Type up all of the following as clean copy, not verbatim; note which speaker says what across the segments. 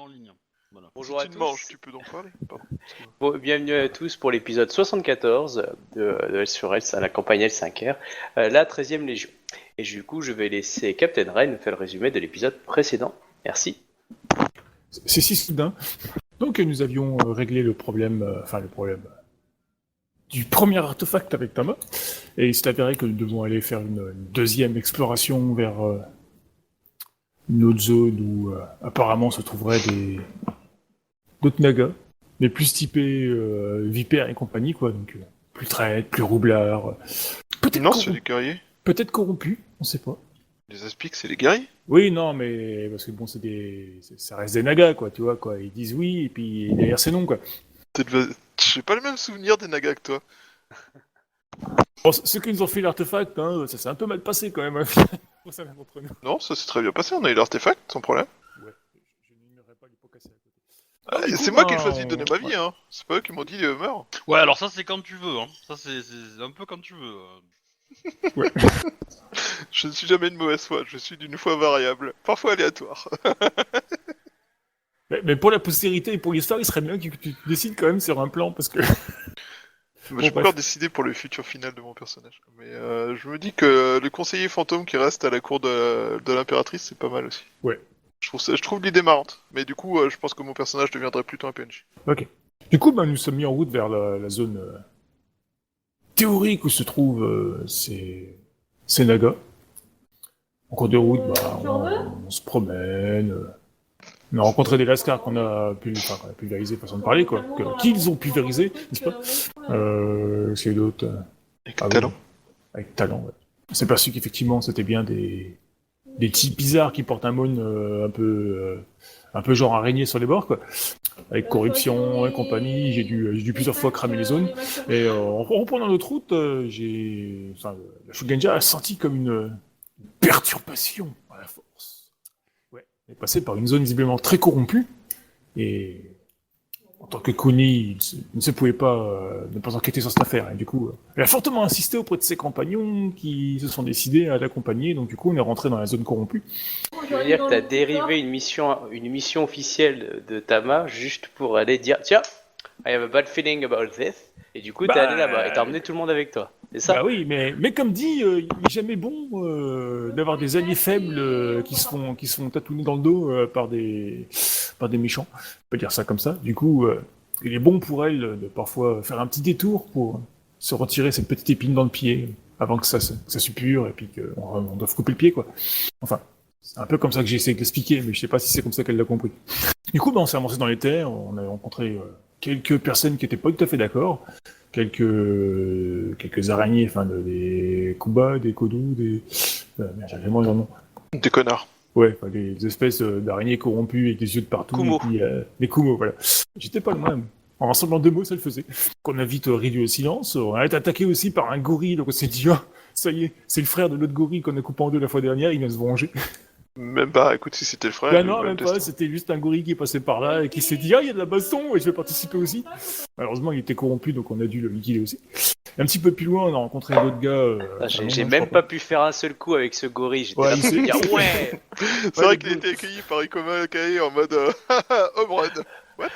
Speaker 1: en ligne. Voilà.
Speaker 2: Bonjour
Speaker 3: si
Speaker 2: à
Speaker 3: tu
Speaker 2: tous.
Speaker 3: me manges, tu peux donc parler. Pardon.
Speaker 2: Bon, bienvenue à tous pour l'épisode 74 de L sur L, la campagne L5R, la 13e Légion. Et du coup, je vais laisser Captain Ren faire le résumé de l'épisode précédent. Merci.
Speaker 4: C'est si soudain. Donc nous avions réglé le problème, du premier artefact avec Tama, et il s'est avéré que nous devons aller faire une deuxième exploration vers une autre zone où apparemment se trouveraient d'autres nagas, mais plus typés vipères et compagnie, quoi, donc plus traîtres, plus roublards,
Speaker 3: Non, c'est les guerriers.
Speaker 4: peut-être corrompus, on sait pas.
Speaker 3: Les aspics, c'est les guerriers.
Speaker 4: Oui, non, mais parce que bon, ça reste des nagas, quoi, tu vois, quoi. Ils disent oui, et puis derrière c'est non, quoi.
Speaker 3: J'ai pas le même souvenir des nagas que toi.
Speaker 4: Bon, ceux qui nous ont fait l'artefact, hein, ça s'est un peu mal passé quand même. Pour ça, l'un d'entre nous.
Speaker 3: Non, ça s'est très bien passé, on a eu l'artefact, sans problème.
Speaker 4: Ouais, je n'ignorais pas les pots cassés à côté.
Speaker 3: C'est moi qui ai choisi de donner ma vie, hein. C'est pas eux qui m'ont dit meurs.
Speaker 1: Ouais, alors ça c'est quand tu veux, hein. Ça c'est un peu quand tu veux.
Speaker 4: Ouais.
Speaker 3: Je ne suis jamais de mauvaise foi, je suis d'une foi variable, parfois aléatoire.
Speaker 4: Mais pour la postérité et pour l'histoire, il serait bien que tu décides quand même sur un plan, parce que...
Speaker 3: Mais je peux encore décider pour le futur final de mon personnage. Mais je me dis que le conseiller fantôme qui reste à la cour de l'impératrice, c'est pas mal aussi.
Speaker 4: Ouais.
Speaker 3: Je trouve l'idée marrante. Mais du coup, je pense que mon personnage deviendrait plutôt un PNJ.
Speaker 4: Ok. Du coup, nous sommes mis en route vers la zone théorique où se trouvent ces nagas. En cours de route, on se promène... On a rencontré des lascars qu'on a pulvérisé, façon de parler, quoi. Qu'ils ont pulvérisé, n'est-ce pas C'est d'autres...
Speaker 3: Avec talent.
Speaker 4: Avec talent, ouais. On s'est perçu qu'effectivement, c'était bien des types bizarres qui portent un mône un peu genre araignée sur les bords, quoi. Avec corruption et compagnie, j'ai dû plusieurs fois cramer les zones. Et en reprenant notre route, la Shugenja a senti comme une perturbation à la force. On est passé par une zone visiblement très corrompue, et en tant que Kuni, il ne se pouvait pas ne pas enquêter sur cette affaire. Et du coup, elle a fortement insisté auprès de ses compagnons qui se sont décidés à l'accompagner, donc du coup on est rentré dans la zone corrompue.
Speaker 2: Je veux dire que t'as dérivé une mission officielle de Tama juste pour aller dire tiens, I have a bad feeling about this, et du coup t'es allé là-bas et t'as emmené tout le monde avec toi. C'est ça?
Speaker 4: Bah oui, mais comme dit, il est jamais bon d'avoir des alliés faibles qui se font tatouer dans le dos par des méchants. On peut dire ça comme ça. Du coup, il est bon pour elle de parfois faire un petit détour pour se retirer cette petite épine dans le pied avant que ça suppure et puis qu'on doive couper le pied, quoi. Enfin, c'est un peu comme ça que j'ai essayé de l'expliquer, mais je sais pas si c'est comme ça qu'elle l'a compris. Du coup, on s'est avancé dans les terres, on a rencontré quelques personnes qui étaient pas tout à fait d'accord. Quelques araignées, des Kuba, des Kodu, j'ai vraiment leur nom.
Speaker 3: Des connards.
Speaker 4: Ouais, des espèces d'araignées corrompues avec des yeux de partout.
Speaker 2: Kumo.
Speaker 4: Et puis, des Kumo, voilà. J'étais pas loin. En rassemblant deux mots, ça le faisait. On a vite réduit le silence. On a été attaqué aussi par un gorille, donc on s'est dit, ça y est, c'est le frère de l'autre gorille qu'on a coupé en deux la fois dernière, il vient se venger.
Speaker 3: Même pas, écoute, si c'était le frère...
Speaker 4: Bah non, même pas, c'était juste un gorille qui est passé par là et qui s'est dit « Ah, il y a de la baston et je vais participer aussi !» Malheureusement, il était corrompu, donc on a dû le liquider aussi. Et un petit peu plus loin, on a rencontré d'autres gars...
Speaker 2: J'ai même pas pu faire un seul coup avec ce gorille, j'étais là pour dire « Ouais !»
Speaker 3: C'est vrai qu'il a été accueilli par Ikoma Kae en mode « Home run !» What?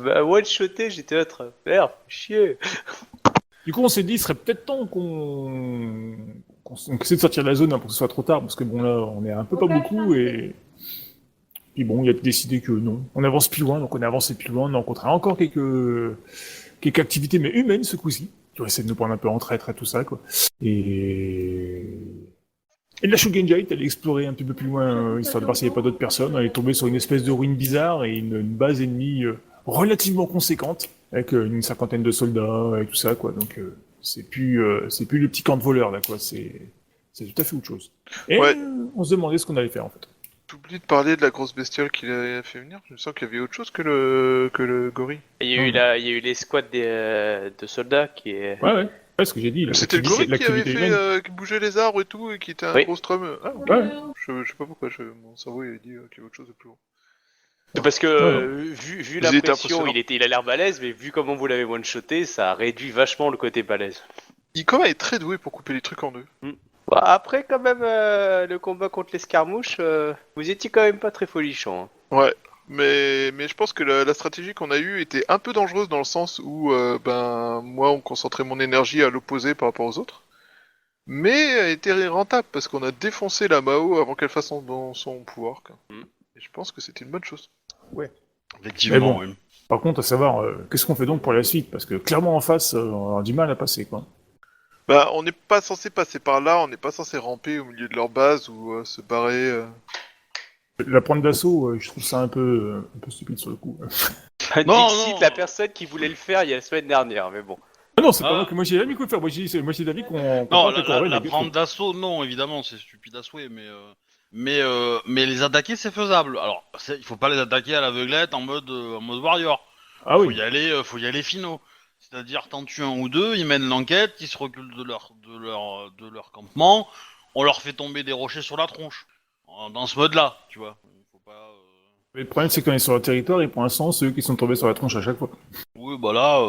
Speaker 2: Bah, one-shoté, j'étais là, merde, chier.
Speaker 4: Du coup, on s'est dit, il serait peut-être temps qu'on essaie de sortir de la zone pour que ce soit trop tard, parce que bon, là, on est un peu pas beaucoup, et puis bon, il a décidé que non. On avance plus loin, donc on a avancé plus loin, on a rencontré encore quelques activités, mais humaines ce coup-ci, qui ont essayé de nous prendre un peu en traître et tout ça, quoi. Et la Shugenja est allée explorer un petit peu plus loin, histoire de voir s'il n'y avait pas d'autres personnes. Elle est tombée sur une espèce de ruine bizarre et une base ennemie relativement conséquente, avec une cinquantaine de soldats et tout ça, quoi. Donc c'est plus le petit camp de voleurs, là, quoi. C'est tout à fait autre chose. Et
Speaker 3: Ouais.
Speaker 4: on se demandait ce qu'on allait faire, en fait.
Speaker 3: T'oublies de parler de la grosse bestiole qu'il a fait venir. Je sens qu'il y avait autre chose que le gorille.
Speaker 2: Il y a eu l'escouade de soldats qui est...
Speaker 4: Ouais, ce que j'ai dit.
Speaker 3: C'était le gorille qui avait
Speaker 4: humaine.
Speaker 3: fait qui bougeait les arbres et tout, et qui était un
Speaker 2: Oui.
Speaker 3: gros strum. Ah, ok.
Speaker 4: Ouais.
Speaker 3: Je sais pas pourquoi, mon cerveau il a dit qu'il y avait autre chose de plus gros.
Speaker 2: C'est parce que, vu la
Speaker 3: Vous étiez
Speaker 2: pression,
Speaker 3: impressionnant.
Speaker 2: il a l'air balèze, mais vu comment vous l'avez one-shoté, ça réduit vachement le côté balèze.
Speaker 3: Ikoma est très doué pour couper les trucs en deux.
Speaker 2: Bah, après, quand même, le combat contre l'escarmouche, vous étiez quand même pas très folichon. Hein.
Speaker 3: Ouais. Mais je pense que la stratégie qu'on a eue était un peu dangereuse dans le sens où, moi, on concentrait mon énergie à l'opposé par rapport aux autres. Mais elle était rentable parce qu'on a défoncé la Mao avant qu'elle fasse son pouvoir, quoi.
Speaker 2: Mm.
Speaker 3: Et je pense que c'était une bonne chose.
Speaker 1: Effectivement,
Speaker 4: Mais
Speaker 1: oui.
Speaker 4: Par contre, à savoir, qu'est-ce qu'on fait donc pour la suite? Parce que clairement en face, on a du mal à passer, quoi.
Speaker 3: Bah, on n'est pas censé passer par là, on n'est pas censé ramper au milieu de leur base ou se barrer.
Speaker 4: La prendre d'assaut, je trouve ça un peu stupide sur le coup.
Speaker 1: Non,
Speaker 2: Dixit,
Speaker 1: non.
Speaker 2: la personne qui voulait le faire il y a la semaine dernière, mais bon.
Speaker 4: Ah non, c'est pas
Speaker 1: Ah.
Speaker 4: moi que moi j'ai d'avis qu'on le faire. Moi j'ai d'avis qu'on.
Speaker 1: Non,
Speaker 4: qu'on
Speaker 1: la,
Speaker 4: parte
Speaker 1: la,
Speaker 4: avec
Speaker 1: la
Speaker 4: Aurel,
Speaker 1: prendre d'assaut, non, évidemment, c'est stupide à souhait, mais les attaquer, c'est faisable. Alors, il faut pas les attaquer à l'aveuglette en mode warrior.
Speaker 4: Ah
Speaker 1: Faut
Speaker 4: oui.
Speaker 1: y aller finaux. C'est-à-dire, t'en tues un ou deux, ils mènent l'enquête, ils se reculent de leur campement, on leur fait tomber des rochers sur la tronche. Dans ce mode-là, tu vois. Faut pas.
Speaker 4: Mais le problème c'est qu'on est sur le territoire et pour l'instant ceux qui sont tombés sur la tronche à chaque fois.
Speaker 1: Oui, bah là.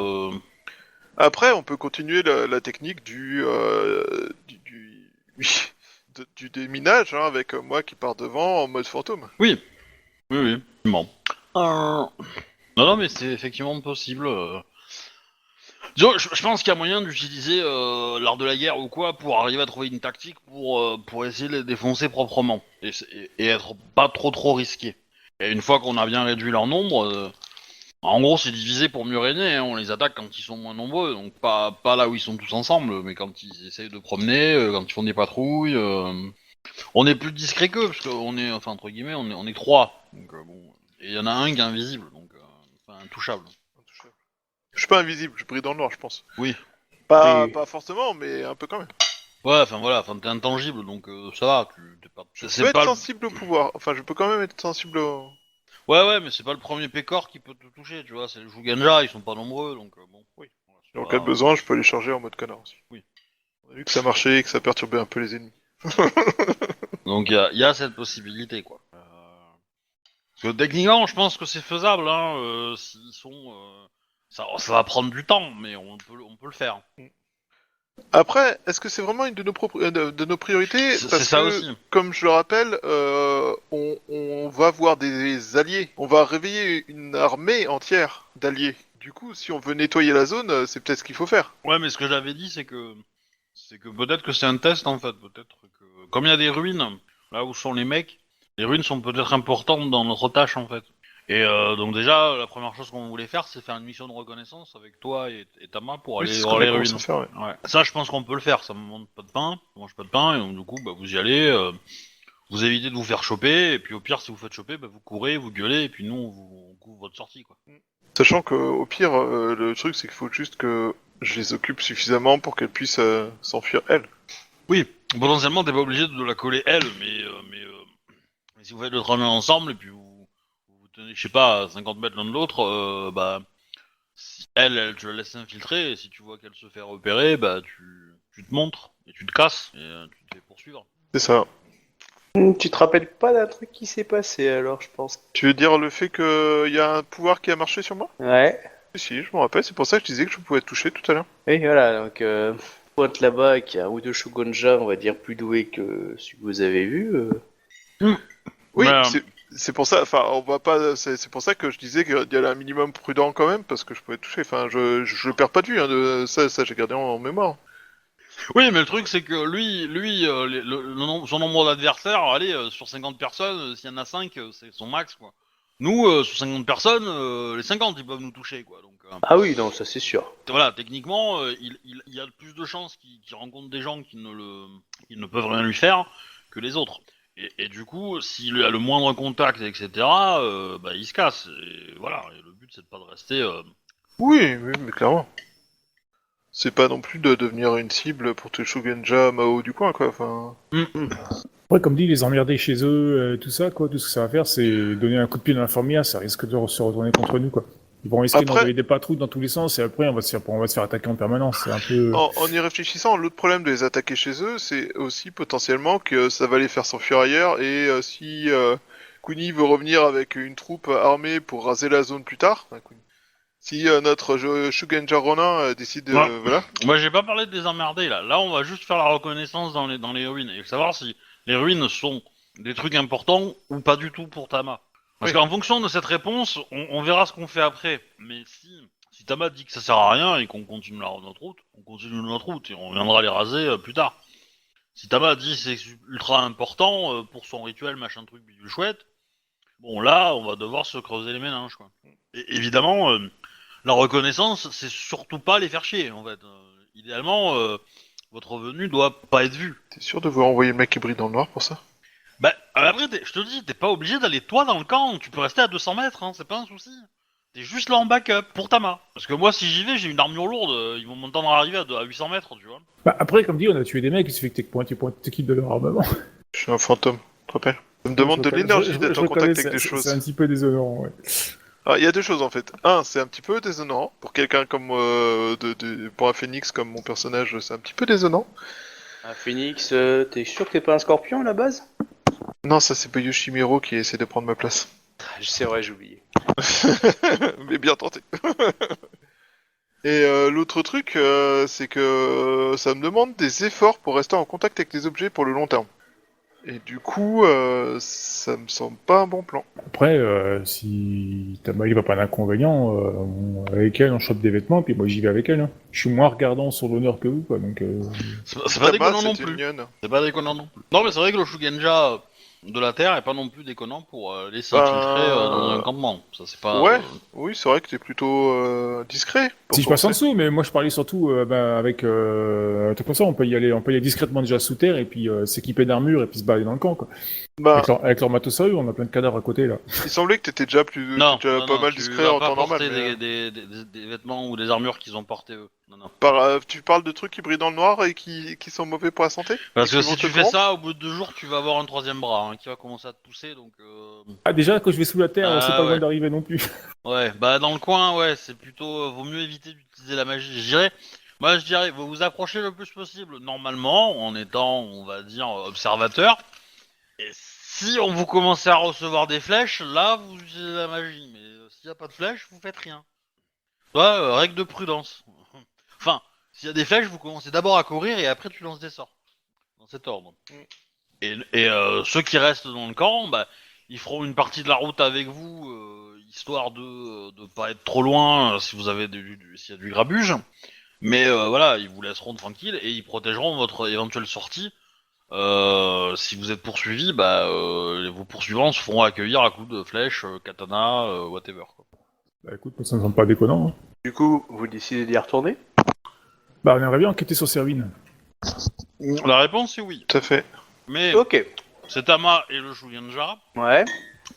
Speaker 3: Après, on peut continuer la technique du déminage, hein, avec moi qui pars devant en mode fantôme.
Speaker 1: Oui, bon. Non, mais c'est effectivement possible. Disons, je pense qu'il y a moyen d'utiliser l'art de la guerre ou quoi pour arriver à trouver une tactique pour essayer de les défoncer proprement et être pas trop risqué. Et une fois qu'on a bien réduit leur nombre, en gros c'est divisé pour mieux régner, hein. On les attaque quand ils sont moins nombreux, donc pas là où ils sont tous ensemble, mais quand ils essayent de promener, quand ils font des patrouilles. On est plus discret qu'eux, parce qu'on est, enfin entre guillemets, on est trois. Donc bon, et il y en a un qui est invisible, donc intouchable.
Speaker 3: Je suis pas invisible, je brille dans le noir, je pense.
Speaker 1: Oui.
Speaker 3: Pas
Speaker 2: Oui.
Speaker 3: forcément, mais un peu quand même.
Speaker 1: Ouais, enfin voilà, t'es intangible, donc ça va. T'es pas.
Speaker 3: Je
Speaker 1: C'est
Speaker 3: peux être
Speaker 1: pas.
Speaker 3: sensible au pouvoir. Enfin, je peux quand même être sensible au...
Speaker 1: Ouais, mais c'est pas le premier pécor qui peut te toucher, tu vois. C'est le Shugenja, ils sont pas nombreux, donc bon.
Speaker 3: Oui.
Speaker 1: Voilà, c'est
Speaker 3: En
Speaker 1: pas-
Speaker 3: cas de besoin, je peux les charger en mode connard aussi.
Speaker 1: Oui.
Speaker 3: On a vu que ça marchait et que ça perturbait un peu les ennemis.
Speaker 1: Donc il y a cette possibilité, quoi. Parce que techniquement, je pense que c'est faisable, hein. S'ils sont. Ça va prendre du temps, mais on peut le faire.
Speaker 3: Après, est-ce que c'est vraiment une de nos priorités?
Speaker 1: C'est
Speaker 3: Parce
Speaker 1: ça
Speaker 3: que,
Speaker 1: aussi.
Speaker 3: comme je le rappelle, on va voir des alliés. On va réveiller une armée entière d'alliés. Du coup, si on veut nettoyer la zone, c'est peut-être ce qu'il faut faire.
Speaker 1: Ouais, mais ce que j'avais dit, c'est que peut-être que c'est un test en fait. Peut-être que comme il y a des ruines là où sont les mecs, les ruines sont peut-être importantes dans notre tâche en fait. Et donc déjà, la première chose qu'on voulait faire, c'est faire une mission de reconnaissance avec toi et Tama pour
Speaker 3: Oui,
Speaker 1: aller
Speaker 3: c'est ce
Speaker 1: voir
Speaker 3: qu'on a
Speaker 1: les
Speaker 3: commencé
Speaker 1: ruines.
Speaker 3: à faire, ouais.
Speaker 1: Ouais. Ça, je pense qu'on peut le faire. Ça me demande pas de pain, ça mange pas de pain, et donc du coup, bah, vous y allez. Vous évitez de vous faire choper, et puis au pire, si vous faites choper, bah, vous courez, vous gueulez, et puis nous, on couvre votre sortie, quoi.
Speaker 3: Sachant qu'au pire, le truc, c'est qu'il faut juste que je les occupe suffisamment pour qu'elles puissent s'enfuir, elles.
Speaker 1: Oui, potentiellement, t'es pas obligé de la coller elle, mais si vous faites le trajet ensemble, et puis vous tenez, je sais pas, à 50 mètres l'un de l'autre, bah, si elle te la laisse s'infiltrer, et si tu vois qu'elle se fait repérer, bah, tu te montres, et tu te casses, et tu te fais poursuivre.
Speaker 3: C'est ça.
Speaker 2: Tu te rappelles pas d'un truc qui s'est passé alors, je pense.
Speaker 3: Tu veux dire le fait qu'il y a un pouvoir qui a marché sur moi?
Speaker 2: Ouais.
Speaker 3: Si, je me rappelle, c'est pour ça que je disais que je pouvais être touché tout à l'heure.
Speaker 2: Et voilà, donc pointe là-bas qui a un ou deux Shugonja, on va dire, plus doués que celui que vous avez vu.
Speaker 3: Oui,
Speaker 1: Mais,
Speaker 3: c'est pour ça, enfin, on va pas, c'est pour ça que je disais qu'il y avait un minimum prudent quand même, parce que je pouvais être touché, enfin, je perds pas de vue, hein, ça j'ai gardé en mémoire.
Speaker 1: Oui, mais le truc, c'est que lui son nombre d'adversaires, allez, sur 50 personnes, s'il y en a 5, c'est son max, quoi. Nous, sur 50 personnes, les 50, ils peuvent nous toucher, quoi. Donc,
Speaker 2: Ah oui, non, ça c'est sûr.
Speaker 1: voilà, techniquement, il y a plus de chances qu'il rencontre des gens qui ne peuvent rien lui faire que les autres. Et du coup, s'il a le moindre contact, etc., bah, il se casse. Et voilà, et le but, c'est de pas de rester...
Speaker 3: Oui, mais clairement. C'est pas non plus de devenir une cible pour tous les Shugenja Mao du coin, quoi, enfin...
Speaker 4: Après, comme dit, les emmerder chez eux, tout ça, quoi, tout ce que ça va faire, c'est donner un coup de pied dans l'infirmière, ça risque de se retourner contre nous, quoi. Ils vont risquer
Speaker 3: Après-
Speaker 4: d'envoyer des patrouilles dans tous les sens et après on va se faire attaquer en permanence. C'est un peu.
Speaker 3: En y réfléchissant, l'autre problème de les attaquer chez eux, c'est aussi potentiellement que ça va les faire s'enfuir ailleurs, et si Kuni veut revenir avec une troupe armée pour raser la zone plus tard, enfin, si notre Shugenja Ronin décide de...
Speaker 1: Ouais.
Speaker 3: Voilà.
Speaker 1: Moi, j'ai pas parlé de les emmerder, là. Là, on va juste faire la reconnaissance dans les ruines, et savoir si les ruines sont des trucs importants ou pas du tout pour Tama. Parce
Speaker 3: Oui.
Speaker 1: qu'en fonction de cette réponse, on verra ce qu'on fait après. Mais si Tama dit que ça sert à rien et qu'on continue notre route, on continue notre route et on viendra les raser plus tard. Si Tama dit que c'est ultra important pour son rituel, machin truc, bidule chouette, bon là, on va devoir se creuser les méninges, quoi. Et évidemment, la reconnaissance, c'est surtout pas les faire chier, en fait. Idéalement, votre venue doit pas être vue.
Speaker 3: T'es sûr de vouloir envoyer le mec qui brille dans le noir pour ça?
Speaker 1: Bah, après, je te dis, t'es pas obligé d'aller toi dans le camp, tu peux rester à 200 mètres, hein, c'est pas un souci. T'es juste là en backup, pour Tama. Parce que moi, si j'y vais, j'ai une armure lourde, ils vont m'entendre arriver à 800 mètres, tu vois.
Speaker 4: Bah, après, comme dit, on a tué des mecs, il suffit que t'équipes de leur armement.
Speaker 3: Je suis un fantôme, tu te rappelles? Ça me demande de l'énergie d'être en contact avec des choses.
Speaker 4: C'est un petit peu déshonorant, ouais.
Speaker 3: Alors, il y a deux choses en fait. Un, c'est un petit peu désonnant. Pour quelqu'un comme pour un phénix comme mon personnage, c'est un petit peu désonnant.
Speaker 2: Un phénix, t'es sûr que t'es pas un scorpion à la base?
Speaker 3: Non, ça c'est Yoshimiro qui essaie de prendre ma place.
Speaker 2: C'est vrai, j'ai oublié.
Speaker 3: Mais bien tenté. Et l'autre truc, c'est que ça me demande des efforts pour rester en contact avec les objets pour le long terme. Et du coup, ça me semble pas un bon plan.
Speaker 4: Après, si Tama il va pas d'inconvénient, avec elle on chope des vêtements, puis moi j'y vais avec elle. Hein. Je suis moins regardant sur l'honneur que vous, quoi, donc...
Speaker 1: C'est pas déconnant non
Speaker 3: c'est
Speaker 1: plus.
Speaker 3: une lionne.
Speaker 1: C'est pas déconnant non plus. Non, mais c'est vrai que le Shugenja de la Terre est pas non plus déconnant pour les s'infiltrer dans un campement. Ça, c'est pas...
Speaker 3: Ouais, oui, c'est vrai que t'es plutôt discret. pour
Speaker 4: Si je passe en
Speaker 3: commencer.
Speaker 4: dessous, mais moi je parlais surtout avec un truc comme ça, on peut y aller discrètement déjà sous terre et puis s'équiper d'armure et puis se balader dans le camp, quoi.
Speaker 3: Bah,
Speaker 4: Avec leur matos à eux, on a plein de cadavres à côté là.
Speaker 3: il semblait que t'étais déjà
Speaker 1: Non,
Speaker 3: déjà
Speaker 1: non,
Speaker 3: pas
Speaker 1: non,
Speaker 3: mal
Speaker 1: tu
Speaker 3: discret
Speaker 1: vas
Speaker 3: en
Speaker 1: pas
Speaker 3: temps normal.
Speaker 1: porter
Speaker 3: mais,
Speaker 1: des vêtements ou des armures qu'ils ont portés eux. Non, non.
Speaker 3: tu parles de trucs qui brillent dans le noir et qui sont mauvais pour la santé?
Speaker 1: Parce
Speaker 3: Et
Speaker 1: que
Speaker 3: qui vont
Speaker 1: si
Speaker 3: te
Speaker 1: tu fais
Speaker 3: corrompre?
Speaker 1: ça, au bout de 2 jours, tu vas avoir un troisième bras qui va commencer à te pousser, donc...
Speaker 4: Ah déjà, quand je vais sous la terre,
Speaker 1: Ah,
Speaker 4: c'est pas loin
Speaker 1: ouais.
Speaker 4: d'arriver non plus.
Speaker 1: Ouais, bah dans le coin, ouais, c'est plutôt... vaut mieux éviter d'utiliser la magie. Moi je dirais, vous vous approchez le plus possible, normalement, en étant, on va dire, observateur. Et si on vous commencez à recevoir des flèches, là, vous utilisez la magie. Mais s'il n'y a pas de flèches, vous faites rien. Règle de prudence. Enfin, s'il y a des flèches, vous commencez d'abord à courir et après tu lances des sorts. Dans cet ordre. Et ceux qui restent dans le camp, bah, ils feront une partie de la route avec vous, histoire de pas être trop loin si vous avez s'il y a du grabuge. Mais voilà, ils vous laisseront tranquille et ils protégeront votre éventuelle sortie. Si vous êtes poursuivi, bah, vos poursuivants se feront accueillir à coups de flèches, katana, whatever. Quoi.
Speaker 4: Bah écoute, ça me semble pas déconnant. Hein.
Speaker 2: Du coup, vous décidez d'y retourner?
Speaker 4: Bah on aimerait bien enquêter sur Servine.
Speaker 1: La réponse est oui.
Speaker 3: Tout à fait.
Speaker 1: Mais
Speaker 2: Ok.
Speaker 1: c'est Tama et le Shugenja,
Speaker 2: Ouais.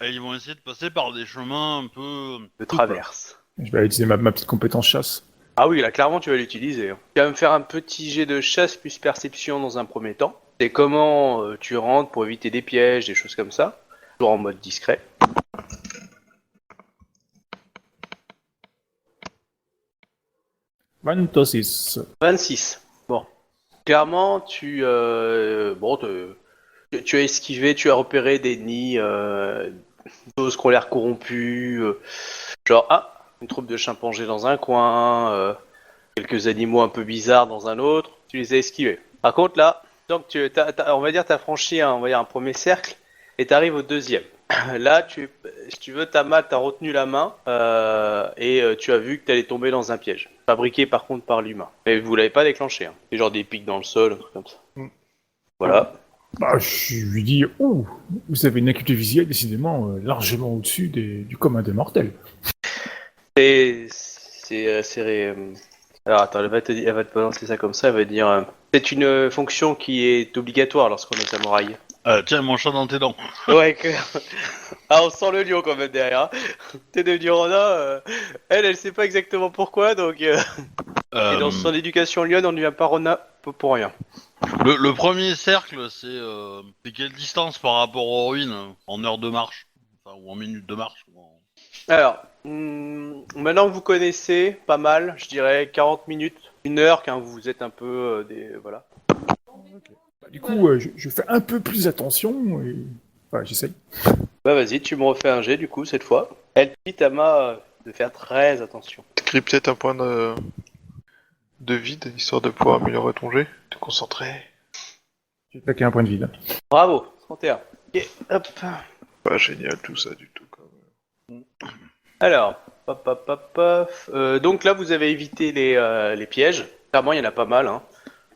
Speaker 1: et ils vont essayer de passer par des chemins un peu...
Speaker 2: De traverse.
Speaker 4: Je vais aller utiliser ma petite compétence chasse.
Speaker 2: Ah oui, là, clairement, tu vas l'utiliser. Tu vas me faire un petit jet de chasse plus perception dans un premier temps. C'est comment tu rentres pour éviter des pièges, des choses comme ça. Toujours en mode discret.
Speaker 4: 26.
Speaker 2: 26. Bon. Clairement, tu as esquivé, tu as repéré des nids, choses qui ont l'air corrompues. Une troupe de chimpanzés dans un coin, quelques animaux un peu bizarres dans un autre. Tu les as esquivés. Par contre, là, donc on va dire, t'as franchi un premier cercle et t'arrives au deuxième. Là, si tu veux, Tama t'a retenu la main et tu as vu que t'allais tomber dans un piège. Fabriqué par contre par l'humain. Mais vous l'avez pas déclenché. Hein. C'est genre des pics dans le sol, un truc comme ça. Voilà.
Speaker 4: Bah je lui dis, oh, vous avez une acuité visuelle décidément largement au-dessus du commun des mortels.
Speaker 2: Alors attends, elle va te balancer ça comme ça, elle va dire c'est une fonction qui est obligatoire lorsqu'on est samouraï.
Speaker 1: Tiens, mon chat dans tes dents.
Speaker 2: Ouais, on sent le lion quand même derrière. T'es devenu Ronin, elle sait pas exactement pourquoi, donc... Et dans son éducation lionne, on ne devient pas Ronin pour rien.
Speaker 1: Le premier cercle, c'est quelle distance par rapport aux ruines en heure de marche, enfin, ou en minute de marche.
Speaker 2: Alors, maintenant que vous connaissez pas mal, je dirais 40 minutes, 1 heure, quand vous êtes un peu voilà.
Speaker 4: Bah, du coup, je fais un peu plus attention et... Voilà, j'essaye.
Speaker 2: Bah vas-y, tu me refais un jet du coup, cette fois. Elle dit Tama de faire très attention.
Speaker 3: T'écris peut-être un point de vide, histoire de pouvoir améliorer ton jet, te concentrer.
Speaker 4: J'ai claqué un point de vide.
Speaker 2: Bravo, 31. Ok, hop.
Speaker 3: Pas génial tout ça du tout quand même.
Speaker 2: Alors, pop, pop, pop, pop. Donc là, vous avez évité les pièges. Clairement, il y en a pas mal. Hein.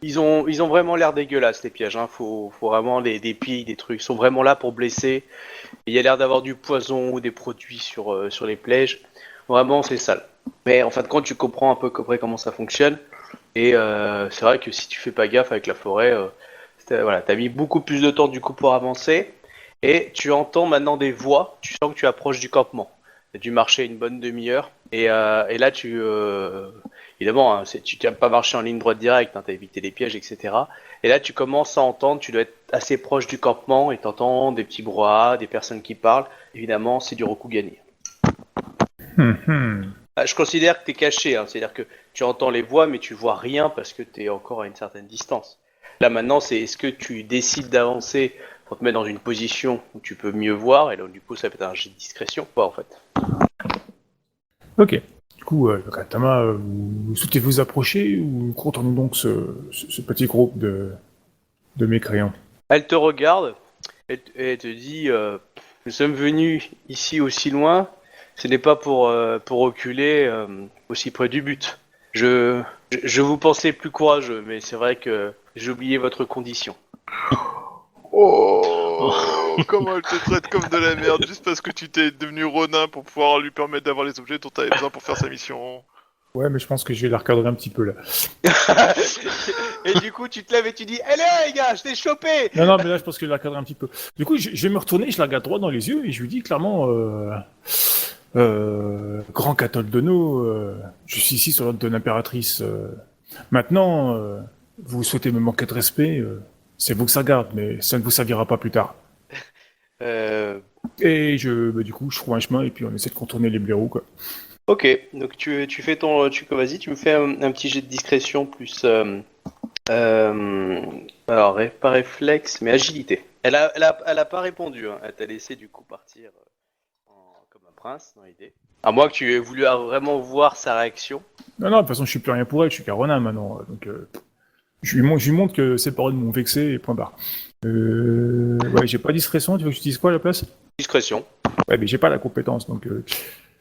Speaker 2: Ils ont vraiment l'air dégueulasses, les pièges. Hein. Faut vraiment des billes, des trucs. Ils sont vraiment là pour blesser. Et il y a l'air d'avoir du poison ou des produits sur les pièges. Vraiment, c'est sale. Mais en fin de compte, tu comprends un peu comment ça fonctionne. Et c'est vrai que si tu fais pas gaffe avec la forêt, voilà, t'as mis beaucoup plus de temps du coup pour avancer. Et tu entends maintenant des voix. Tu sens que tu approches du campement. T'as dû marcher une bonne demi-heure. Et là, évidemment, hein, tu n'as pas marché en ligne droite directe, hein, tu as évité les pièges, etc. Et là, tu commences à entendre, tu dois être assez proche du campement et tu entends des petits brouhahas, des personnes qui parlent. Évidemment, c'est du Rokugani. Je considère que tu es caché, hein, c'est-à-dire que tu entends les voix, mais tu vois rien parce que tu es encore à une certaine distance. Là, maintenant, c'est est-ce que tu décides d'avancer pour te mettre dans une position où tu peux mieux voir, et là, du coup, ça peut être un jet de discrétion, quoi, en fait.
Speaker 4: Ok. Du coup, Katama, vous souhaitez vous approcher ou contournons donc ce petit groupe de mécréants?
Speaker 2: Elle te regarde et elle te dit nous sommes venus ici aussi loin, ce n'est pas pour reculer aussi près du but. Je vous pensais plus courageux, mais c'est vrai que j'ai oublié votre condition.
Speaker 3: Oh, comment elle te traite comme de la merde juste parce que tu t'es devenu Ronin pour pouvoir lui permettre d'avoir les objets dont tu avais besoin pour faire sa mission.
Speaker 4: Ouais, mais je pense que je vais la recadrer un petit peu là.
Speaker 2: Et du coup, tu te lèves et tu dis allez les gars, je t'ai chopé.
Speaker 4: Non, mais là, je pense que je vais la recadrer un petit peu. Du coup, je vais me retourner, je la regarde droit dans les yeux et je lui dis clairement Grand Cathol de No, je suis ici sur l'ordre de l'impératrice. Maintenant, vous souhaitez me manquer de respect, c'est vous que ça garde, mais ça ne vous servira pas plus tard. Et du coup, je trouve un chemin et puis on essaie de contourner les blaireaux, quoi.
Speaker 2: Ok, donc tu fais ton... vas-y, tu me fais un petit jet de discrétion plus... alors, pas réflexe, mais agilité. Elle a pas répondu, hein. Elle t'a laissé du coup partir comme un prince dans l'idée. À moins que tu aies voulu vraiment voir sa réaction.
Speaker 4: Non, de toute façon, je suis plus rien pour elle, je suis Carona maintenant, donc je lui montre que ses paroles m'ont vexé et point barre. Ouais, j'ai pas discrétion, tu veux que j'utilise quoi à la place?
Speaker 2: Discrétion.
Speaker 4: Ouais, mais j'ai pas la compétence, donc...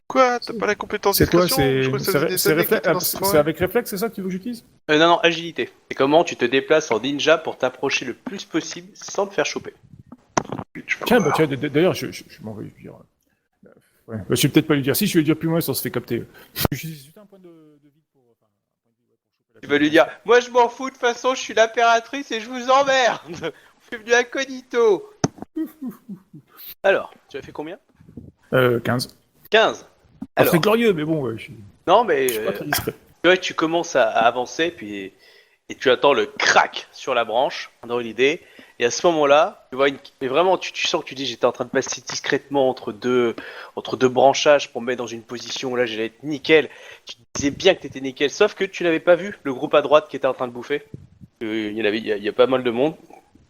Speaker 3: Quoi? T'as pas la compétence
Speaker 4: C'est quoi?
Speaker 3: discrétion? Je crois que ça faisait des années que t'étais dans cette
Speaker 4: C'est
Speaker 3: forêt.
Speaker 4: avec réflexe, c'est ça que tu veux que j'utilise?
Speaker 2: Non, agilité. C'est comment tu te déplaces en ninja pour t'approcher le plus possible sans te faire choper.
Speaker 4: Tiens, d'ailleurs, je m'en vais lui dire... Ouais. Bah, je vais peut-être pas lui dire. Si, je vais lui dire plus loin, ça se fait capter. J'utilise un point de vide pour... Enfin, un point de vide, ouais, pour choper la
Speaker 2: Tu vas lui dire moi je m'en fous, de toute façon je suis l'impératrice et je vous emmerde. On fait du incognito. Alors, tu as fait combien?
Speaker 4: 15.
Speaker 2: 15.
Speaker 4: Pas
Speaker 2: Alors,
Speaker 4: très glorieux, mais bon, ouais, je
Speaker 2: non mais
Speaker 4: suis pas très discret.
Speaker 2: tu vois, tu commences à avancer et tu attends le crack sur la branche dans l'idée. Et à ce moment-là, tu vois mais vraiment tu sens que tu dis j'étais en train de passer discrètement entre deux branchages pour me mettre dans une position où là j'allais être nickel. Tu disais bien que t'étais nickel, sauf que tu n'avais pas vu le groupe à droite qui était en train de bouffer. Il y a pas mal de monde.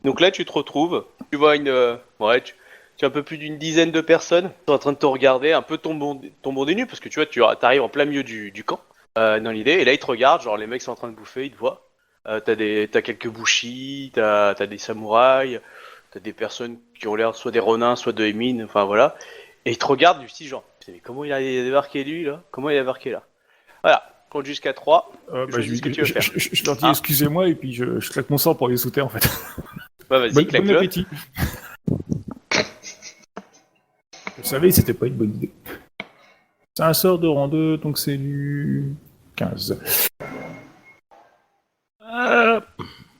Speaker 2: Donc là tu te retrouves, tu vois tu as un peu plus d'une dizaine de personnes qui sont en train de te regarder, un peu tombant des nues, parce que tu vois, tu arrives en plein milieu du camp, dans l'idée, et là ils te regardent, genre les mecs sont en train de bouffer, ils te voient. T'as quelques bushis, t'as des samouraïs, t'as des personnes qui ont l'air soit des ronins, soit de émines, enfin voilà. Et ils te regardent du style genre, putain, mais comment il a débarqué lui là? Comment il a débarqué là? Voilà, compte jusqu'à 3.
Speaker 4: Je
Speaker 2: ce que tu veux faire.
Speaker 4: Je leur dis excusez-moi et puis je claque mon sang pour les sauter en fait.
Speaker 2: Bah vas-y,
Speaker 4: Bon
Speaker 2: claque-le.
Speaker 4: appétit. Je savais que c'était pas une bonne idée. C'est un sort de rang 2, donc c'est du 15.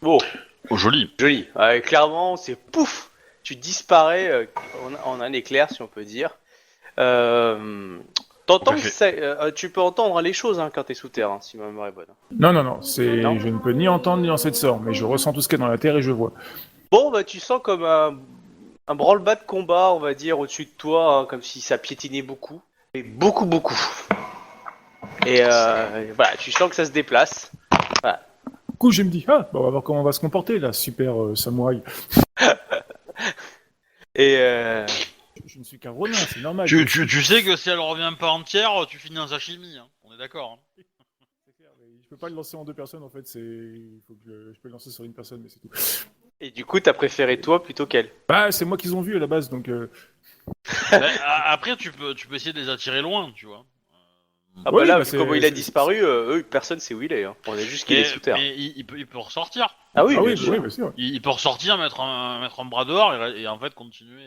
Speaker 2: Bon,
Speaker 1: Oh, joli.
Speaker 2: joli. Clairement, c'est pouf, tu disparais en un éclair, si on peut dire. T'entends que tu peux entendre les choses quand t'es sous terre, si ma mémoire est bonne.
Speaker 4: Non,
Speaker 2: Non.
Speaker 4: je ne peux ni entendre ni lancer de sort, mais je ressens tout ce qu'il y a dans la terre et je vois.
Speaker 2: Bon, bah tu sens comme un branle-bas de combat, on va dire, au-dessus de toi, comme si ça piétinait beaucoup. Et beaucoup. Et voilà, tu sens que ça se déplace. Voilà.
Speaker 4: Du coup, je me dis, on va voir comment on va se comporter là, super samouraï.
Speaker 2: Et
Speaker 4: Je ne suis qu'un ronin, c'est normal.
Speaker 1: Tu sais que si elle revient pas entière, tu finis un sashimi, hein. On est d'accord. Hein.
Speaker 4: C'est clair, mais je peux pas le lancer en deux personnes en fait, il faut que je peux le lancer sur une personne, mais c'est tout.
Speaker 2: du coup, t'as préféré toi plutôt qu'elle.
Speaker 4: Bah, c'est moi qu'ils ont vu à la base, donc
Speaker 1: Après, tu peux essayer de les attirer loin, tu vois.
Speaker 2: Ah
Speaker 4: Ouais,
Speaker 2: bah là,
Speaker 4: bah,
Speaker 2: vu comment il a disparu, personne sait où il est. Hein. On a juste qu'il est sous terre.
Speaker 1: Mais il peut ressortir.
Speaker 2: Ah oui,
Speaker 4: Ah
Speaker 2: bien
Speaker 4: oui,
Speaker 2: sûr.
Speaker 4: oui, bien sûr.
Speaker 1: Il peut ressortir, mettre un bras dehors et en fait continuer.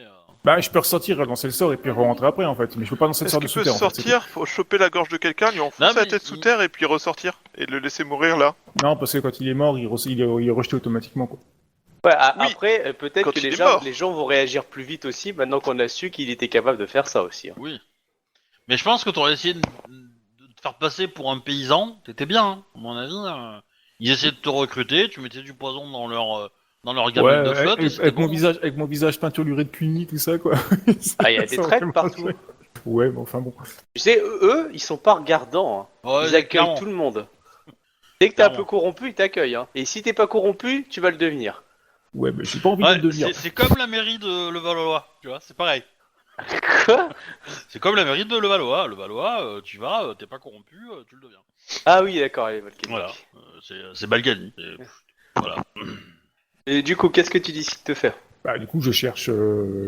Speaker 4: Bah, je peux ressortir, lancer le sort et puis rentrer après, en fait. Mais je peux pas lancer le
Speaker 3: Est-ce
Speaker 4: sort de
Speaker 3: qu'il peut
Speaker 4: sous-terre, en fait.
Speaker 3: sortir, faut choper la gorge de quelqu'un, lui enfoncer la
Speaker 1: mais
Speaker 3: tête sous terre et puis ressortir et le laisser mourir là?
Speaker 4: Non, parce que quand il est mort, il est rejeté automatiquement, quoi.
Speaker 2: Ouais,
Speaker 3: Oui,
Speaker 2: après, peut-être
Speaker 3: quand
Speaker 2: que
Speaker 3: il est mort.
Speaker 2: les gens vont réagir plus vite aussi maintenant qu'on a su qu'il était capable de faire ça aussi. Hein.
Speaker 1: Oui. Mais je pense que t'aurais essayé de te faire passer pour un paysan. T'étais bien, hein, à mon avis. Ils essayaient de te recruter. Tu mettais du poison dans leur gamelle de flotte. Et c'était
Speaker 4: avec
Speaker 1: bon.
Speaker 4: avec mon visage peinturluré de Cluny, tout ça, quoi.
Speaker 2: Ah, il y a des
Speaker 4: Ça aurait
Speaker 2: traites
Speaker 4: marché.
Speaker 2: partout.
Speaker 4: Ouais, mais enfin bon.
Speaker 2: Tu sais, eux, ils sont pas regardants. Hein.
Speaker 1: Ouais,
Speaker 2: Ils accueillent
Speaker 1: clairement.
Speaker 2: tout le monde. Dès que t'es un peu
Speaker 1: Clairement.
Speaker 2: corrompu, ils t'accueillent. Hein. Et si t'es pas corrompu, tu vas le devenir.
Speaker 4: Ouais, mais j'ai pas envie de
Speaker 1: Ouais,
Speaker 4: le devenir.
Speaker 1: c'est comme la mairie de Levallois, tu vois, c'est pareil.
Speaker 2: Quoi?
Speaker 1: C'est comme la mairie de Levallois. Levallois, tu vas, t'es pas corrompu, tu le deviens.
Speaker 2: Ah oui, d'accord, allez, volcanique.
Speaker 1: Voilà, c'est Balkany. Voilà.
Speaker 2: Et du coup, qu'est-ce que tu décides de faire?
Speaker 4: Bah, du coup, je cherche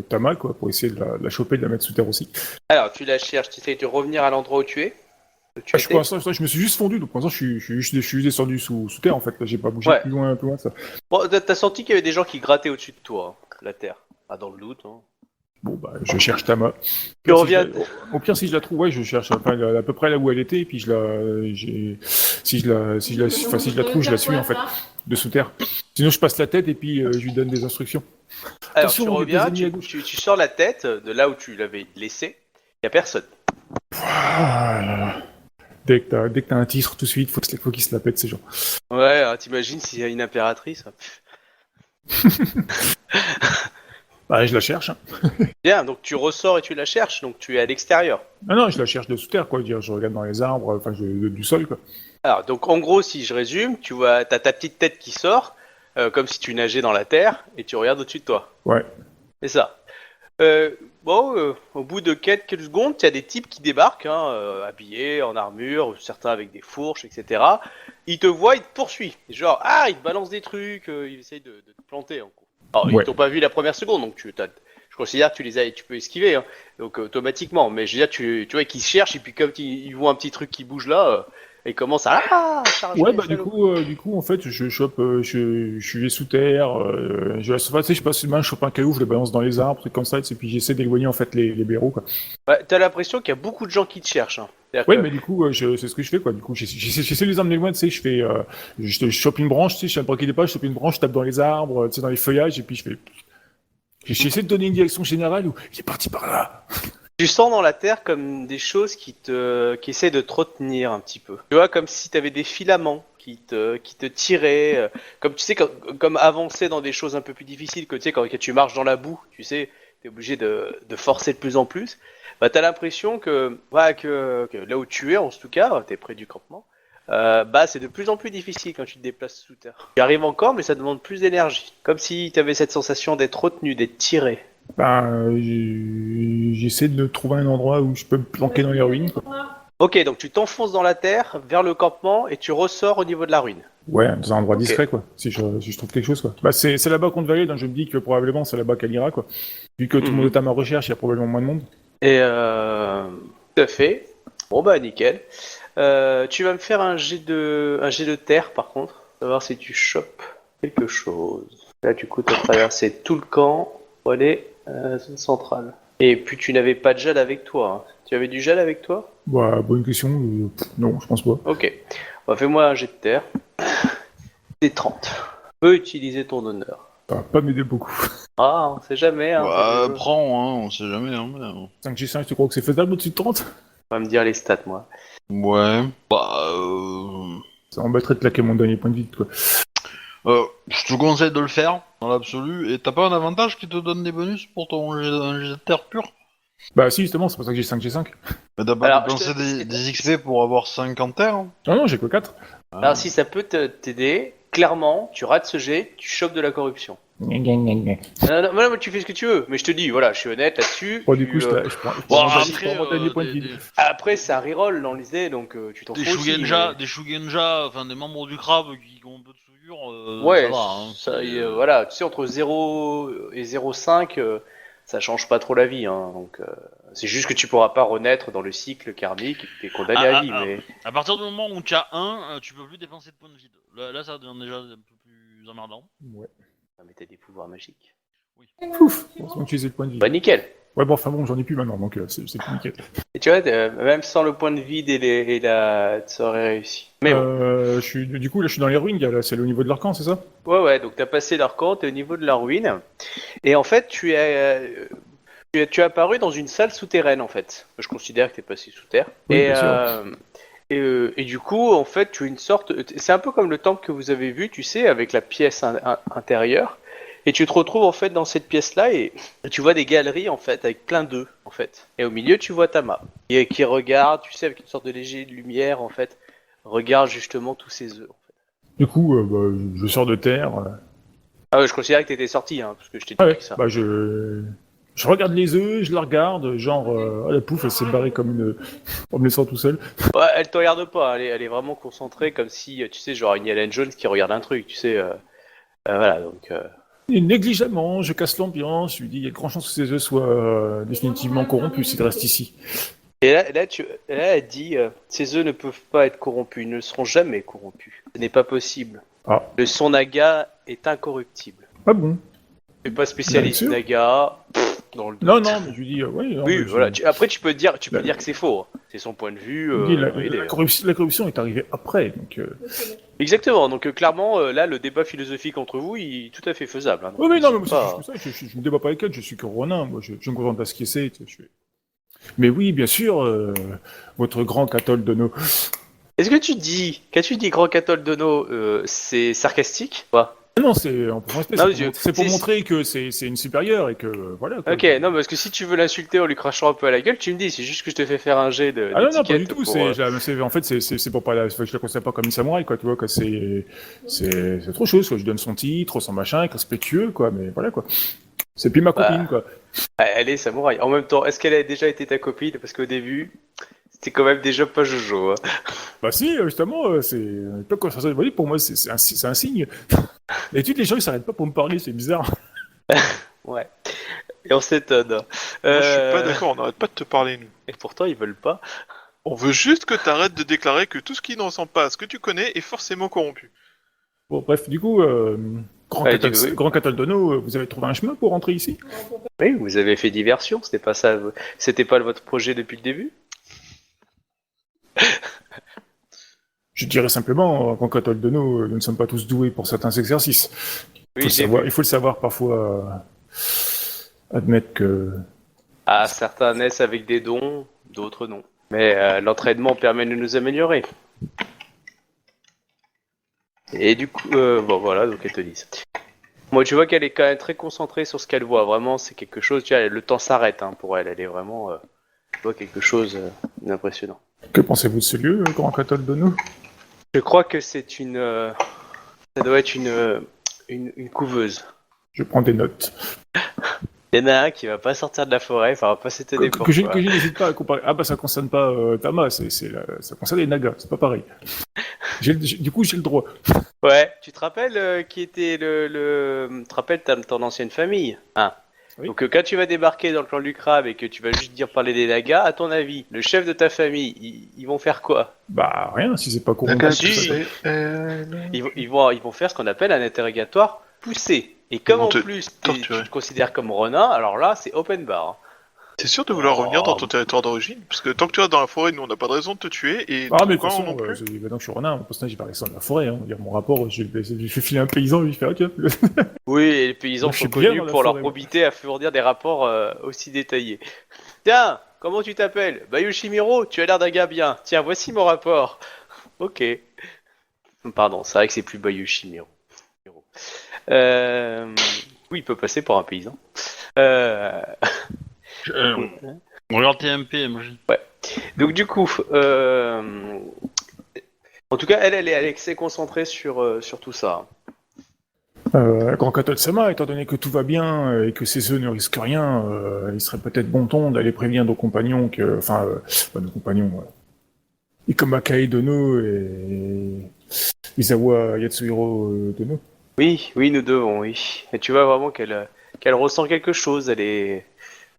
Speaker 4: Tama, quoi, pour essayer de la choper, de la mettre sous terre aussi.
Speaker 2: Alors, tu la cherches, tu essayes de revenir à l'endroit où tu es. Où tu
Speaker 4: Ah,
Speaker 2: étais.
Speaker 4: pour l'instant, je me suis juste fondu, donc pour l'instant, je suis descendu sous terre, en fait. Là, j'ai pas bougé
Speaker 2: Ouais.
Speaker 4: plus loin, ça.
Speaker 2: Bon, t'as senti qu'il y avait des gens qui grattaient au-dessus de toi, hein, la terre. Ah, dans le doute. Hein.
Speaker 4: Bon, bah, je cherche Tama.
Speaker 2: Tu reviens.
Speaker 4: Au pire, si je la trouve, ouais, je cherche enfin, à peu près là où elle était, et puis si je la trouve, je la suis, en fait, de sous terre. Sinon, je passe la tête, et puis je lui donne des instructions.
Speaker 2: Alors,
Speaker 4: Attention,
Speaker 2: tu
Speaker 4: il y a des
Speaker 2: reviens,
Speaker 4: ennemis à gauche.
Speaker 2: tu sors la tête de là où tu l'avais laissée. Il y a personne.
Speaker 4: Ah là là. Dès que t'as un titre tout de suite, faut qu'ils se la pètent, ces gens.
Speaker 2: Ouais, hein, t'imagines s'il y a une impératrice.
Speaker 4: Bah, je la cherche. Hein.
Speaker 2: Bien, donc tu ressors et tu la cherches, donc tu es à l'extérieur.
Speaker 4: Ah non, je la cherche de sous terre, quoi. Je regarde dans les arbres, enfin, du sol, quoi.
Speaker 2: Alors, donc en gros, si je résume, tu vois, t'as ta petite tête qui sort, comme si tu nageais dans la terre, et tu regardes au-dessus de toi.
Speaker 4: Ouais.
Speaker 2: C'est ça. Au bout de quelques secondes, il y a des types qui débarquent, hein, habillés, en armure, certains avec des fourches, etc. Ils te voient, ils te poursuivent. Genre, ah, ils te balancent des trucs, ils essayent de te planter, en gros. Alors,
Speaker 4: Ouais.
Speaker 2: ils t'ont pas vu la première seconde, donc je considère que tu peux esquiver, hein, donc automatiquement. Mais je veux dire, tu vois qu'ils cherchent, et puis comme ils voient un petit truc qui bouge là, ils commencent à charger.
Speaker 4: Ouais, bah,
Speaker 2: salaud.
Speaker 4: du coup, en fait, je chope, je suis sous terre, je la sauve, tu sais, je passe une main, je chope un caillou, je le balance dans les arbres, trucs comme ça, et puis j'essaie d'éloigner, en fait, les blaireaux, quoi.
Speaker 2: Ouais, t'as l'impression qu'il y a beaucoup de gens qui te cherchent. Hein. C'est-à-dire
Speaker 4: Ouais,
Speaker 2: que-
Speaker 4: mais du coup, c'est ce que je fais, quoi. Du coup, j'essaie de les emmener loin, tu sais, je chope une branche, tu sais, je suis un broquet des pas, je chope une branche, je tape dans les arbres, tu sais, dans les feuillages, et puis j'essaie de donner une direction générale où il est parti par là.
Speaker 2: Tu sens dans la terre comme des choses qui essaient de te retenir un petit peu. Tu vois, comme si tu avais des filaments qui te tiraient. Comme tu sais, comme avancer dans des choses un peu plus difficiles, que tu sais, quand tu marches dans la boue, tu sais, t'es obligé de forcer de plus en plus. Bah, t'as l'impression que là où tu es, en tout cas, t'es près du campement, bah, c'est de plus en plus difficile quand tu te déplaces sous terre. Tu arrives encore, mais ça demande plus d'énergie. Comme si tu avais cette sensation d'être retenu, d'être tiré.
Speaker 4: Ben, j'essaie de trouver un endroit où je peux me planquer dans les ruines, quoi.
Speaker 2: Ok, donc tu t'enfonces dans la terre, vers le campement, et tu ressors au niveau de la ruine.
Speaker 4: Ouais, dans un endroit
Speaker 2: Ok.
Speaker 4: discret, quoi. Si je trouve quelque chose, quoi. Bah, c'est là-bas qu'on devait aller, donc je me dis que probablement c'est là-bas qu'elle ira, quoi. Vu que tout le monde est à ma recherche, il y a probablement moins de monde.
Speaker 2: Et tout à fait. Bon bah nickel. Tu vas me faire un jet de terre par contre. Savoir si tu chopes quelque chose. Là du coup tu as traversé tout le camp pour aller à la zone centrale. Et puis tu n'avais pas de gel avec toi. Hein. Tu avais du gel avec toi?
Speaker 4: Bah, bonne question. Non, je pense pas.
Speaker 2: Ok. Bah, fais-moi un jet de terre. C'est 30. Tu peux utiliser ton honneur.
Speaker 4: Ça va pas m'aider beaucoup.
Speaker 2: Ah, on sait jamais. Hein,
Speaker 1: Bah,
Speaker 2: ça peut-
Speaker 1: prends, hein, on sait jamais. Hein, mais...
Speaker 4: 5G5, tu crois que c'est faisable au-dessus de 30?
Speaker 2: On va me dire les stats moi.
Speaker 1: Ouais. Bah,
Speaker 4: Ça m'embêterait de claquer mon dernier point de vie, quoi.
Speaker 1: je te conseille de le faire, dans l'absolu. Et t'as pas un avantage qui te donne des bonus pour ton jet de terre pure?
Speaker 4: Bah, si, justement, c'est pour ça que j'ai 5G5.
Speaker 1: Mais t'as pas
Speaker 2: Alors,
Speaker 1: dépensé
Speaker 2: je te-
Speaker 1: des XP pour avoir 50 terres, hein?
Speaker 4: Non, non, j'ai que 4.
Speaker 2: Alors si ça peut t'aider, clairement, tu rates ce jet, tu chopes de la corruption. Non, mais tu fais ce que tu veux. Mais je te dis, voilà, je suis honnête là-dessus.
Speaker 4: Bon, du
Speaker 2: Tu,
Speaker 4: coup, je prends
Speaker 1: Bon,
Speaker 4: mon dernier point de vie.
Speaker 2: Après, ça reroll dans l'idée, donc tu t'en
Speaker 1: des
Speaker 2: fous aussi.
Speaker 1: Shugenja, des Shugenja, enfin des membres du crabe qui ont un peu de souillure,
Speaker 2: Ouais,
Speaker 1: ça va, hein.
Speaker 2: voilà, tu sais, entre 0 et 0,5, ça change pas trop la vie, hein, donc c'est juste que tu pourras pas renaître dans le cycle karmique et que t'es condamné à vie, mais...
Speaker 1: À partir du moment où tu as un, tu peux plus dépenser de points de vide. Là, ça devient déjà un peu plus emmerdant.
Speaker 4: Ouais.
Speaker 2: Ah, mais t'as des pouvoirs magiques.
Speaker 4: Ouf, heureusement que j'ai le point de vie.
Speaker 2: Bah nickel.
Speaker 4: Ouais, bon, enfin bon, j'en ai plus maintenant, donc c'est plus nickel.
Speaker 2: Et tu vois, même sans le point de vide ça aurait réussi. Mais bon.
Speaker 4: Du coup, là, je suis dans les ruines, là, c'est au niveau de leur camp, c'est ça?
Speaker 2: Ouais, donc t'as passé leur camp, t'es au niveau de la ruine, et en fait tu es apparu dans une salle souterraine en fait. Je considère que t'es passé sous terre.
Speaker 4: Oui,
Speaker 2: et,
Speaker 4: bien sûr.
Speaker 2: et du coup, en fait, tu es une sorte... C'est un peu comme le temple que vous avez vu, tu sais, avec la pièce intérieure. Et tu te retrouves en fait dans cette pièce-là et tu vois des galeries en fait avec plein d'œufs en fait. Et au milieu, tu vois Tama qui regarde, tu sais, avec une sorte de léger lumière en fait, regarde justement tous ces œufs. En fait.
Speaker 4: Du coup, je sors de terre.
Speaker 2: Ah ouais, je considérais que t'étais sorti, hein, parce que je t'ai dit
Speaker 4: Ah ouais,
Speaker 2: ça.
Speaker 4: bah je regarde les œufs, je la regarde, genre, la pouf, elle s'est barrée comme une... en me laissant tout seul.
Speaker 2: Ouais, elle te regarde pas, elle est vraiment concentrée comme si, tu sais, genre Indiana Jones qui regarde un truc, tu sais. Voilà, donc...
Speaker 4: Et négligemment, je casse l'ambiance, je lui dis, il y a de grandes chances que ces œufs soient définitivement corrompus s'ils restent ici.
Speaker 2: Et là, elle dit, ces œufs ne peuvent pas être corrompus, ils ne seront jamais corrompus. Ce n'est pas possible.
Speaker 4: Ah.
Speaker 2: Le son Naga est incorruptible.
Speaker 4: Ah bon?
Speaker 2: Je suis pas spécialiste
Speaker 4: Bien sûr.
Speaker 2: Naga. Dans le doute.
Speaker 4: Non, mais je lui dis, ouais... non,
Speaker 2: Oui,
Speaker 4: mais
Speaker 2: voilà. Après, tu peux dire
Speaker 4: La-
Speaker 2: que c'est faux. Hein. C'est son point de vue.
Speaker 4: je lui dis,
Speaker 2: il est-
Speaker 4: la corruption est arrivée après, donc...
Speaker 2: Exactement. Donc clairement, là, le débat philosophique entre vous, il est tout à fait faisable. Hein.
Speaker 4: Oui, mais non, mais
Speaker 2: C'est
Speaker 4: moi, c'est juste que ça, je ne débat pas avec elle, je suis que Ronin, moi, je me contente de ce qu'il essaie, tu sais, Mais oui, bien sûr, votre grand Cathol de nos...
Speaker 2: Est-ce que qu'as-tu dit, grand Cathol Dono, c'est sarcastique? Quoi.
Speaker 4: Ah non, c'est en pour respect,
Speaker 2: Non,
Speaker 4: c'est pour
Speaker 2: c'est-
Speaker 4: montrer que c'est une supérieure et que voilà. Quoi.
Speaker 2: Ok, non, parce que si tu veux l'insulter en lui crachant un peu à la gueule, tu me dis, c'est juste que je te fais faire un jet de.
Speaker 4: Ah non, pas du
Speaker 2: d'étiquette
Speaker 4: tout.
Speaker 2: pour,
Speaker 4: En fait, c'est pour pas je la considère pas comme une samouraï, quoi. Tu vois, que c'est autre chose. Quoi. Je donne son titre, son machin, être respectueux, quoi. Mais voilà, quoi. C'est plus ma copine, quoi.
Speaker 2: Elle est samouraï. En même temps, est-ce qu'elle a déjà été ta copine? Parce qu'au début, c'était quand même déjà pas Jojo. Hein.
Speaker 4: Bah si, justement, c'est pas quoi ça. Pour moi, c'est un signe. D'habitude, les gens ils s'arrêtent pas pour me parler, c'est bizarre.
Speaker 2: Ouais. Et on s'étonne.
Speaker 3: Moi, je suis pas d'accord, on n'arrête pas de te parler, nous.
Speaker 2: Et pourtant, ils veulent pas.
Speaker 3: On veut juste que t'arrêtes de déclarer que tout ce qui ne ressemble pas à ce que tu connais est forcément corrompu.
Speaker 4: Bon, bref, du coup,
Speaker 2: Ouais, oui.
Speaker 4: Grand Cataldono, vous avez trouvé un chemin pour rentrer ici?
Speaker 2: Oui, vous avez fait diversion. C'était pas ça. C'était pas votre projet depuis le début.
Speaker 4: Je dirais simplement, Grand Cataldono, nous ne sommes pas tous doués pour certains exercices.
Speaker 2: Oui,
Speaker 4: Il faut le savoir parfois admettre que...
Speaker 2: Ah, certains naissent avec des dons, d'autres non. Mais l'entraînement permet de nous améliorer. Et du coup, bon voilà, donc elle te dit. Moi, tu vois qu'elle est quand même très concentrée sur ce qu'elle voit. Vraiment, c'est quelque chose. Tu vois, le temps s'arrête hein, pour elle. Elle est vraiment, tu vois quelque chose d'impressionnant.
Speaker 4: Que pensez-vous de ce lieu, Grand Cataldono?
Speaker 2: Je crois que c'est une, ça doit être une couveuse.
Speaker 4: Je prends des notes.
Speaker 2: Il y en a un qui va pas sortir de la forêt, enfin, on va pas s'étonner
Speaker 4: Que
Speaker 2: pourquoi.
Speaker 4: je n'hésite pas à comparer. Ah bah ça concerne pas Tama, ça concerne les Nagas, c'est pas pareil. Du coup, j'ai le droit.
Speaker 2: Ouais, tu te rappelles qui était tu te rappelles ton ancienne famille hein.
Speaker 4: Oui.
Speaker 2: Donc quand tu vas débarquer dans le clan du crabe et que tu vas juste dire parler des Nagas, à ton avis, le chef de ta famille, ils vont faire quoi?
Speaker 4: Bah rien, si c'est pas corrompu.
Speaker 3: D'accord,
Speaker 2: si.
Speaker 3: tu sais,
Speaker 2: Ils vont faire ce qu'on appelle un interrogatoire poussé. Et comme
Speaker 3: vont
Speaker 2: en
Speaker 3: te
Speaker 2: plus tu
Speaker 3: torturer.
Speaker 2: te considères comme Ronin, alors là c'est open bar.
Speaker 3: T'es sûr de vouloir
Speaker 2: Oh.
Speaker 3: revenir dans ton territoire d'origine? Parce que tant que tu restes dans la forêt, nous on n'a pas de raison de te tuer, et
Speaker 4: Ah mais de toute
Speaker 3: toi,
Speaker 4: façon,
Speaker 3: non plus.
Speaker 4: maintenant que je suis renard, mon personnage il va rester dans la forêt. Hein. Dire mon rapport, je vais filer un paysan, je vais faire ok.
Speaker 2: Oui, et les paysans
Speaker 4: Moi, je
Speaker 2: sont
Speaker 4: suis bien
Speaker 2: connus
Speaker 4: dans la
Speaker 2: pour leur
Speaker 4: forêt,
Speaker 2: probité à fournir des rapports aussi détaillés. Tiens, comment tu t'appelles? Bayoshimiro, tu as l'air d'un gars bien. Tiens, voici mon rapport. Ok. Pardon, c'est vrai que c'est plus Bayoshimiro. Oui, il peut passer pour un paysan.
Speaker 1: On regarde TMP, moi
Speaker 2: Donc du coup, en tout cas, elle est assez concentrée sur tout ça.
Speaker 4: Grand Katol-sama, étant donné que tout va bien et que ces œufs ne risquent rien, il serait peut-être bon ton d'aller prévenir nos compagnons pas nos compagnons, Ikoma Kae Dono et Izawa Yatsuhiro
Speaker 2: Oui, nous devons, oui. Et tu vois vraiment qu'elle ressent quelque chose. Elle est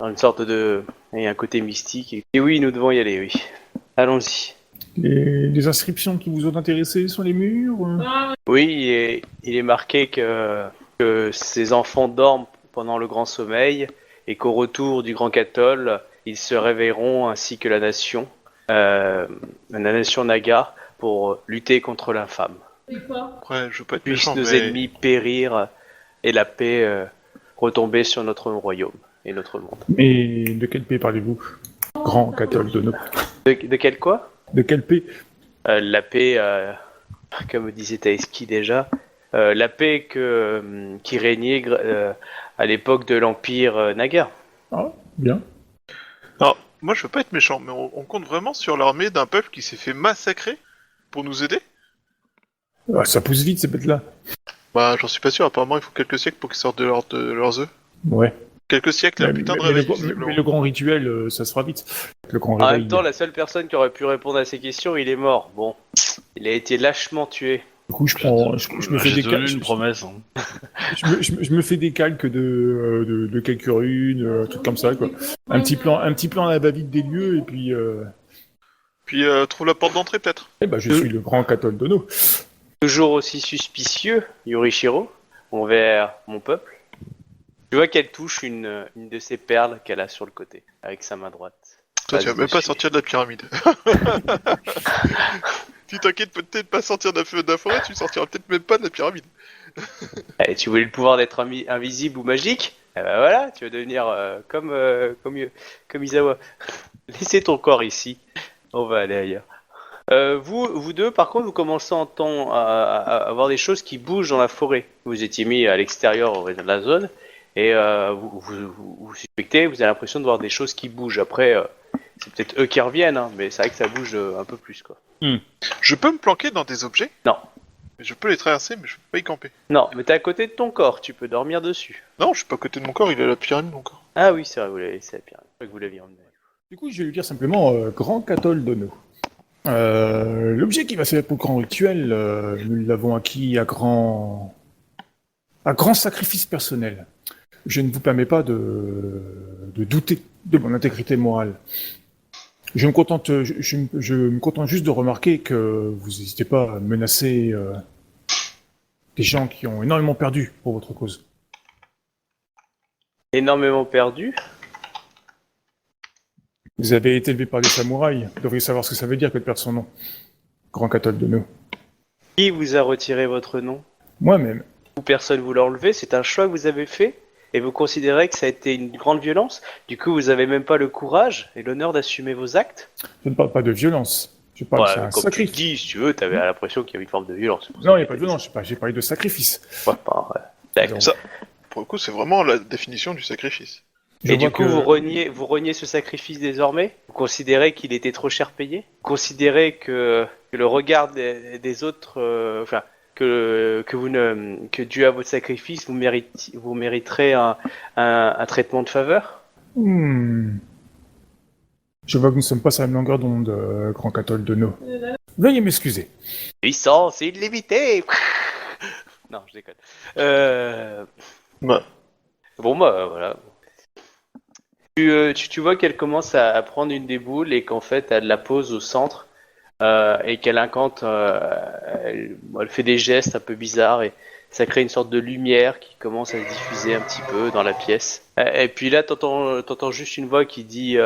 Speaker 2: dans une sorte de... Il y a un côté mystique. Et oui, nous devons y aller, oui. Allons-y.
Speaker 4: Les inscriptions qui vous ont intéressé sur les murs
Speaker 2: Oui, il est marqué que ces enfants dorment pendant le grand sommeil et qu'au retour du grand Cathol, ils se réveilleront ainsi que la nation Naga, pour lutter contre l'infâme.
Speaker 3: Ouais, je veux pas être
Speaker 2: Puissent
Speaker 3: méchant,
Speaker 2: nos
Speaker 3: mais...
Speaker 2: ennemis périr et la paix retomber sur notre royaume et notre monde.
Speaker 4: Mais de quelle paix parlez-vous? Grand cathol de nos.
Speaker 2: De quel quoi?
Speaker 4: De quelle paix?
Speaker 2: La paix, comme disait Taeski déjà, la paix qui régnait à l'époque de l'Empire Naga.
Speaker 4: Ah, bien.
Speaker 3: Alors, moi je veux pas être méchant, mais on compte vraiment sur l'armée d'un peuple qui s'est fait massacrer pour nous aider?
Speaker 4: Ah, ça pousse vite ces bêtes-là.
Speaker 3: Bah, j'en suis pas sûr, apparemment il faut quelques siècles pour qu'ils sortent de leurs œufs.
Speaker 4: Ouais.
Speaker 3: Quelques siècles, un putain de réveil, visiblement.
Speaker 4: mais le grand rituel, ça se fera vite. Le grand
Speaker 2: En
Speaker 4: réveil.
Speaker 2: même temps, la seule personne qui aurait pu répondre à ces questions, il est mort. Bon, il a été lâchement tué.
Speaker 4: Du coup, je me fais
Speaker 1: J'ai
Speaker 4: des
Speaker 1: tenu
Speaker 4: calques.
Speaker 1: une promesse. Hein.
Speaker 4: Je me fais des calques de quelques runes, trucs comme ça, quoi. Un petit plan à la va-vite des lieux, et puis.
Speaker 3: Puis trouve la porte d'entrée peut-être.
Speaker 4: Eh ben, je suis le grand cathol de nos.
Speaker 2: Toujours aussi suspicieux, Yorishiro, envers mon peuple. Tu vois qu'elle touche une de ces perles qu'elle a sur le côté, avec sa main droite.
Speaker 3: Toi, tu vas même pas sortir de la pyramide. Tu t'inquiètes peut-être pas sortir de la forêt, tu sortiras peut-être même pas de la pyramide.
Speaker 2: Et tu voulais le pouvoir d'être invisible ou magique? Eh ben voilà, tu vas devenir comme Izawa. Laissez ton corps ici, on va aller ailleurs. Vous deux, par contre, vous commencez à voir des choses qui bougent dans la forêt. Vous étiez mis à l'extérieur de la zone, et vous suspectez, vous avez l'impression de voir des choses qui bougent. Après, c'est peut-être eux qui reviennent, hein, mais c'est vrai que ça bouge un peu plus, quoi.
Speaker 3: Je peux me planquer dans des objets?
Speaker 2: Non.
Speaker 3: Je peux les traverser, mais je peux pas y camper.
Speaker 2: Non, mais t'es à côté de ton corps, tu peux dormir dessus.
Speaker 3: Non, je suis pas à côté de mon corps, il est à la pyramide mon corps.
Speaker 2: Ah oui, c'est vrai, vous l'avez laissé à la pyramide. Je crois que vous l'aviez emmené.
Speaker 4: Du coup, je vais lui dire simplement grand cathol de nos. L'objet qui va servir pour le grand rituel, nous l'avons acquis à grand sacrifice personnel. Je ne vous permets pas de douter de mon intégrité morale. Je me contente juste de remarquer que vous n'hésitez pas à menacer des gens qui ont énormément perdu pour votre cause.
Speaker 2: Énormément perdu.
Speaker 4: Vous avez été élevé par des samouraïs, vous devriez savoir ce que ça veut dire que de perdre son nom. Grand cathol de nos.
Speaker 2: Qui vous a retiré votre nom?
Speaker 4: Moi-même.
Speaker 2: Ou personne vous l'a enlevé? C'est un choix que vous avez fait? Et vous considérez que ça a été une grande violence? Du coup, vous avez même pas le courage et l'honneur d'assumer vos actes?
Speaker 4: Je ne parle pas de violence. Je parle
Speaker 2: Ouais,
Speaker 4: d'un
Speaker 2: comme tu
Speaker 4: sacrifice.
Speaker 2: dis, si tu veux, t'avais l'impression qu'il y avait une forme de violence.
Speaker 4: Non, il n'y a pas de violence, j'ai parlé de sacrifice.
Speaker 2: Ouais, ouais. D'accord.
Speaker 3: Ça, pour le coup, c'est vraiment la définition du sacrifice.
Speaker 4: Je
Speaker 2: Et du
Speaker 4: vois
Speaker 2: coup,
Speaker 4: que-
Speaker 2: vous reniez ce sacrifice désormais? Vous considérez qu'il était trop cher payé? Vous considérez que le regard des autres, que dû à votre sacrifice, vous mériterez un traitement de faveur?
Speaker 4: Je vois que nous ne sommes pas sur la même longueur d'onde, grand cathol de nos. Veuillez m'excuser.
Speaker 2: Puissance illimitée. Non, je déconne.
Speaker 3: Bah,
Speaker 2: Bon, bah, voilà. Tu vois qu'elle commence à prendre une des boules et qu'en fait, elle la pose au centre et qu'elle incante, elle fait des gestes un peu bizarres et ça crée une sorte de lumière qui commence à se diffuser un petit peu dans la pièce. Et puis là, t'entends juste une voix qui dit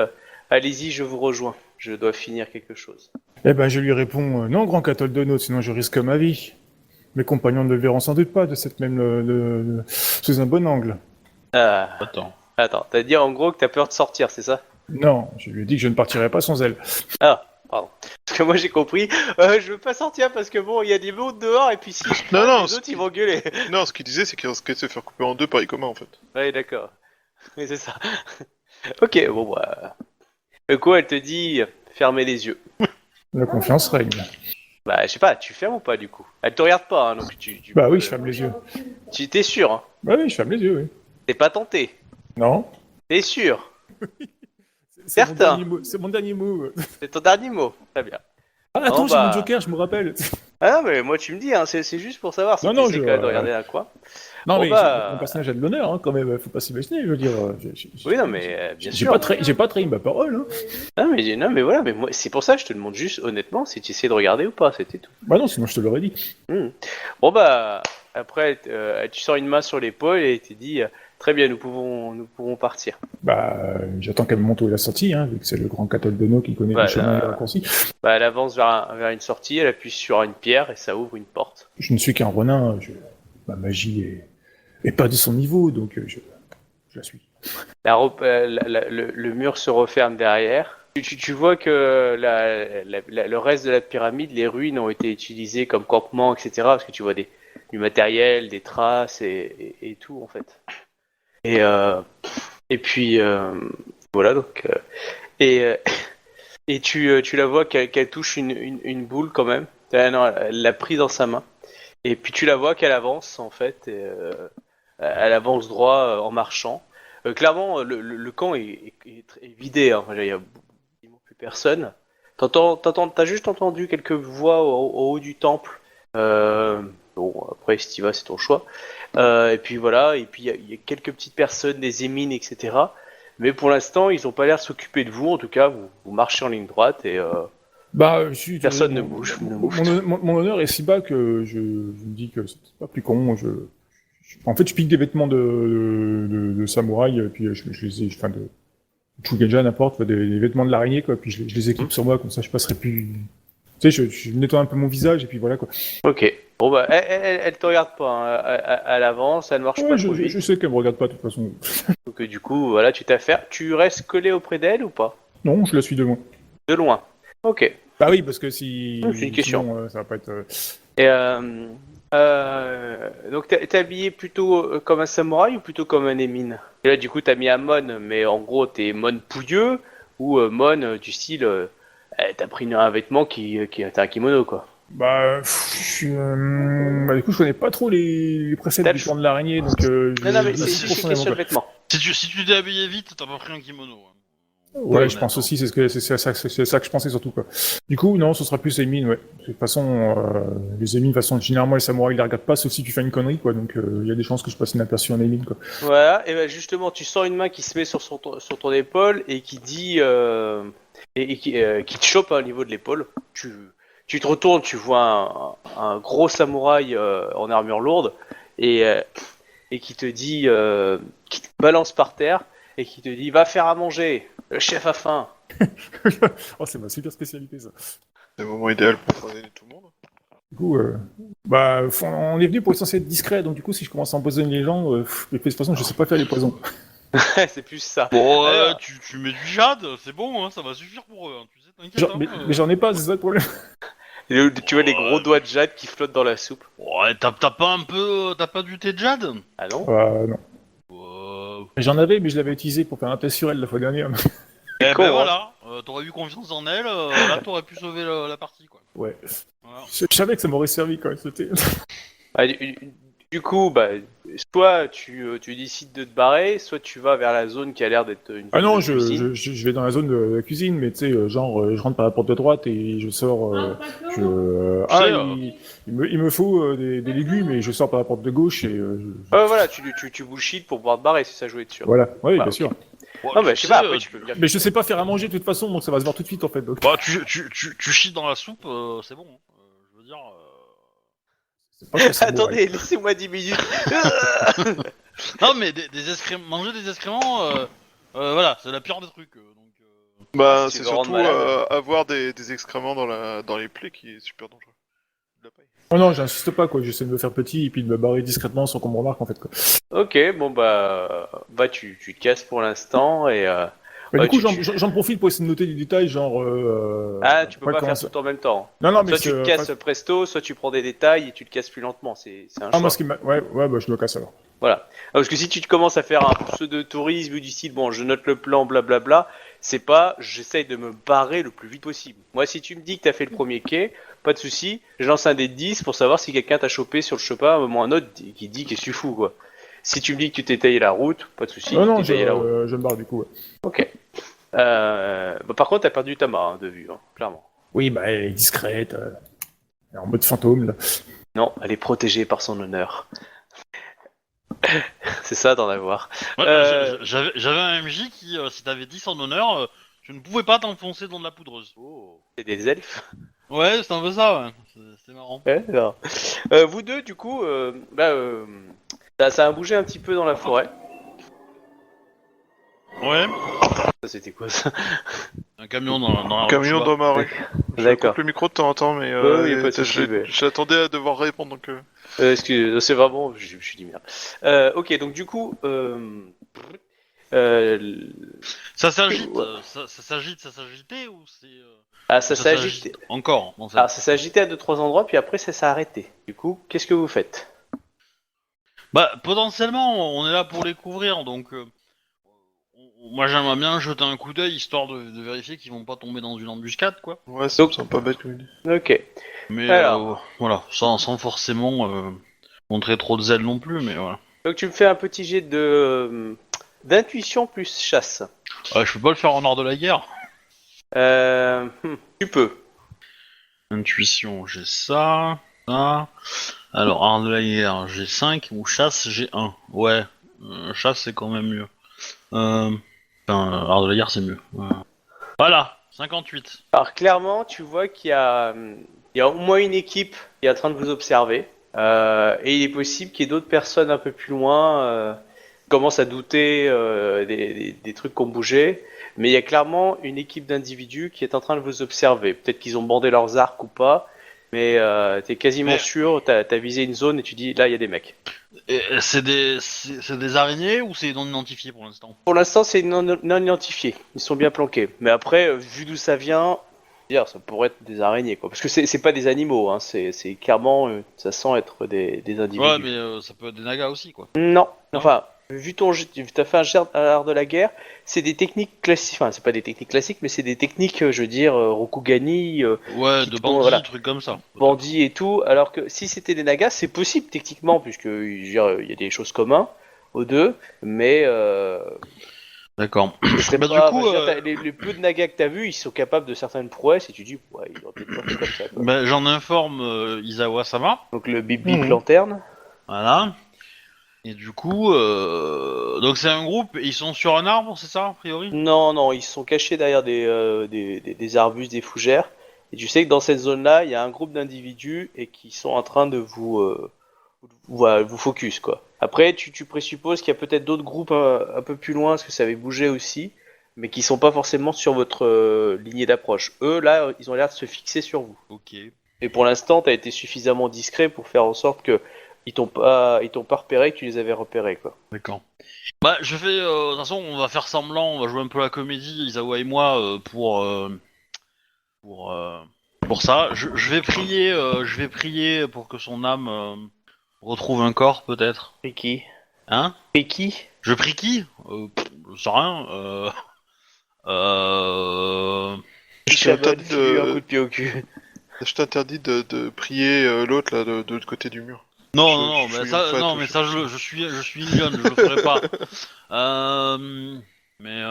Speaker 2: allez-y, je vous rejoins, je dois finir quelque chose.
Speaker 4: Eh ben, je lui réponds non, grand cathol de nos, sinon je risque ma vie. Mes compagnons ne le verront sans doute pas de cette même sous un bon angle.
Speaker 2: Attends, t'as dit en gros que t'as peur de sortir, c'est ça?
Speaker 4: Non, je lui ai dit que je ne partirai pas sans elle.
Speaker 2: Ah, pardon. Parce que moi j'ai compris, je veux pas sortir parce que bon, il y a des mondes dehors et puis si je
Speaker 3: Non,
Speaker 2: parle,
Speaker 3: non,
Speaker 2: les autres ils vont gueuler.
Speaker 3: non, ce qu'il disait, c'est qu'il risquait de se faire couper en deux par Ikoma en fait.
Speaker 2: Ouais, d'accord. Oui, c'est ça. Ok, bon bah... Du coup, elle te dit, fermez les yeux.
Speaker 4: La confiance règne.
Speaker 2: Bah, je sais pas, tu fermes ou pas du coup? Elle te regarde pas, hein, donc tu
Speaker 4: Bah oui, je ferme les yeux.
Speaker 2: Tu t'es sûr, hein?
Speaker 4: Bah oui, je ferme les yeux, oui.
Speaker 2: T'es pas tenté?
Speaker 4: Non.
Speaker 2: T'es sûr?
Speaker 4: C'est mon
Speaker 2: Certain.
Speaker 4: dernier mot. C'est mon dernier mot.
Speaker 2: C'est ton dernier mot. Très bien.
Speaker 4: Ah, attends,
Speaker 2: Bon,
Speaker 4: j'ai
Speaker 2: bah.
Speaker 4: mon joker, je me rappelle.
Speaker 2: Ah non, mais moi tu me dis, hein, c'est juste pour savoir si
Speaker 4: Non,
Speaker 2: tu
Speaker 4: non,
Speaker 2: essaies quand même de regarder à quoi.
Speaker 4: Non,
Speaker 2: Bon,
Speaker 4: mais
Speaker 2: bah,
Speaker 4: mon personnage a de l'honneur, hein, quand même, faut pas s'imaginer, je veux dire.
Speaker 2: Oui, non, mais bien
Speaker 4: J'ai
Speaker 2: sûr.
Speaker 4: pas trahi ma parole, hein.
Speaker 2: Non, mais voilà, mais moi, c'est pour ça que je te demande juste, honnêtement, si tu essaies de regarder ou pas, c'était tout.
Speaker 4: Bah non, sinon je te l'aurais dit.
Speaker 2: Bon, bah, après, tu sors une main sur l'épaule et tu dis, très bien, nous pouvons partir.
Speaker 4: Bah, j'attends qu'elle me montre où elle a sorti, hein, vu que c'est le grand catholique qui connaît
Speaker 2: Bah,
Speaker 4: les chemins et les raccourcis.
Speaker 2: Bah, elle avance vers une sortie, elle appuie sur une pierre et ça ouvre une porte.
Speaker 4: Je ne suis qu'un renin, ma magie est pas de son niveau, donc je la suis.
Speaker 2: Le mur se referme derrière. Tu vois que le reste de la pyramide, les ruines ont été utilisées comme campement, etc. Parce que tu vois du matériel, des traces et tout en fait. Et puis voilà donc et tu la vois qu'elle touche une boule quand même. Non, elle l'a prise dans sa main. Et puis tu la vois qu'elle avance en fait. Elle avance droit en marchant. Clairement, le camp est vidé. Hein. Il y a plus personne. T'as juste entendu quelques voix au haut du temple. Bon, après, si t'y vas, c'est ton choix. Et puis voilà, et puis il y a quelques petites personnes, des émines, etc. Mais pour l'instant, ils n'ont pas l'air de s'occuper de vous. En tout cas, vous marchez en ligne droite et
Speaker 4: Bah,
Speaker 2: personne ne bouge.
Speaker 4: Mon honneur est si bas que je me dis que c'est pas plus con. En fait, je pique des vêtements de samouraï, puis je les ai, enfin de Chugaja, n'importe, des vêtements de l'araignée, quoi, puis je les équipe sur moi, comme ça je passerai plus. Tu sais, je nettoie un peu mon visage, et puis voilà, quoi.
Speaker 2: Ok. Bon, bah, elle te regarde pas, hein. Elle avance, elle marche
Speaker 4: Ouais,
Speaker 2: pas trop vite.
Speaker 4: je sais qu'elle me regarde pas, de toute façon.
Speaker 2: Donc, du coup, voilà, tu t'affaires. Tu restes collé auprès d'elle ou pas?
Speaker 4: Non, je la suis de loin.
Speaker 2: De loin. Ok.
Speaker 4: Bah oui, parce que si.
Speaker 2: C'est une question.
Speaker 4: Sinon, ça va pas être.
Speaker 2: Et donc t'es habillé plutôt comme un samouraï ou plutôt comme un émine? Et là du coup t'as mis un mon, mais en gros t'es mon pouilleux ou mon du style t'as pris un vêtement t'as un kimono quoi.
Speaker 4: Bah, du coup, je connais pas trop les préceptes du plan de l'araignée, donc.
Speaker 2: Non mais
Speaker 4: je
Speaker 2: c'est
Speaker 4: suis
Speaker 2: juste une question de vêtements.
Speaker 1: Si tu t'es habillé vite, t'as pas pris un kimono. Hein.
Speaker 4: Ouais, je pense aussi, c'est ça que je pensais surtout, quoi. Du coup, non, ce sera plus les mines, ouais. De toute façon, les émines, de toute façon, généralement, les samouraïs, ils les regardent pas, sauf si tu fais une connerie, quoi. Donc, il y a des chances que je passe inaperçu en émine, quoi.
Speaker 2: Voilà, et ben justement tu sens une main qui se met sur ton épaule et qui dit qui te chope au niveau de l'épaule. Tu te retournes, tu vois un gros samouraï en armure lourde et qui te dit, qui te balance par terre et qui te dit va faire à manger, le chef a faim.
Speaker 4: Oh, c'est ma super spécialité, ça.
Speaker 3: C'est le moment idéal pour poisonner tout le monde.
Speaker 4: Du coup, on est venu pour être censé être discret, donc du coup, si je commence à empoisonner les gens, de toute façon, je sais pas faire les poisons.
Speaker 2: C'est plus ça.
Speaker 1: Bon,
Speaker 2: Alors-
Speaker 1: tu mets du jade, c'est bon, hein, ça va suffire pour eux. Hein, tu sais, t'inquiète.
Speaker 4: Mais j'en ai pas, c'est ça le problème.
Speaker 2: Tu vois les gros doigts de jade qui flottent dans la soupe.
Speaker 1: Ouais, t'as pas un peu, t'as pas du thé de jade?
Speaker 2: Ah non?
Speaker 4: Non.
Speaker 1: Euh,
Speaker 4: J'en avais, mais je l'avais utilisé pour faire un test sur elle la fois dernière.
Speaker 1: Eh
Speaker 2: con,
Speaker 1: ben
Speaker 2: hein.
Speaker 1: voilà, t'aurais eu confiance en elle, là t'aurais pu sauver la partie quoi.
Speaker 4: Ouais.
Speaker 1: Voilà.
Speaker 4: Je savais que ça m'aurait servi quand même, c'était.
Speaker 2: Ah, du coup, bah, soit tu décides de te barrer, soit tu vas vers la zone qui a l'air d'être une
Speaker 4: Ah
Speaker 2: zone
Speaker 4: non,
Speaker 2: de cuisine.
Speaker 4: je vais dans la zone de la cuisine, mais tu sais, genre, je rentre par la porte de droite et je sors. Il me faut des légumes et je sors par la porte de gauche et.
Speaker 2: Voilà, tu bullshit pour pouvoir te barrer, c'est ça jouer dessus.
Speaker 4: Voilà, oui,
Speaker 2: Bah,
Speaker 4: bien
Speaker 2: ok.
Speaker 4: sûr.
Speaker 1: Ouais,
Speaker 2: Non,
Speaker 1: tu
Speaker 2: mais je sais
Speaker 1: sais,
Speaker 2: pas, après tu peux me dire.
Speaker 4: Mais je sais pas faire à manger de toute façon, donc ça va se voir tout de suite en fait. Donc.
Speaker 1: Bah tu chies dans la soupe, c'est bon. Hein. Je veux dire.
Speaker 4: C'est pas possible,
Speaker 2: Attendez, laissez-moi 10 minutes.
Speaker 1: Non mais manger des excréments, voilà, c'est la pire des trucs. Donc.
Speaker 3: Bah,
Speaker 2: Si tu
Speaker 3: c'est
Speaker 2: veux rendre
Speaker 3: surtout
Speaker 2: malade.
Speaker 3: avoir des excréments dans les plaies qui est super dangereux. De la paille.
Speaker 4: Oh non, j'insiste pas quoi, j'essaie de me faire petit et puis de me barrer discrètement sans qu'on me remarque en fait quoi.
Speaker 2: Ok, bon bah tu te casses pour l'instant et
Speaker 4: Mais
Speaker 2: Ouais,
Speaker 4: du coup,
Speaker 2: tu-
Speaker 4: j'en profite pour essayer de noter des détails, genre.
Speaker 2: tu peux pas faire tout en même temps.
Speaker 4: Non, non, mais
Speaker 2: Soit tu te casses presto, soit tu prends des détails et tu te casses plus lentement. C'est un
Speaker 4: Ah,
Speaker 2: choix.
Speaker 4: moi, ce qui m'a. Ouais, bah, je me casse alors.
Speaker 2: Voilà. Parce que si tu te commences à faire un pseudo-tourisme du style, bon, je note le plan, blablabla, c'est pas, j'essaye de me barrer le plus vite possible. Moi, si tu me dis que t'as fait le premier quai, pas de souci, je lance un dé de 10 pour savoir si quelqu'un t'a chopé sur le chemin à un moment ou un autre qui dit qu'est-ce que tu fous, quoi. Si tu me dis que tu t'es taillé la route, pas de souci,
Speaker 4: Non, non,
Speaker 2: tu t'es taillé la route.
Speaker 4: je me barre du coup, ouais.
Speaker 2: Ok. Par contre, t'as perdu ta main de vue, hein, clairement.
Speaker 4: Oui, bah, elle est discrète. En mode fantôme, là.
Speaker 2: Non, elle est protégée par son honneur. C'est ça d'en avoir.
Speaker 1: Ouais,
Speaker 2: Euh.
Speaker 1: j'avais un MJ qui, si t'avais dit son honneur, tu ne pouvais pas t'enfoncer dans de la poudreuse.
Speaker 2: Oh, c'est des elfes.
Speaker 1: Ouais, c'est un peu ça, ouais. C'est marrant.
Speaker 2: Ouais, non. Vous deux, du coup, ça a bougé un petit peu dans la forêt.
Speaker 1: Ouais.
Speaker 2: Ça, c'était quoi ça?
Speaker 1: Un camion dans la
Speaker 3: Camion
Speaker 1: rue,
Speaker 3: dans ma rue. Je
Speaker 2: D'accord.
Speaker 3: coupe le micro de temps en temps, mais
Speaker 2: Ouais, y a pas de souci, mais-
Speaker 3: j'attendais à devoir répondre, donc...
Speaker 2: Excusez, c'est vraiment, je me suis dit merde. Ok, donc du coup,
Speaker 1: Ça s'agite,
Speaker 2: Ouais.
Speaker 1: ça s'agite, ça s'agitait ou c'est...
Speaker 2: ça s'agite.
Speaker 1: encore, en fait.
Speaker 2: Alors, ça s'est agité à 2-3 endroits, puis après ça s'est arrêté. Du coup, qu'est-ce que vous faites?
Speaker 1: Bah, potentiellement, on est là pour les couvrir, donc... moi, j'aimerais bien jeter un coup d'œil, histoire de vérifier qu'ils vont pas tomber dans une embuscade, quoi.
Speaker 3: Ouais, ça me
Speaker 2: Donc-
Speaker 3: semble pas bête comme idée.
Speaker 2: Ok.
Speaker 1: Mais,
Speaker 2: Alors.
Speaker 1: voilà, sans forcément montrer trop de zèle non plus, mais voilà.
Speaker 2: Donc tu me fais un petit jet de d'intuition plus chasse.
Speaker 1: Je peux pas le faire en art de la guerre.
Speaker 2: Tu peux.
Speaker 1: Intuition, j'ai ça, ça. Alors, art de la guerre, j'ai 5, ou chasse, j'ai 1. Ouais, chasse, c'est quand même mieux. Art de la guerre, c'est mieux. Voilà, 58.
Speaker 2: Alors clairement, tu vois qu'il y a au moins une équipe qui est en train de vous observer. Et il est possible qu'il y ait d'autres personnes un peu plus loin qui commencent à douter des trucs qui ont bougé. Mais il y a clairement une équipe d'individus qui est en train de vous observer. Peut-être qu'ils ont bandé leurs arcs ou pas. Mais t'es quasiment
Speaker 1: Mais-
Speaker 2: sûr, t'as visé une zone et tu dis là il y a des mecs.
Speaker 1: Et c'est des araignées ou c'est non identifié pour l'instant?
Speaker 2: Pour l'instant c'est non identifié. Ils sont bien planqués. Mais après, vu d'où ça vient, ça pourrait être des araignées quoi. Parce que c'est pas des animaux, hein. C'est clairement, ça sent être des individus.
Speaker 1: Ouais, mais ça peut être des nagas aussi, quoi.
Speaker 2: Non, enfin, vu ton jet, t'as fait un jet à l'art de la guerre, c'est des techniques classiques, enfin c'est pas des techniques classiques, mais c'est des techniques, je veux dire, Rokugani,
Speaker 1: Ouais,
Speaker 2: qui
Speaker 1: de
Speaker 2: te-
Speaker 1: bandits,
Speaker 2: voilà.
Speaker 1: trucs comme ça.
Speaker 2: bandits et tout, alors que si c'était des nagas, c'est possible techniquement, puisque je veux dire, il y a des choses communes aux deux, mais
Speaker 1: D'accord.
Speaker 2: ce serait
Speaker 1: Bah,
Speaker 2: pas,
Speaker 1: du coup,
Speaker 2: je veux dire, les peu de nagas que t'as vus, ils sont capables de certaines prouesses, et tu dis, ouais, ils ont peut-être pas fait comme ça, quoi.
Speaker 1: bah, j'en informe Izawa-sama.
Speaker 2: Donc le bip bip
Speaker 3: Mhm.
Speaker 2: lanterne.
Speaker 1: Voilà. Et du coup, donc c'est un groupe, et ils sont sur un arbre, c'est ça, a priori?
Speaker 2: Non, non, ils sont cachés derrière des arbustes, des fougères. Et tu sais que dans cette zone-là, il y a un groupe d'individus et qui sont en train de vous focus, quoi. Après, tu présupposes qu'il y a peut-être d'autres groupes un peu plus loin, parce que ça avait bougé aussi, mais qui sont pas forcément sur votre lignée d'approche. Eux, là, ils ont l'air de se fixer sur vous.
Speaker 1: Ok.
Speaker 2: Et pour l'instant, t'as été suffisamment discret pour faire en sorte que ils t'ont pas repéré, que tu les avais repérés, quoi.
Speaker 1: D'accord. Bah, je fais. De toute façon, on va faire semblant, on va jouer un peu la comédie, Izawa et moi, pour ça. Je vais prier pour que son âme retrouve un corps, peut-être.
Speaker 2: Et qui?
Speaker 1: Hein?
Speaker 2: Et qui?
Speaker 1: Je prie qui? Je sais rien.
Speaker 3: Je
Speaker 2: Chabot,
Speaker 3: t'interdis
Speaker 2: file-lui un coup
Speaker 3: de...
Speaker 2: de pied au cul.
Speaker 3: Je t'interdis de prier l'autre, là, de l'autre côté du mur.
Speaker 1: Non,
Speaker 3: Je-
Speaker 1: non, non,
Speaker 3: je
Speaker 1: mais
Speaker 3: suis
Speaker 1: ça,
Speaker 3: une fat,
Speaker 1: non,
Speaker 3: je
Speaker 1: mais
Speaker 3: suis-
Speaker 1: ça, je suis une lionne, je le ferai pas. Mais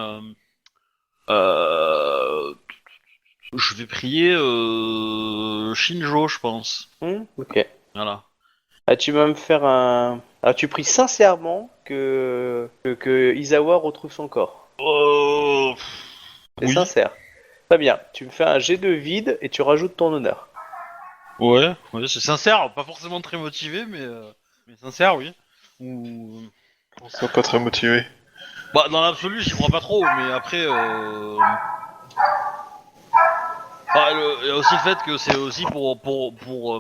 Speaker 1: je vais prier Shinjo, je pense.
Speaker 2: Ok.
Speaker 1: Voilà.
Speaker 2: Ah, tu vas me faire un. Ah, tu pries sincèrement que Izawa retrouve son corps. C'est
Speaker 1: Oui.
Speaker 2: sincère. Très bien. Tu me fais un jet de vide et tu rajoutes ton honneur.
Speaker 1: Ouais, c'est sincère, pas forcément très motivé, mais sincère, oui. Ou
Speaker 3: On sera pas très motivé.
Speaker 1: bah dans l'absolu, j'y crois pas trop, mais après. Bah, il y a aussi le fait que c'est aussi pour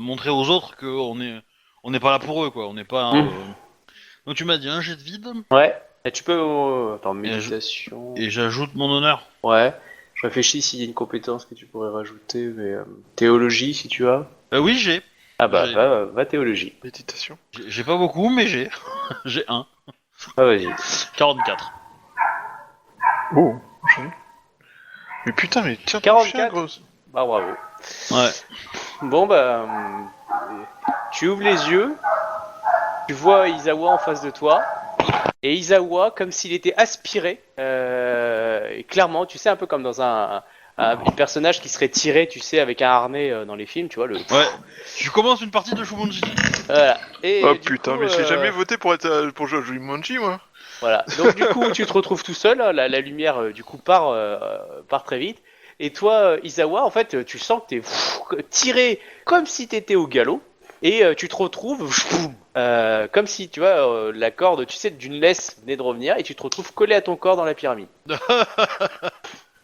Speaker 1: montrer aux autres qu'on n'est pas là pour eux, quoi. On n'est pas. Donc tu m'as dit un jet de vide
Speaker 2: Ouais. Et tu peux. Attends,
Speaker 1: je-
Speaker 2: méditation.
Speaker 1: et j'ajoute mon honneur.
Speaker 2: Ouais. Je réfléchis s'il y a une compétence que tu pourrais rajouter, mais théologie si tu as.
Speaker 1: Oui, j'ai.
Speaker 2: Ah bah
Speaker 1: J'ai-
Speaker 2: va théologie.
Speaker 3: Méditation.
Speaker 1: J'ai pas beaucoup, mais j'ai. J'ai un.
Speaker 2: Ah vas-y.
Speaker 1: 44.
Speaker 3: Oh, joli. Mais putain, mais tiens, ton
Speaker 2: 44.
Speaker 3: chien, grosse.
Speaker 2: Bah bravo.
Speaker 1: Ouais.
Speaker 2: Bon bah, tu ouvres les yeux, tu vois Izawa en face de toi, et Izawa comme s'il était aspiré, et clairement, tu sais un peu comme dans un un personnage qui serait tiré, tu sais, avec un harnais dans les films, tu vois le.
Speaker 1: Ouais. Tu commences une partie de Shumonji.
Speaker 2: Voilà. Et
Speaker 3: Oh
Speaker 2: du
Speaker 3: putain,
Speaker 2: coup,
Speaker 3: mais j'ai jamais voté pour jouer à Jumanji, moi.
Speaker 2: Voilà. Donc du coup, tu te retrouves tout seul. Hein, la lumière du coup part très vite. Et toi, Isawa, en fait, tu sens que t'es tiré comme si t'étais au galop. Et tu te retrouves comme si, tu vois, la corde, tu sais, d'une laisse venait de revenir. Et tu te retrouves collé à ton corps dans la pyramide.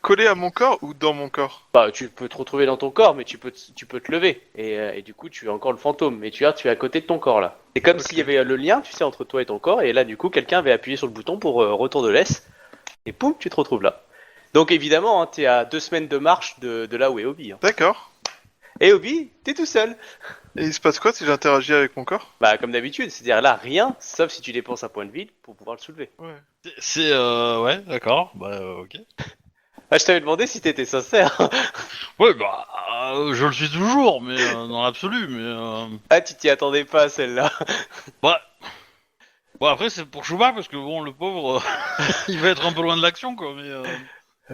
Speaker 3: Collé à mon corps ou dans mon corps?
Speaker 2: Bah, tu peux te retrouver dans ton corps, mais tu peux te lever. Et du coup, tu es encore le fantôme. Mais tu es à côté de ton corps, là. C'est comme
Speaker 3: Ok.
Speaker 2: s'il y avait le lien, tu sais, entre toi et ton corps. Et là, du coup, quelqu'un avait appuyé sur le bouton pour retour de laisse. Et poum, tu te retrouves là. Donc évidemment, hein, t'es à 2 semaines de marche de là où est Obi. Hein.
Speaker 3: D'accord.
Speaker 2: Et Obi, t'es tout seul.
Speaker 3: Et il se passe quoi si j'interagis avec mon corps?
Speaker 2: Bah comme d'habitude, c'est-à-dire là, rien, sauf si tu dépenses un point de vie pour pouvoir le soulever.
Speaker 3: Ouais.
Speaker 1: C'est ouais, d'accord. Bah ok.
Speaker 2: Ah, je t'avais demandé si t'étais sincère.
Speaker 1: Ouais, bah je le suis toujours, mais dans l'absolu, mais
Speaker 2: Ah, tu t'y attendais pas, celle-là.
Speaker 1: bah. Bon après c'est pour Chewbacca parce que bon le pauvre il va être un peu loin de l'action quoi, mais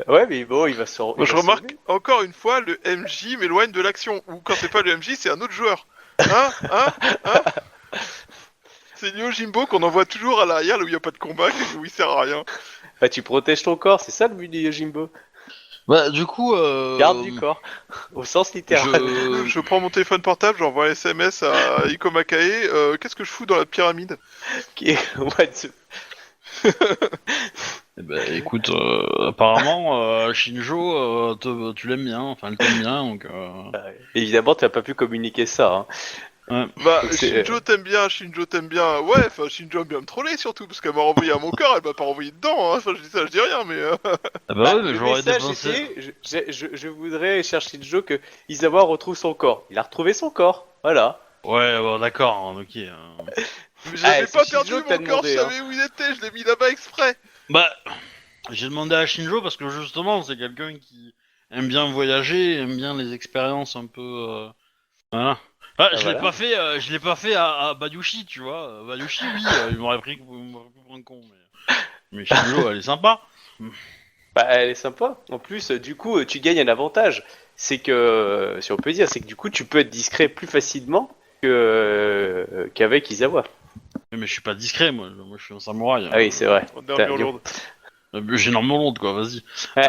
Speaker 2: Ouais, mais bon, il va se...
Speaker 3: Moi, je remarque encore une fois, le MJ m'éloigne de l'action. Ou quand c'est pas le MJ, c'est un autre joueur. Hein? C'est Neo Jimbo qu'on envoie toujours à l'arrière, là où il n'y a pas de combat, où il sert à rien.
Speaker 2: Bah tu protèges ton corps, c'est ça le but du Yojimbo.
Speaker 1: bah du coup
Speaker 2: Garde du corps, au sens littéral.
Speaker 3: Je prends mon téléphone portable, j'envoie un SMS à Iko Makae. Qu'est-ce que je fous dans la pyramide?
Speaker 2: What the-
Speaker 1: Eh ben, écoute, apparemment, Shinjo, tu l'aimes bien, enfin, elle t'aime bien, donc...
Speaker 2: Évidemment, tu n'as pas pu communiquer ça. Hein.
Speaker 1: ouais.
Speaker 3: Bah,
Speaker 2: Donc, c'est-
Speaker 3: Shinjo t'aime bien, Shinjo t'aime bien. Ouais, enfin, Shinjo aime bien me troller surtout, parce qu'elle m'a renvoyé à mon corps, elle m'a pas renvoyé dedans. Hein. Enfin, je dis ça, je dis rien, mais.
Speaker 1: Ah bah ouais, mais
Speaker 2: le
Speaker 1: j'aurais
Speaker 2: message
Speaker 1: dépensé...
Speaker 2: était, je voudrais chercher Shinjo que Isawa retrouve son corps. Il a retrouvé son corps, voilà.
Speaker 1: Ouais, bon, d'accord, hein, ok.
Speaker 3: Mais j'avais
Speaker 2: c'est
Speaker 3: pas
Speaker 2: Shinjo
Speaker 3: perdu
Speaker 2: que t'as
Speaker 3: mon corps, je
Speaker 2: demandé,
Speaker 3: savais où il était, je l'ai mis là-bas exprès.
Speaker 1: Bah, j'ai demandé à Shinjo parce que justement, c'est quelqu'un qui aime bien voyager, aime bien les expériences un peu... Voilà. Ah, je l'ai
Speaker 2: voilà.
Speaker 1: pas fait à Bayushi, tu vois. Bayushi, oui, il m'aurait pris pour un con, mais Shinjo, elle est sympa.
Speaker 2: Bah, elle est sympa. En plus, du coup, tu gagnes un avantage. C'est que, si on peut dire, c'est que du coup, tu peux être discret plus facilement qu'avec Isawa.
Speaker 1: Mais je suis pas discret, moi je suis un samouraï.
Speaker 2: Ah oui, c'est vrai.
Speaker 3: En
Speaker 2: T'as-
Speaker 3: armure lourde.
Speaker 1: J'ai une armure lourde, quoi, vas-y.
Speaker 2: Ouais.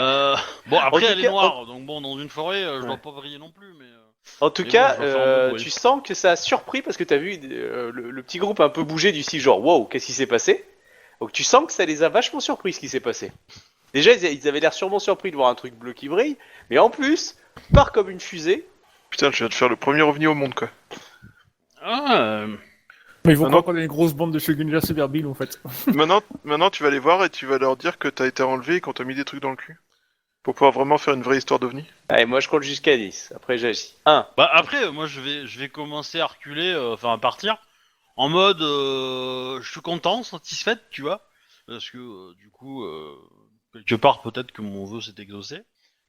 Speaker 1: Bon, après,
Speaker 2: tout
Speaker 1: elle est
Speaker 2: cas,
Speaker 1: noire, donc bon, dans une forêt, je dois
Speaker 2: Ouais.
Speaker 1: pas briller non plus, mais...
Speaker 2: En tout
Speaker 1: Mais
Speaker 2: cas,
Speaker 1: bon, je vais faire un peu de
Speaker 2: tu
Speaker 1: bruit.
Speaker 2: sens que ça a surpris parce que t'as vu le petit groupe un peu bouger du style genre wow, qu'est-ce qui s'est passé? Donc tu sens que ça les a vachement surpris ce qui s'est passé. Déjà, ils avaient l'air sûrement surpris de voir un truc bleu qui brille, mais en plus, part comme une fusée.
Speaker 3: Putain, je viens de faire le premier ovni au monde, quoi.
Speaker 1: Ah,
Speaker 4: Mais ils vont
Speaker 3: Ah
Speaker 4: croire
Speaker 3: non.
Speaker 4: qu'on a une grosse bande de Shogun Verse vers Bill en fait.
Speaker 3: Maintenant, tu vas les voir et tu vas leur dire que t'as été enlevé et qu'on t'a mis des trucs dans le cul. Pour pouvoir vraiment faire une vraie histoire d'ovni.
Speaker 2: Allez, moi je compte jusqu'à 10. Après j'agis. 1.
Speaker 1: bah après, moi je vais commencer à reculer, enfin à partir, en mode, je suis content, satisfaite, tu vois, parce que du coup, quelque part peut-être que mon vœu s'est exaucé.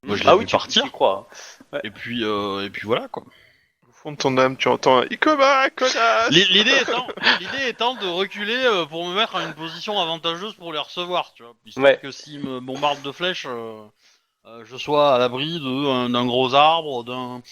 Speaker 1: Moi je
Speaker 2: Ah
Speaker 1: l'ai
Speaker 2: oui,
Speaker 1: vu partir,
Speaker 2: tu crois. Hein.
Speaker 1: et puis voilà quoi.
Speaker 3: Au fond de ton âme, tu entends un Ikoma, connasse.
Speaker 1: L'idée étant de reculer pour me mettre en une position avantageuse pour les recevoir, tu vois. Histoire
Speaker 2: Ouais.
Speaker 1: que s'ils me bombardent de flèches, je sois à l'abri d'un gros arbre, d'un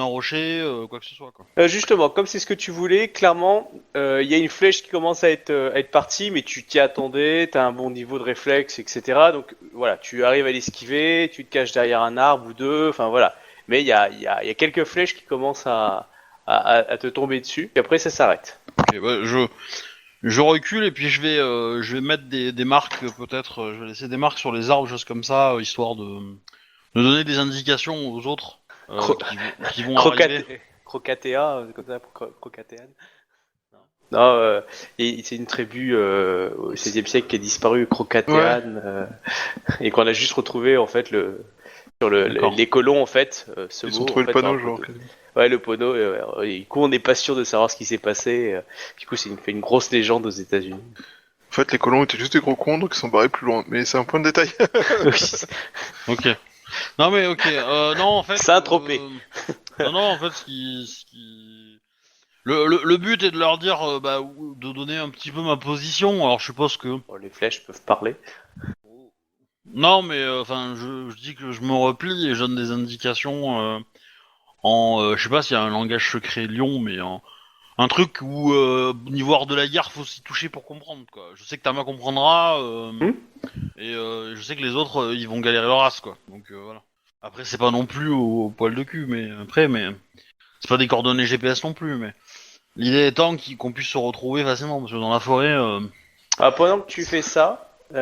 Speaker 1: rocher, quoi que ce soit, quoi.
Speaker 2: Justement, comme c'est ce que tu voulais, clairement, il y a une flèche qui commence à être partie, mais tu t'y attendais, t'as un bon niveau de réflexe, etc. Donc voilà, tu arrives à l'esquiver, tu te caches derrière un arbre ou deux, enfin voilà. Mais il y a quelques flèches qui commencent à te tomber dessus, et après ça s'arrête.
Speaker 1: Ok, bah, je recule et puis je vais mettre des marques, peut-être, je vais laisser des marques sur les arbres, choses comme ça, histoire de donner des indications aux autres
Speaker 2: Cro-
Speaker 1: qui vont arriver.
Speaker 2: Crocatea, comme ça, Crocatean. Non, et c'est une tribu au XVIe siècle qui a disparu, Crocatean, et qu'on a juste retrouvé en fait
Speaker 1: D'accord.
Speaker 2: les colons en fait. Ce
Speaker 3: Ils
Speaker 2: mot,
Speaker 3: ont trouvé
Speaker 2: en
Speaker 3: le
Speaker 2: fait,
Speaker 3: panneau,
Speaker 2: dans-
Speaker 3: genre.
Speaker 2: Ouais, le pono. Et du coup, on n'est pas sûr de savoir ce qui s'est passé. Du coup, fait une grosse légende aux États-Unis.
Speaker 3: En fait, les colons étaient juste des gros cons, donc ils sont barrés plus loin. Mais c'est un point de détail.
Speaker 1: Ok. Non mais ok. Non en fait.
Speaker 2: Saint-Tropez.
Speaker 1: Non en fait le but est de leur dire de donner un petit peu ma position. Alors je suppose que
Speaker 2: Bon, les flèches peuvent parler.
Speaker 1: Non, mais enfin, je dis que je me replie et je donne des indications je sais pas s'il y a un langage secret lion, mais un truc où niveau art de la guerre, faut s'y toucher pour comprendre, quoi. Je sais que Tama comprendra,
Speaker 2: Hmm.
Speaker 1: et je sais que les autres, ils vont galérer leur race, quoi. Donc voilà. Après, c'est pas non plus au poil de cul, mais c'est pas des coordonnées GPS non plus, mais l'idée étant qu'on puisse se retrouver facilement, parce que dans la forêt,
Speaker 2: Pendant que tu fais ça, il y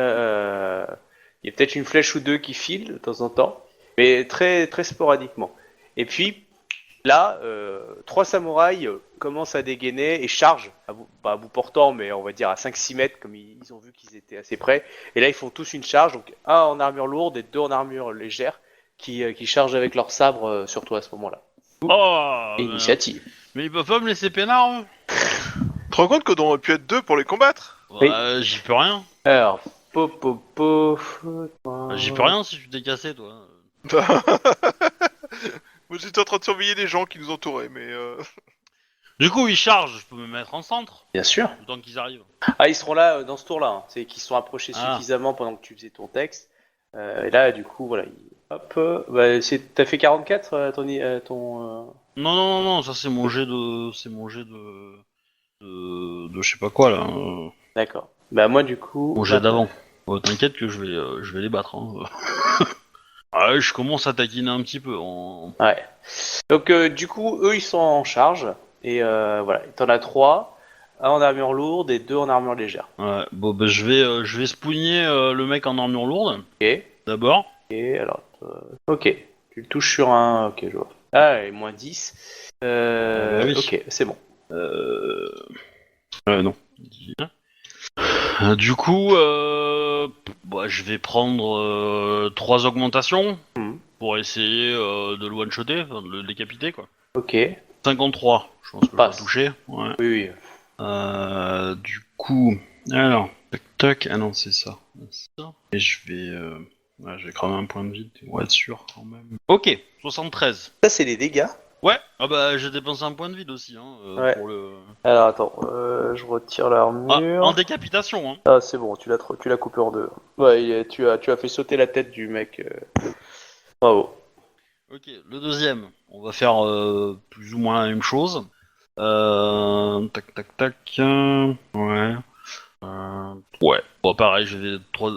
Speaker 2: a peut-être une flèche ou deux qui filent de temps en temps, mais très très sporadiquement. Et puis là, trois samouraïs commencent à dégainer et chargent, pas à bout portant, mais on va dire à 5-6 mètres, comme ils ont vu qu'ils étaient assez près. Et là, ils font tous une charge, donc un en armure lourde et deux en armure légère, qui chargent avec leur sabre sur toi à ce moment-là.
Speaker 1: oh,
Speaker 2: Initiative.
Speaker 1: mais ils peuvent pas me laisser peinard, eux.
Speaker 3: Tu te rends compte qu'on aurait pu être 2 pour les combattre?
Speaker 2: Oui.
Speaker 1: J'y peux rien.
Speaker 2: Alors, po.
Speaker 1: J'y peux rien si tu t'es cassé, toi.
Speaker 3: Moi j'étais en train de surveiller les gens qui nous entouraient, mais
Speaker 1: Du coup, ils chargent, je peux me mettre en centre,
Speaker 2: Bien sûr.
Speaker 1: le temps qu'ils arrivent.
Speaker 2: Ah, ils seront là dans ce tour-là. Hein. C'est qu'ils se sont approchés
Speaker 1: Ah.
Speaker 2: suffisamment pendant que tu faisais ton texte. Et là, du coup, voilà. Hop. T'as fait 44 ton.
Speaker 1: Non, ça c'est mon jet de je sais pas quoi là.
Speaker 2: D'accord. Bah moi, du coup.
Speaker 1: Mon jet d'avant. T'inquiète que je vais les battre. Hein. Ah ouais, je commence à taquiner un petit peu.
Speaker 2: Ouais. Donc, du coup, eux, ils sont en charge. Et voilà. T'en as trois. Un en armure lourde et deux en armure légère.
Speaker 1: Ouais, bon, bah, je vais spougner le mec en armure lourde
Speaker 2: Ok.
Speaker 1: d'abord.
Speaker 2: Et alors. Ok. Tu le touches sur un. Ok, je vois. Ah, et moins 10.
Speaker 1: Bah oui.
Speaker 2: Ok, c'est bon.
Speaker 1: Non. Du coup, bah, je vais prendre 3 augmentations
Speaker 2: Mhm.
Speaker 1: pour essayer de le one-shotter, enfin, de le décapiter quoi.
Speaker 2: Ok. Oui,
Speaker 1: 53, je pense que je
Speaker 2: Passe.
Speaker 1: vais toucher. Ouais.
Speaker 2: oui.
Speaker 1: Du coup, alors, tac tac, ah non, c'est ça. Et je vais cramer un point de vie pour être sûr quand même. Ok, 73.
Speaker 2: Ça, c'est les dégâts.
Speaker 1: Ouais, ah bah j'ai dépensé un point de vide aussi, hein,
Speaker 2: Ouais.
Speaker 1: pour le.
Speaker 2: Alors attends, je retire
Speaker 1: Ah,
Speaker 2: l'armure.
Speaker 1: en décapitation, hein.
Speaker 2: Ah, c'est bon, tu l'as coupé en deux. Ouais, tu as fait sauter la tête du mec. Bravo.
Speaker 1: Ok, le deuxième, on va faire plus ou moins la même chose. Tac tac tac. Ouais. Ouais. Bon, pareil, j'ai 3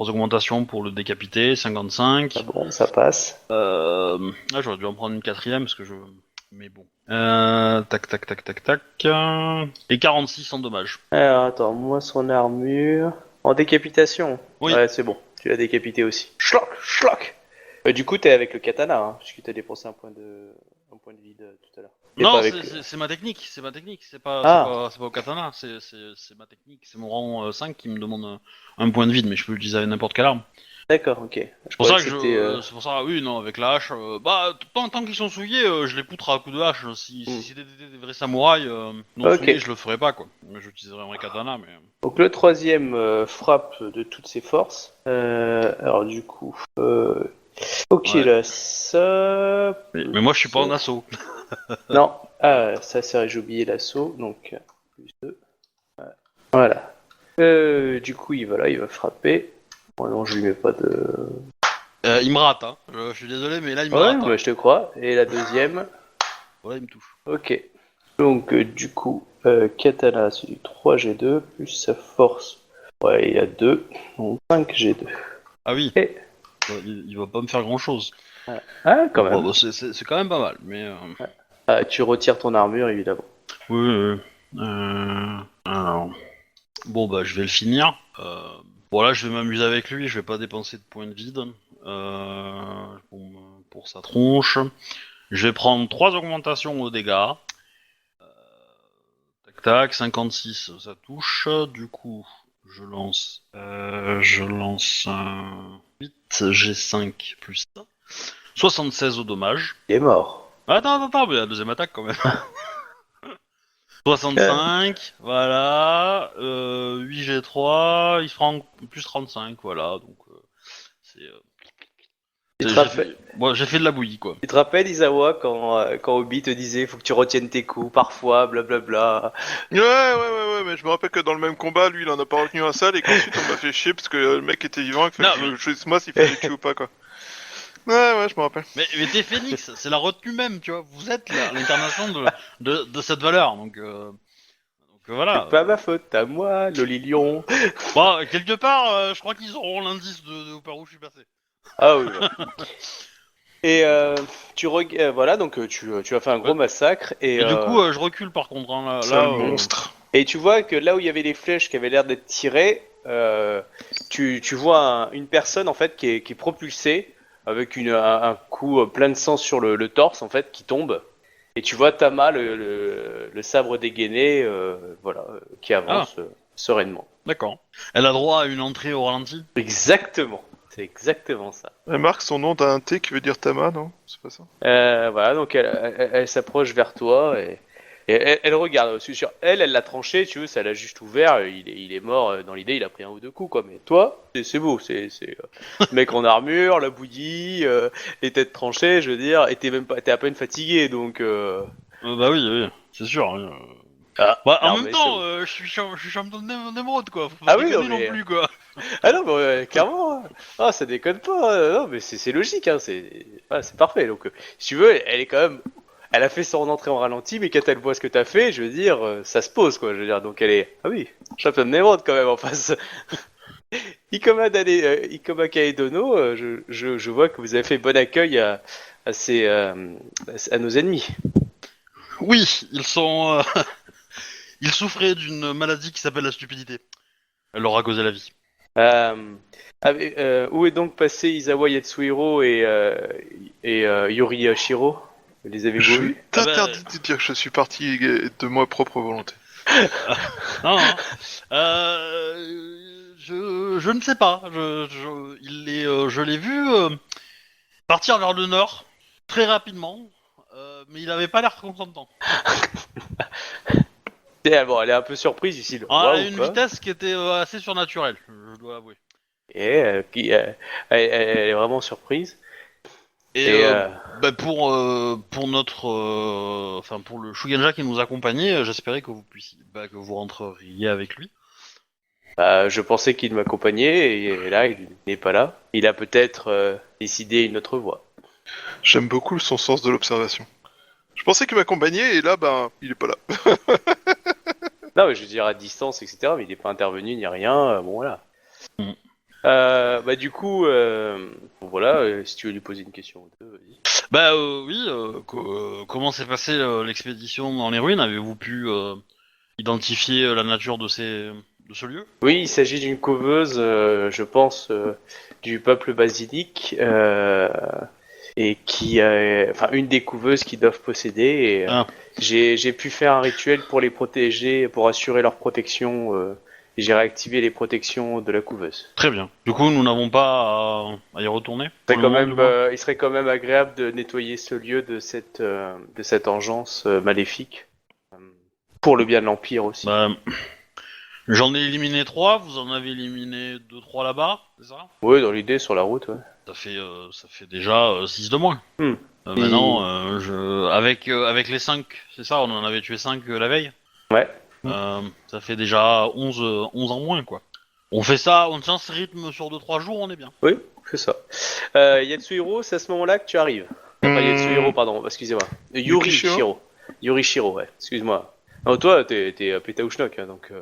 Speaker 1: augmentations pour le décapiter, 55.
Speaker 2: Ah bon, ça passe.
Speaker 1: J'aurais dû en prendre une quatrième parce que je. Mais bon. Tac tac tac tac tac. Et 46 en dommage.
Speaker 2: Alors attends, moi son armure. En décapitation.
Speaker 1: Oui.
Speaker 2: Ouais, c'est bon, tu l'as décapité aussi. Schlock, schlock. Du coup, t'es avec le katana, hein, puisque t'as dépensé un point de vide tout à l'heure. T'es
Speaker 1: Non,
Speaker 2: pas avec
Speaker 1: c'est ma technique, c'est pas,
Speaker 2: Ah.
Speaker 1: c'est pas au katana, c'est ma technique, c'est mon rang 5 qui me demande un point de vide, mais je peux l'utiliser avec n'importe quelle arme.
Speaker 2: D'accord, ok.
Speaker 1: C'est pour ça que
Speaker 2: c'était,
Speaker 1: c'est pour ça, oui, non, avec la hache, bah, tant qu'ils sont souillés, je les poutre à coups de hache. Si c'était des vrais samouraïs non
Speaker 2: Ok.
Speaker 1: souillés, je le ferais pas, quoi. Mais j'utiliserais un vrai katana, mais.
Speaker 2: Donc le troisième frappe de toutes ses forces. Alors du coup, ok
Speaker 1: Ouais.
Speaker 2: là ça.
Speaker 1: Mais moi, je suis pas en assaut.
Speaker 2: Non, ça c'est vrai, j'ai oublié l'assaut, donc plus 2. Voilà. Du coup il va frapper. Bon non, je lui mets pas de.
Speaker 1: Il me rate, hein. Je suis désolé, mais là, il me
Speaker 2: Ouais,
Speaker 1: rate. Hein.
Speaker 2: bah, je te crois. Et la deuxième.
Speaker 1: Voilà, il me touche.
Speaker 2: Ok. Donc du coup, katana c'est du 3G2 plus sa force. Ouais, il y a 2, donc 5G2.
Speaker 1: Ah oui.
Speaker 2: Et-
Speaker 1: Il va pas me faire grand chose.
Speaker 2: Ah quand même.
Speaker 1: Bon, bah, c'est quand même pas mal, mais.
Speaker 2: Ah, tu retires ton armure évidemment.
Speaker 1: Oui, oui. Alors. Bon, bah, je vais le finir. Bon, là, je vais m'amuser avec lui, je vais pas dépenser de points de vide pour sa tronche. Je vais prendre 3 augmentations aux dégâts. Tac tac, 56, ça touche. Du coup, je lance un 8, G5 plus ça. 76 au dommage.
Speaker 2: Il est mort.
Speaker 1: Attends, mais la deuxième attaque quand même. 65, voilà, 8G3, il se prend plus 35, voilà, donc c'est
Speaker 2: Tu te
Speaker 1: J'ai
Speaker 2: rappelles,
Speaker 1: fait... Moi, j'ai fait de la bouillie, quoi.
Speaker 2: tu te rappelles, Isawa, quand Obi te disait faut que tu retiennes tes coups parfois, blablabla.
Speaker 3: Ouais, mais je me rappelle que dans le même combat, lui, il en a pas retenu un seul et qu'ensuite on m'a fait chier parce que le mec était vivant et qu'il fallait
Speaker 1: Non,
Speaker 3: que je choisisse moi s'il fallait tuer ou pas, quoi. Ouais, je me rappelle.
Speaker 1: Mais t'es Phoenix, c'est la retenue même, tu vois. Vous êtes l'incarnation de cette valeur, donc voilà.
Speaker 2: C'est pas ma faute, à moi, Lolilion.
Speaker 1: Bon, quelque part, je crois qu'ils auront l'indice de par où je suis passé.
Speaker 2: Ah oui. Ouais. Et voilà, donc tu as fait un gros massacre
Speaker 1: Et du coup, je recule par contre. Hein,
Speaker 3: C'est un monstre.
Speaker 2: et tu vois que là où il y avait les flèches qui avaient l'air d'être tirées, tu vois une personne en fait qui est propulsée avec un coup plein de sang sur le torse en fait qui tombe. Et tu vois Tama, le sabre dégainé, voilà, qui avance sereinement.
Speaker 1: D'accord. Elle a droit à une entrée au ralenti.
Speaker 2: Exactement, c'est exactement ça.
Speaker 3: Elle marque son nom d'un T qui veut dire Tama, non? C'est pas ça?
Speaker 2: Voilà, donc elle s'approche vers toi et elle regarde. Parce que elle l'a tranché, tu vois, ça l'a juste ouvert. Il est mort dans l'idée, il a pris un ou deux coups, quoi. Mais toi, c'est beau, c'est le mec en armure, la bouillie, les têtes tranchées, je veux dire, et t'es à peine fatigué, donc.
Speaker 1: Bah oui, c'est sûr. Oui. Bah, en même temps, je suis champion d'émeraude, quoi. Faut pas
Speaker 2: Ah oui,
Speaker 1: déconner
Speaker 2: non, mais-
Speaker 1: non plus, quoi.
Speaker 2: Ah non, mais clairement, ah ça déconne pas. Non, mais c'est logique, hein. C'est parfait. Donc, si tu veux, elle est quand même. Elle a fait son entrée en ralenti, mais quand elle voit ce que t'as fait, je veux dire, ça se pose, quoi. Je veux dire, donc elle est. Ah oui, championne d'émeraude quand même en face. Ikoma Kaedono, je vois que vous avez fait bon accueil à nos ennemis.
Speaker 1: Oui, ils sont. Ils souffraient d'une maladie qui s'appelle la stupidité. Elle leur a causé la vie.
Speaker 2: Où est donc passé Isawa Yatsuhiro et Yuri Shiro? Les avez-vous
Speaker 3: Je
Speaker 2: vus?
Speaker 3: t'interdis de dire que je suis parti de ma propre volonté.
Speaker 1: Non, non. Je ne sais pas. Je l'ai vu partir vers le nord très rapidement, mais il avait pas l'air consentant.
Speaker 2: Bon, elle est un peu surprise ici.
Speaker 1: À une vitesse qui était assez surnaturelle, je dois avouer.
Speaker 2: Et elle est vraiment surprise.
Speaker 1: Et pour notre, enfin pour le Shugenja qui nous accompagnait, j'espérais que vous puissiez, que vous rentreriez avec lui.
Speaker 2: Je pensais qu'il m'accompagnait et là il n'est pas là. Il a peut-être décidé une autre voie.
Speaker 3: J'aime beaucoup son sens de l'observation. Je pensais qu'il m'accompagnait et là, il est pas là.
Speaker 2: Non, mais je veux dire à distance, etc. Mais il n'est pas intervenu ni rien. Bon voilà. Du coup, voilà. Si tu veux lui poser une question ou deux, vas-y.
Speaker 1: Oui. Comment s'est passée l'expédition dans les ruines? Avez-vous pu identifier la nature de ce lieu?
Speaker 2: Oui, il s'agit d'une couveuse, je pense, du peuple basilique, et une des couveuses qu'ils doivent posséder. Et, j'ai pu faire un rituel pour les protéger, pour assurer leur protection. Et j'ai réactivé les protections de la couveuse.
Speaker 1: Très bien. Du coup, nous n'avons pas à y retourner.
Speaker 2: Il serait quand même agréable de nettoyer ce lieu de cette engeance maléfique, pour le bien de l'Empire aussi.
Speaker 1: J'en ai éliminé 3, vous en avez éliminé 2-3 là-bas, c'est ça?
Speaker 2: Oui, dans l'idée, sur la route, ouais.
Speaker 1: Ça fait déjà 6 de moins. Maintenant, avec les 5, c'est ça, on en avait tué 5 la veille.
Speaker 2: Ouais.
Speaker 1: Ça fait déjà 11 en moins, quoi. On fait ça, on tient ce rythme sur 2-3 jours, on est bien.
Speaker 2: Oui, c'est ça. Yatsuhiro, c'est à ce moment-là que tu arrives. Enfin, Yatsuhiro, pardon, excusez-moi. Yuri Shiro, ouais, excuse-moi. Non, toi, t'es pétaouchnok, hein, donc...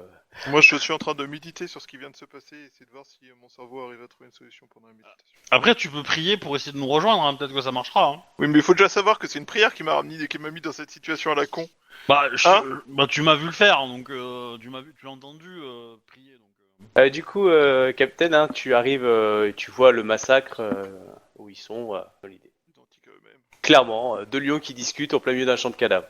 Speaker 3: Moi, je suis en train de méditer sur ce qui vient de se passer et essayer de voir si mon cerveau arrive à trouver une solution pendant la méditation.
Speaker 1: Après, tu peux prier pour essayer de nous rejoindre, hein, peut-être que ça marchera. Hein.
Speaker 3: Oui, mais il faut déjà savoir que c'est une prière qui m'a mis dans cette situation à la con.
Speaker 1: Tu m'as vu le faire, donc tu l'as entendu prier. Donc,
Speaker 2: Du coup, Captain, hein, tu arrives, tu vois le massacre où ils sont, dans l'idée.
Speaker 3: Identiques à eux-mêmes.
Speaker 2: Clairement, deux lions qui discutent en plein milieu d'un champ de cadavres.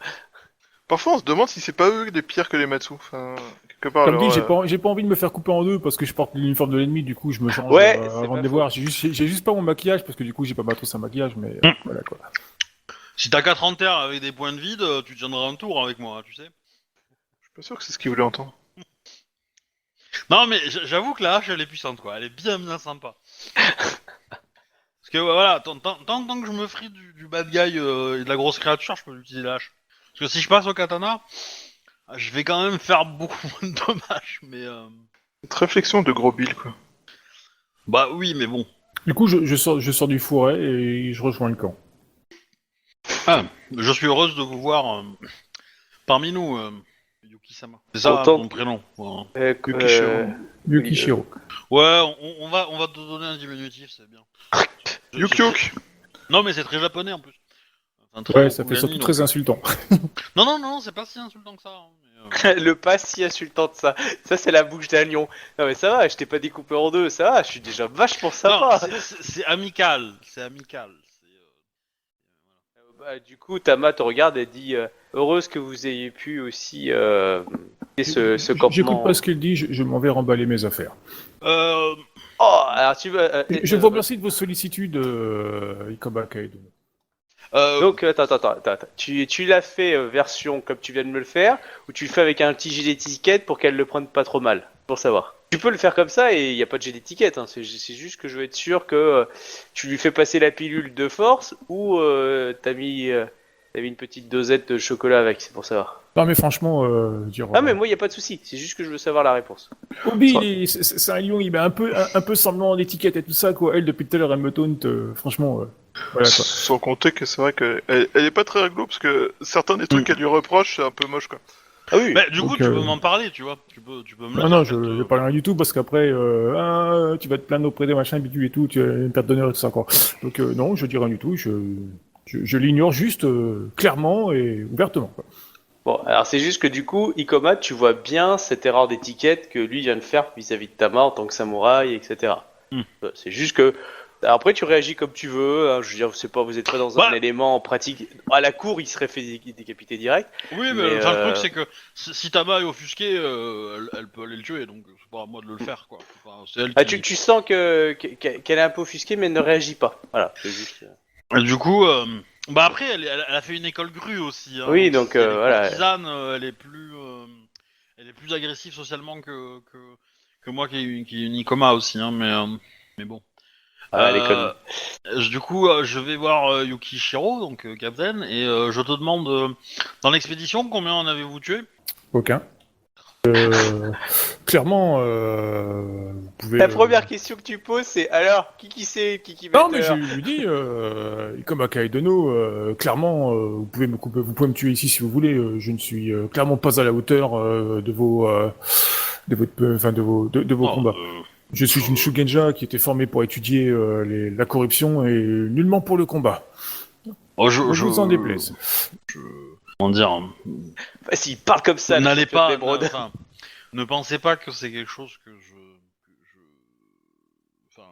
Speaker 3: Parfois, on se demande si c'est pas eux les pires que les Matsu. Enfin, quelque part.
Speaker 4: Comme
Speaker 3: alors,
Speaker 4: dit, j'ai pas envie de me faire couper en deux parce que je porte l'uniforme de l'ennemi, du coup je me change
Speaker 2: Ouais,
Speaker 4: avant de les voir. J'ai juste pas mon maquillage parce que du coup j'ai pas ma trousse à maquillage, mais voilà quoi.
Speaker 1: si t'as 4 en terre avec des points de vide, tu tiendras un tour avec moi, tu sais.
Speaker 3: Je suis pas sûr que c'est ce qu'ils voulaient entendre.
Speaker 1: Non, mais j'avoue que la hache, elle est puissante, quoi. Elle est bien sympa. Parce Parce que voilà, tant que je me frie du bad guy et de la grosse créature, je peux utiliser la hache. Parce que si je passe au katana, je vais quand même faire beaucoup moins de dommages, mais...
Speaker 3: Cette réflexion de gros Bill, quoi.
Speaker 1: Bah oui, mais bon.
Speaker 4: Du coup, je sors du fourré et je rejoins le camp.
Speaker 1: Ah, je suis heureuse de vous voir parmi nous, Yuki-sama. C'est ça
Speaker 2: Content.
Speaker 1: ton prénom. Voilà.
Speaker 3: Yukishiro.
Speaker 4: Yukishiro.
Speaker 1: Ouais, on va te donner un diminutif, c'est bien.
Speaker 3: Yuk Yuk.
Speaker 1: Non, mais c'est très japonais en plus. Enfin, très
Speaker 4: Ouais, ça fait
Speaker 1: Okugani,
Speaker 4: surtout
Speaker 1: donc-
Speaker 4: très insultant.
Speaker 1: Non, c'est pas si insultant que ça. Mais,
Speaker 2: Le pas si insultant de ça. Ça, c'est la bouche d'un lion. Non, mais ça va, je t'ai pas découpé en deux, ça va, je suis déjà vachement
Speaker 1: Non,
Speaker 2: sympa.
Speaker 1: c'est amical. C'est amical.
Speaker 2: Du coup, Tama te regarde et dit heureuse que vous ayez pu aussi ce campement.
Speaker 4: J'écoute pas ce qu'il dit, je m'en vais remballer mes affaires.
Speaker 1: Euh,
Speaker 2: Oh, alors tu veux.
Speaker 4: Je vous remercie de vos sollicitudes, Ikoba Kaido.
Speaker 2: Donc, attends. Tu l'as fait version comme tu viens de me le faire, ou tu le fais avec un petit jet d'étiquette pour qu'elle le prenne pas trop mal, pour savoir. Tu peux le faire comme ça et il n'y a pas de jet d'étiquette, hein. C'est juste que je veux être sûr que tu lui fais passer la pilule de force ou t'as mis une petite dosette de chocolat avec, c'est pour savoir.
Speaker 4: Non mais franchement,
Speaker 2: Ah mais moi il n'y a pas de souci, c'est juste que je veux savoir la réponse.
Speaker 4: Obi, c'est un lion, il met un peu semblant d'étiquette et tout ça, quoi. Elle, depuis tout à l'heure, elle me taunte, franchement, voilà, quoi.
Speaker 3: Sans compter que c'est vrai qu'elle elle est pas très rigolo parce que certains des trucs qu'elle lui reproche, c'est un peu moche, quoi.
Speaker 2: Ah oui.
Speaker 1: bah, du coup,
Speaker 4: Donc,
Speaker 1: tu peux m'en parler, tu vois. Tu peux me le
Speaker 4: Non,
Speaker 1: dire,
Speaker 4: non,
Speaker 1: en
Speaker 4: je
Speaker 1: fait,
Speaker 4: vais pas rien du tout, parce qu'après, tu vas te plaindre auprès des machins, bidule et tout, tu as une perte d'honneur et tout ça, quoi. Donc, non, je dis rien du tout, je l'ignore juste, clairement et ouvertement, quoi.
Speaker 2: Bon, alors c'est juste que du coup, Ikoma, tu vois bien cette erreur d'étiquette que lui vient de faire vis-à-vis de Tama en tant que samouraï, etc. C'est juste que. Alors après, tu réagis comme tu veux. Hein, je veux dire, c'est pas, vous êtes pas dans un
Speaker 1: Ouais.
Speaker 2: élément en pratique. À la cour, il serait fait décapiter direct.
Speaker 1: Oui, mais,
Speaker 2: Mais,
Speaker 1: enfin, le truc, c'est que si Tama est offusquée, elle peut aller le tuer, donc c'est pas à moi de le faire, quoi. Enfin, c'est elle
Speaker 2: Ah,
Speaker 1: qui...
Speaker 2: tu sens qu'elle est un peu offusquée, mais elle ne réagit pas. Voilà, c'est juste.
Speaker 1: Et du coup, bah après, elle a fait une école grue aussi. Hein,
Speaker 2: Oui, donc,
Speaker 1: si elle est
Speaker 2: voilà.
Speaker 1: courtisane, elle est plus agressive socialement que moi qui est une Ikoma aussi, hein, mais bon.
Speaker 2: Voilà, l'école.
Speaker 1: Du coup, je vais voir Yukishiro, donc Captain, et je te demande, dans l'expédition, combien en avez-vous tué?
Speaker 4: Aucun. Clairement, vous pouvez...
Speaker 2: La première question que tu poses, c'est alors, qui c'est qui
Speaker 4: Non,
Speaker 2: met
Speaker 4: mais je
Speaker 2: l'heure
Speaker 4: lui dis, comme à Kaidono, clairement, vous pouvez me couper, vous pouvez me tuer ici si vous voulez. Je ne suis clairement pas à la hauteur de vos, de vos
Speaker 1: Oh,
Speaker 4: combats. Je suis une Shugenja qui était formée pour étudier la corruption et nullement pour le combat.
Speaker 1: je
Speaker 4: Ne vous en déplaise.
Speaker 1: Comment dire?
Speaker 2: Bah, s'il parle comme ça,
Speaker 1: N'allez
Speaker 2: le champion
Speaker 1: pas,
Speaker 2: d'émeraude.
Speaker 1: enfin, ne pensez pas que c'est quelque chose enfin,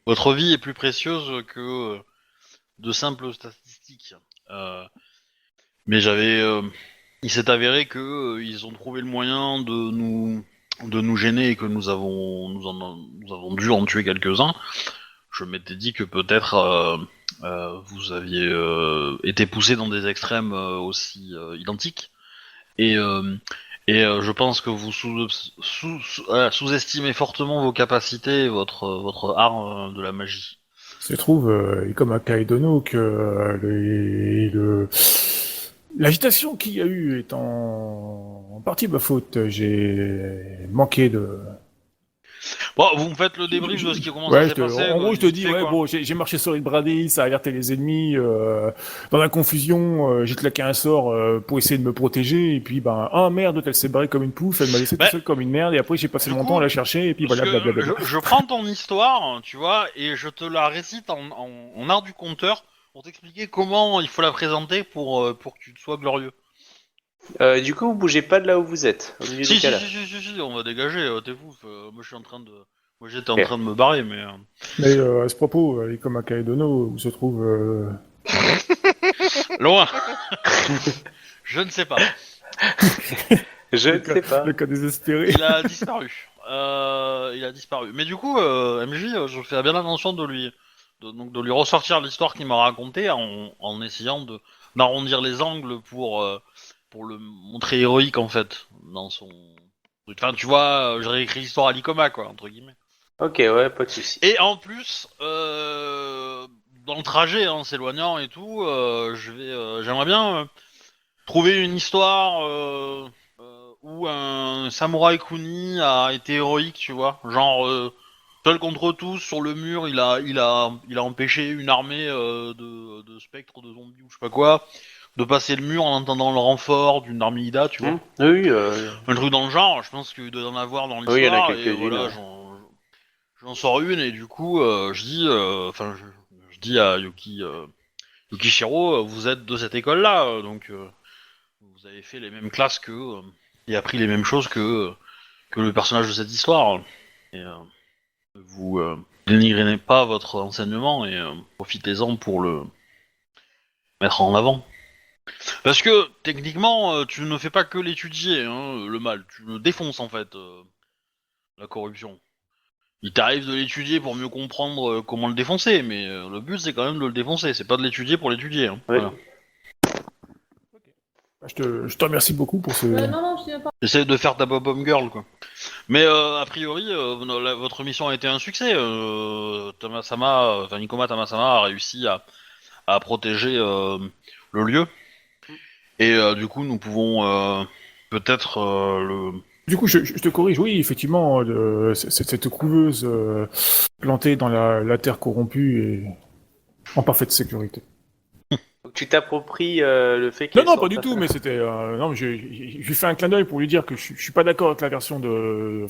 Speaker 1: votre vie est plus précieuse que de simples statistiques. Mais il s'est avéré que ils ont trouvé le moyen de nous gêner et que nous avons dû en tuer quelques-uns. Je m'étais dit que peut-être vous aviez été poussé dans des extrêmes aussi identiques. Et je pense que vous sous-estimez fortement vos capacités et votre art de la magie.
Speaker 4: Il se trouve, comme à Kaidono, que l'agitation qu'il y a eu est en partie ma faute. J'ai manqué de...
Speaker 1: Bon, vous me faites le débrief de ce qui commence à
Speaker 4: Ouais,
Speaker 1: se passer.
Speaker 4: en gros, je te
Speaker 1: vite
Speaker 4: dis,
Speaker 1: fait,
Speaker 4: ouais,
Speaker 1: quoi.
Speaker 4: bon, j'ai marché sur les bradis, ça a alerté les ennemis. Dans la confusion, j'ai claqué un sort pour essayer de me protéger. Et puis, ben, ah merde, elle s'est barrée comme une pouffe, elle m'a laissé
Speaker 1: Bah,
Speaker 4: tout seul comme une merde. Et après, j'ai passé
Speaker 1: du
Speaker 4: mon
Speaker 1: coup,
Speaker 4: temps à la chercher. Et puis
Speaker 1: Parce
Speaker 4: voilà,
Speaker 1: que
Speaker 4: blablabla.
Speaker 1: je prends ton histoire, tu vois, et je te la récite en art du conteur pour t'expliquer comment il faut la présenter pour que tu sois glorieux.
Speaker 2: Du coup, vous bougez pas de là où vous êtes, au milieu
Speaker 1: Si,
Speaker 2: du
Speaker 1: si,
Speaker 2: cas là.
Speaker 1: si, on va dégager, t'es fou. Moi j'étais en
Speaker 2: Ok.
Speaker 1: train de me barrer, mais...
Speaker 4: Mais à ce propos, comme à Kaidono, où se trouve...
Speaker 1: Loin. Je ne sais pas.
Speaker 2: Je ne sais pas.
Speaker 4: le cas désespéré.
Speaker 1: Il a disparu. Il a disparu. Mais du coup, MJ, je fais bien attention de lui ressortir l'histoire qu'il m'a racontée en essayant d'arrondir les angles pour le montrer héroïque en fait dans son. Enfin, tu vois, j'ai réécrit l'histoire à l'Icoma quoi entre guillemets.
Speaker 2: Ok, ouais, pas de souci.
Speaker 1: Et en plus, dans le trajet, en s'éloignant et tout, j'aimerais bien trouver une histoire où un samouraï kuni a été héroïque, tu vois, genre seul contre tous sur le mur, il a empêché une armée de spectres, de zombies ou je sais pas quoi, de passer le mur en attendant le renfort d'une armée Ida, tu vois.
Speaker 2: Oui,
Speaker 1: Un truc dans le genre, je pense qu'il doit y en avoir dans l'histoire.
Speaker 2: Oui, il y en a
Speaker 1: et
Speaker 2: quelques-unes,
Speaker 1: voilà,
Speaker 2: ouais.
Speaker 1: j'en sors une et du coup, je dis à Yukishiro, vous êtes de cette école-là, donc vous avez fait les mêmes classes et appris les mêmes choses que le personnage de cette histoire. Et vous dénigrez pas votre enseignement et profitez-en pour le mettre en avant. Parce que techniquement, tu ne fais pas que l'étudier, hein, le mal, tu le défonces en fait, la corruption. Il t'arrive de l'étudier pour mieux comprendre comment le défoncer, mais le but c'est quand même de le défoncer, c'est pas de l'étudier pour l'étudier. Hein.
Speaker 2: Oui.
Speaker 1: Voilà.
Speaker 4: Je te remercie beaucoup pour ce.
Speaker 5: Non, je sais pas.
Speaker 1: Essaye de faire ta pop-up girl, quoi. Mais a priori, votre mission a été un succès. Nikoma Tamasama a réussi à protéger le lieu. Et du coup, nous pouvons peut-être le...
Speaker 4: Du coup, je te corrige. Oui, effectivement, cette couveuse plantée dans la terre corrompue est en parfaite sécurité.
Speaker 2: Donc, tu t'appropries le fait qu'elle
Speaker 4: Non,
Speaker 2: sorte
Speaker 4: pas du tout, mais c'était. Non, mais je lui fais un clin d'œil pour lui dire que je suis pas d'accord avec la version de.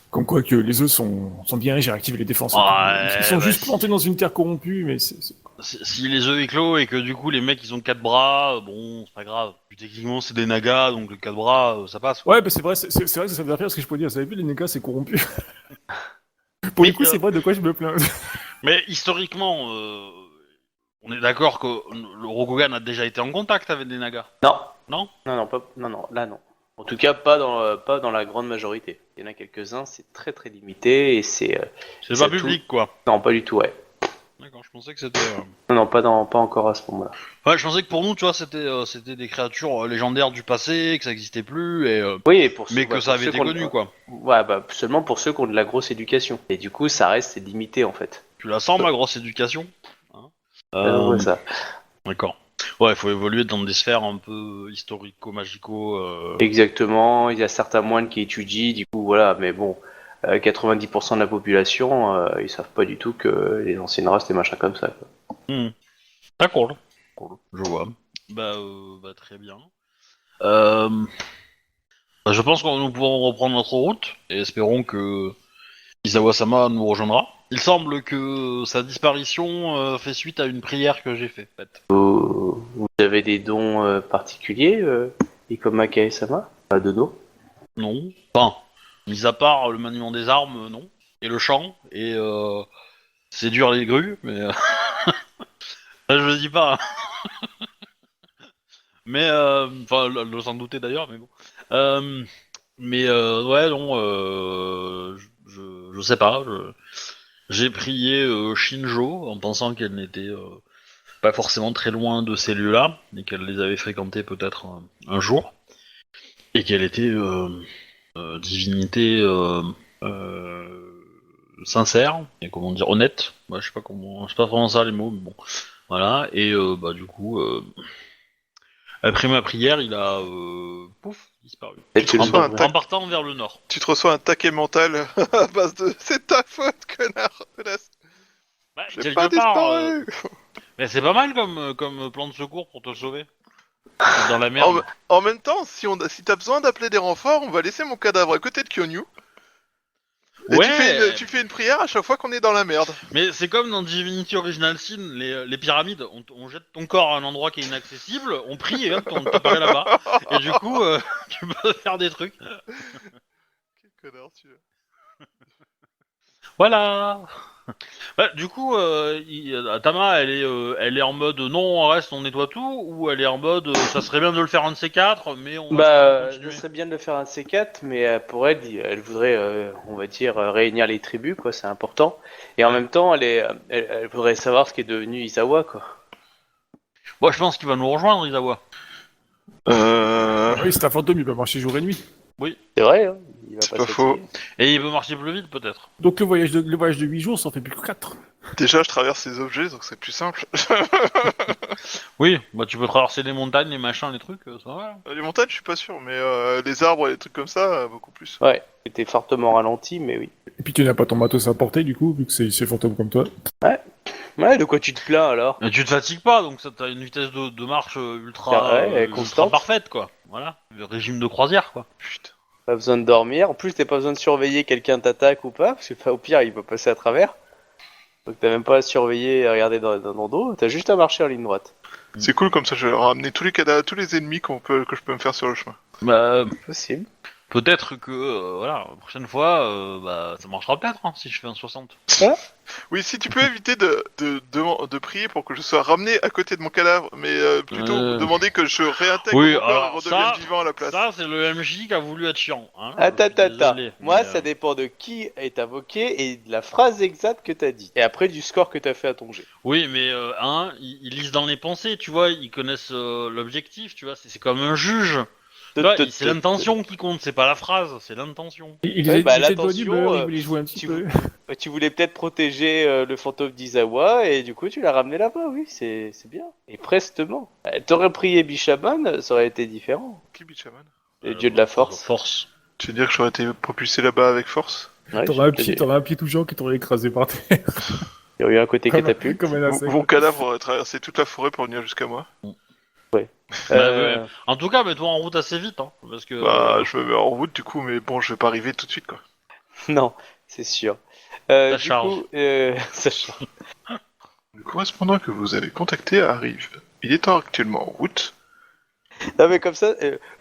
Speaker 4: Comme quoi que les œufs sont bien, j'ai activé les défenses. Ils sont juste plantés dans une terre corrompue, mais
Speaker 1: Si les œufs éclos et que du coup les mecs ils ont 4 bras, bon, c'est pas grave. Puis, techniquement c'est des nagas, donc les 4 bras, ça passe.
Speaker 4: Ouais, bah c'est vrai que ça veut faire ce que je peux dire. Vous avez vu, les nagas, c'est corrompu. Pour
Speaker 1: Mais,
Speaker 4: le coup, c'est vrai de quoi je me plains.
Speaker 1: Mais historiquement, on est d'accord que le Rokugan a déjà été en contact avec des nagas.
Speaker 2: Non.
Speaker 1: Non,
Speaker 2: Là non. En tout cas, pas dans la grande majorité. Il y en a quelques-uns, c'est très très limité et c'est.
Speaker 1: c'est
Speaker 2: Ça
Speaker 1: pas public quoi.
Speaker 2: Non, pas du tout, ouais.
Speaker 1: D'accord, je pensais que c'était...
Speaker 2: Non, pas encore à ce moment-là.
Speaker 1: Ouais, je pensais que pour nous, tu vois, c'était des créatures légendaires du passé, que ça existait plus,
Speaker 2: Oui, et pour
Speaker 1: mais
Speaker 2: ceux,
Speaker 1: que ça avait
Speaker 2: ceux
Speaker 1: été
Speaker 2: qui ont-
Speaker 1: connu, quoi.
Speaker 2: Ouais, bah seulement pour ceux qui ont de la grosse éducation. Et du coup, ça reste limité en fait.
Speaker 1: Tu la sens, ma grosse éducation hein
Speaker 2: Ouais, ça.
Speaker 1: D'accord. Ouais, il faut évoluer dans des sphères un peu historico-magico.
Speaker 2: Exactement. Il y a certains moines qui étudient, du coup, voilà. Mais bon, 90% de la population, ils savent pas du tout que les anciennes races, des machins comme ça. Quoi.
Speaker 1: D'accord. Cool. Je vois. Bah, très bien. Je pense que nous pourrons reprendre notre route, et espérons que Izawa-sama nous rejoindra. Il semble que sa disparition fait suite à une prière que j'ai faite.
Speaker 2: Vous avez des dons particuliers, Ikoma Kae-sama? Pas de dos?
Speaker 1: Non. Enfin, mis à part le maniement des armes, non. Et le chant, et séduire les grues, mais... Ça, je le dis pas. Hein. Mais, enfin, le s'en douter d'ailleurs, mais bon. Ouais, non, je sais pas. J'ai prié Shinjo en pensant qu'elle n'était pas forcément très loin de ces lieux-là, et qu'elle les avait fréquentés peut-être un jour, et qu'elle était divinité sincère, et comment dire, honnête. Ouais, je sais pas vraiment ça les mots, mais bon. Voilà, et du coup, après ma prière, il a pouf, disparu.
Speaker 2: Et tu le
Speaker 3: reçois un
Speaker 1: En partant vers le nord.
Speaker 3: Tu te reçois un taquet mental à base de c'est ta faute, connard.
Speaker 1: Bah,
Speaker 3: J'ai
Speaker 1: quelque
Speaker 3: pas
Speaker 1: part,
Speaker 3: disparu.
Speaker 1: mais c'est pas mal comme plan de secours pour te sauver. Dans la merde.
Speaker 3: En même temps, si t'as besoin d'appeler des renforts, on va laisser mon cadavre à côté de Kyonyu. Et
Speaker 1: Ouais.
Speaker 3: tu fais une prière à chaque fois qu'on est dans la merde.
Speaker 1: Mais c'est comme dans Divinity Original Sin, les pyramides, on jette ton corps à un endroit qui est inaccessible, on prie et hop, on t'apparaît là-bas. Et du coup, tu peux faire des trucs.
Speaker 3: Quel connard tu es.
Speaker 1: Voilà. Bah, du coup, Tama, elle est en mode non, on reste, on nettoie tout, ou elle est en mode ça serait bien de le faire un de ces quatre, mais on va
Speaker 2: Bah,
Speaker 1: continuer.
Speaker 2: ce serait bien de le faire un de ces quatre, mais pour elle, elle voudrait, on va dire, réunir les tribus, quoi, c'est important. Et en même temps, elle voudrait savoir ce qui est devenu Izawa, quoi.
Speaker 1: Bon, je pense qu'il va nous rejoindre, Izawa.
Speaker 4: Oui, c'est un fantôme, il peut marcher jour et nuit.
Speaker 2: C'est vrai, hein, il va
Speaker 3: C'est
Speaker 2: pas
Speaker 3: pas
Speaker 2: se
Speaker 3: faux.
Speaker 2: fatiguer.
Speaker 1: Et il peut marcher plus vite, peut-être.
Speaker 4: Donc le voyage de 8 jours, ça en fait plus que 4.
Speaker 3: Déjà, je traverse ces objets, donc c'est plus simple.
Speaker 1: Oui, bah tu peux traverser les montagnes, les machins, les trucs, ça va.
Speaker 3: Les montagnes, je suis pas sûr, mais les arbres et les trucs comme ça, beaucoup plus.
Speaker 2: Ouais, c'était fortement ralenti, mais oui.
Speaker 4: Et puis tu n'as pas ton matos à porter, du coup, vu que c'est fantôme comme toi.
Speaker 2: Ouais, de quoi tu te plains alors?
Speaker 1: Mais tu te fatigues pas, donc ça t'as une vitesse de marche ultra,
Speaker 2: Ouais,
Speaker 1: ultra
Speaker 2: constante.
Speaker 1: parfaite, quoi. Voilà, le régime de croisière, quoi.
Speaker 3: Putain.
Speaker 2: Pas besoin de dormir. En plus, t'as pas besoin de surveiller quelqu'un t'attaque ou pas, parce que au pire, il peut passer à travers. Donc t'as même pas à surveiller et à regarder dans ton dos, t'as juste à marcher en ligne droite.
Speaker 3: C'est cool, comme ça je vais ramener tous les cadavres, tous les ennemis que je peux me faire sur le chemin.
Speaker 1: Bah,
Speaker 2: Possible.
Speaker 1: peut-être que, voilà, la prochaine fois, bah, ça marchera peut-être, hein, si je fais un 60.
Speaker 3: Oui, si tu peux éviter de prier pour que je sois ramené à côté de mon cadavre, mais plutôt demander que je réintègre
Speaker 1: Oui,
Speaker 3: mon corps et
Speaker 1: alors
Speaker 3: redevienne
Speaker 1: ça,
Speaker 3: vivant à la place.
Speaker 1: ça, c'est le MJ qui a voulu être chiant, hein.
Speaker 2: Attends,
Speaker 1: Je suis
Speaker 2: attends.
Speaker 1: désolé,
Speaker 2: Moi,
Speaker 1: mais,
Speaker 2: ça dépend de qui est invoqué et de la phrase exacte que t'as dit. Et après, du score que t'as fait à ton jet.
Speaker 1: Oui, mais ils lisent dans les pensées, tu vois, ils connaissent l'objectif, tu vois, c'est comme un juge. Tu vois, c'est l'intention qui compte, c'est pas la phrase, c'est l'intention.
Speaker 4: Il
Speaker 2: Ouais,
Speaker 4: était
Speaker 2: bah,
Speaker 4: il était de bonne
Speaker 2: l'attention,
Speaker 4: humeur, il voulait jouer un petit
Speaker 2: tu
Speaker 4: peu.
Speaker 2: Tu voulais peut-être protéger le fantôme d'Izawa et du coup tu l'as ramené là-bas, oui, c'est bien. Et prestement. T'aurais prié Bishaman, ça aurait été différent.
Speaker 3: Qui Bichaman?
Speaker 2: Le dieu de la force.
Speaker 1: Force.
Speaker 3: Tu veux dire que j'aurais été propulsé là-bas avec force?
Speaker 2: Ouais,
Speaker 4: T'aurais
Speaker 2: je te dis.
Speaker 4: un pied tout genre qui t'aurait écrasé par terre.
Speaker 2: Il y aurait eu un côté catapulte.
Speaker 4: Comme un insecte.
Speaker 3: Mon cadavre aurait traversé toute la forêt pour venir jusqu'à moi.
Speaker 2: Euh,
Speaker 1: En tout cas, mets-toi en route assez vite, hein, parce que...
Speaker 3: Bah, je me mets en route du coup, mais bon, je vais pas arriver tout de suite quoi.
Speaker 2: Non, c'est sûr.
Speaker 1: Ça
Speaker 2: Du
Speaker 1: charge.
Speaker 2: coup, ça charge.
Speaker 3: Le correspondant que vous avez contacté arrive. Il est actuellement en route.
Speaker 2: Non mais comme ça,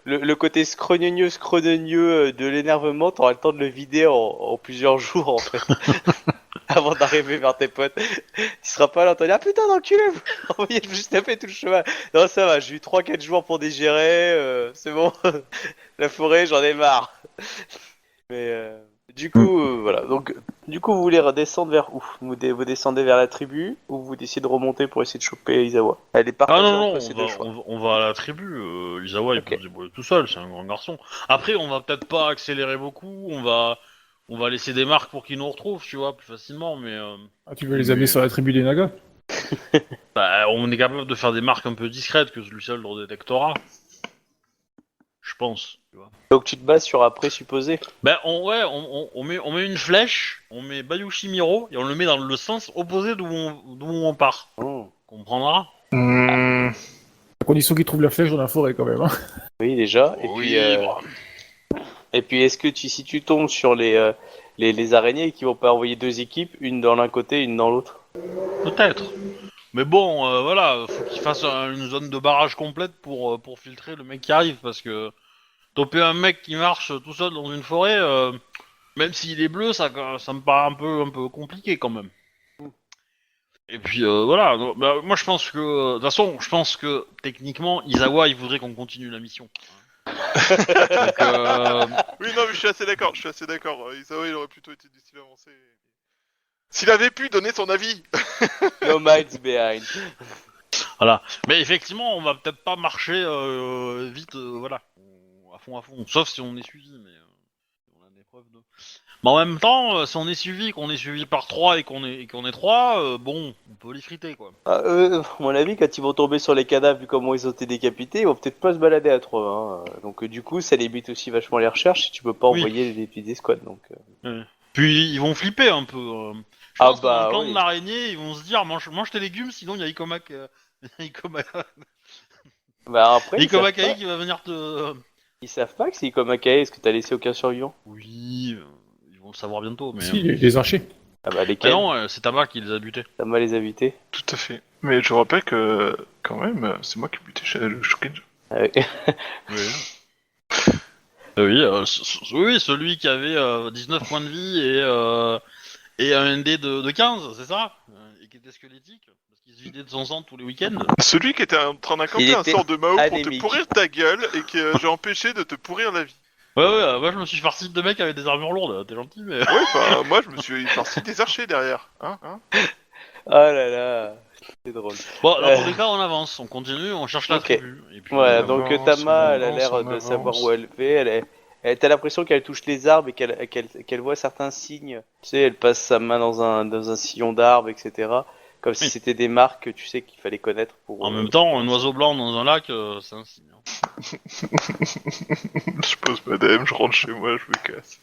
Speaker 2: le côté scrogneux de l'énervement, t'auras le temps de le vider en plusieurs jours en fait. Avant d'arriver vers tes potes. Tu seras pas là en train de dire ah putain d'enculé, vous envoyez juste taper tout le chemin. Non ça va, j'ai eu 3-4 jours pour digérer, c'est bon. La forêt, j'en ai marre. Mais du coup, voilà. Donc, du coup, vous voulez redescendre vers où vous descendez vers la tribu ou vous décidez de remonter pour essayer de choper Izawa? Elle est
Speaker 1: Ah
Speaker 2: partagée
Speaker 1: non,
Speaker 2: entre ces deux choix.
Speaker 1: on va à la tribu, Izawa il
Speaker 2: Ok.
Speaker 1: peut se débrouiller tout seul, c'est un grand garçon. Après, on va peut-être pas accélérer beaucoup, on va laisser des marques pour qu'ils nous retrouvent, tu vois, plus facilement, mais...
Speaker 4: Ah, tu veux les amener sur la tribu des Nagas?
Speaker 1: Bah, on est capable de faire des marques un peu discrètes que lui seul le redétectera. Je pense, tu vois.
Speaker 2: Donc tu te bases sur un présupposé.
Speaker 1: Ben, on met une flèche, on met Bayushi Miro, et on le met dans le sens opposé d'où on part.
Speaker 2: Oh.
Speaker 1: Comprendra?
Speaker 4: À condition qu'ils trouvent la flèche dans la forêt quand même. Hein.
Speaker 2: Oui déjà.
Speaker 1: Oui, bah.
Speaker 2: Et puis est-ce que si tu tombes sur les araignées qui vont pas envoyer deux équipes, une dans l'un côté, une dans l'autre?
Speaker 1: Peut-être. Mais bon, voilà, faut qu'il fasse une zone de barrage complète pour filtrer le mec qui arrive, parce que toper un mec qui marche tout seul dans une forêt, même s'il est bleu, ça me paraît un peu compliqué quand même. Et puis voilà, donc, bah, moi je pense que, de toute façon, je pense que techniquement, Izawa il voudrait qu'on continue la mission. Donc,
Speaker 3: Oui, non, mais je suis assez d'accord. Isawa, il aurait plutôt été du style avancé. S'il avait pu donner son avis.
Speaker 2: No minds behind.
Speaker 1: voilà. Mais effectivement, on va peut-être pas marcher vite, voilà, à fond, sauf si on est suivi, mais on a des preuves de. Mais en même temps, si on est suivi, qu'on est suivi par 3 et qu'on est 3, bon, on peut les friter quoi.
Speaker 2: À mon avis, quand ils vont tomber sur les cadavres, vu comment ils ont été décapités, ils vont peut-être pas se balader à trois. Hein. Donc du coup, ça limite aussi vachement les recherches si tu peux pas
Speaker 1: Oui.
Speaker 2: envoyer les petites escouades. Donc.
Speaker 1: Puis ils vont flipper un peu. Je
Speaker 2: Ah
Speaker 1: pense que dans
Speaker 2: bah,
Speaker 1: le camp
Speaker 2: oui.
Speaker 1: de l'araignée, ils vont se dire mange tes légumes, sinon il y a
Speaker 2: Bah après,
Speaker 1: Ikomakai qui va venir te.
Speaker 2: ils savent pas que c'est Ikomakae, est-ce que t'as laissé aucun survivant?
Speaker 1: Oui, ils vont le savoir bientôt, mais.
Speaker 4: Si, les archers.
Speaker 2: Ah bah
Speaker 1: Ah
Speaker 2: lesquels?
Speaker 1: non, c'est Tama qui les a butés.
Speaker 2: T'as mal les habités.
Speaker 3: Tout à fait. Mais je rappelle que, quand même, c'est moi qui ai buté le Shukenja.
Speaker 2: Ah oui.
Speaker 1: Oui. Oui, celui qui avait 19 points de vie et un ND de 15, c'est ça? Et qui était squelettique, parce qu'il se vidait de son sang tous les week-ends.
Speaker 3: Celui qui était en train d'incanter
Speaker 2: Il
Speaker 3: un
Speaker 2: était
Speaker 3: sort de Mao pour te
Speaker 2: anémique.
Speaker 3: pourrir ta gueule et que j'ai empêché de te pourrir la vie.
Speaker 1: Ouais, moi je me suis farci de mecs avec des armures lourdes, t'es gentil, mais.
Speaker 3: Ouais, enfin, moi je me suis farci des archers derrière. Hein.
Speaker 2: Oh là là, c'est drôle.
Speaker 1: Bon, dans tous les cas, on avance, on continue, on cherche la
Speaker 2: Ok.
Speaker 1: tribu. Et puis,
Speaker 2: Voilà,
Speaker 3: on
Speaker 2: donc
Speaker 3: avance,
Speaker 2: Tama,
Speaker 3: on
Speaker 2: elle a l'air
Speaker 3: avance,
Speaker 2: de
Speaker 3: on
Speaker 2: savoir
Speaker 3: avance.
Speaker 2: où elle fait, t'as l'impression qu'elle touche les arbres et qu'elle voit certains signes. Tu sais, elle passe sa main dans un sillon d'arbre, etc. Comme si
Speaker 1: Oui.
Speaker 2: c'était des marques, tu sais, qu'il fallait connaître pour.
Speaker 1: En même temps, un oiseau blanc dans un lac, c'est un signe.
Speaker 3: Je pose madame, je rentre chez moi, je me casse.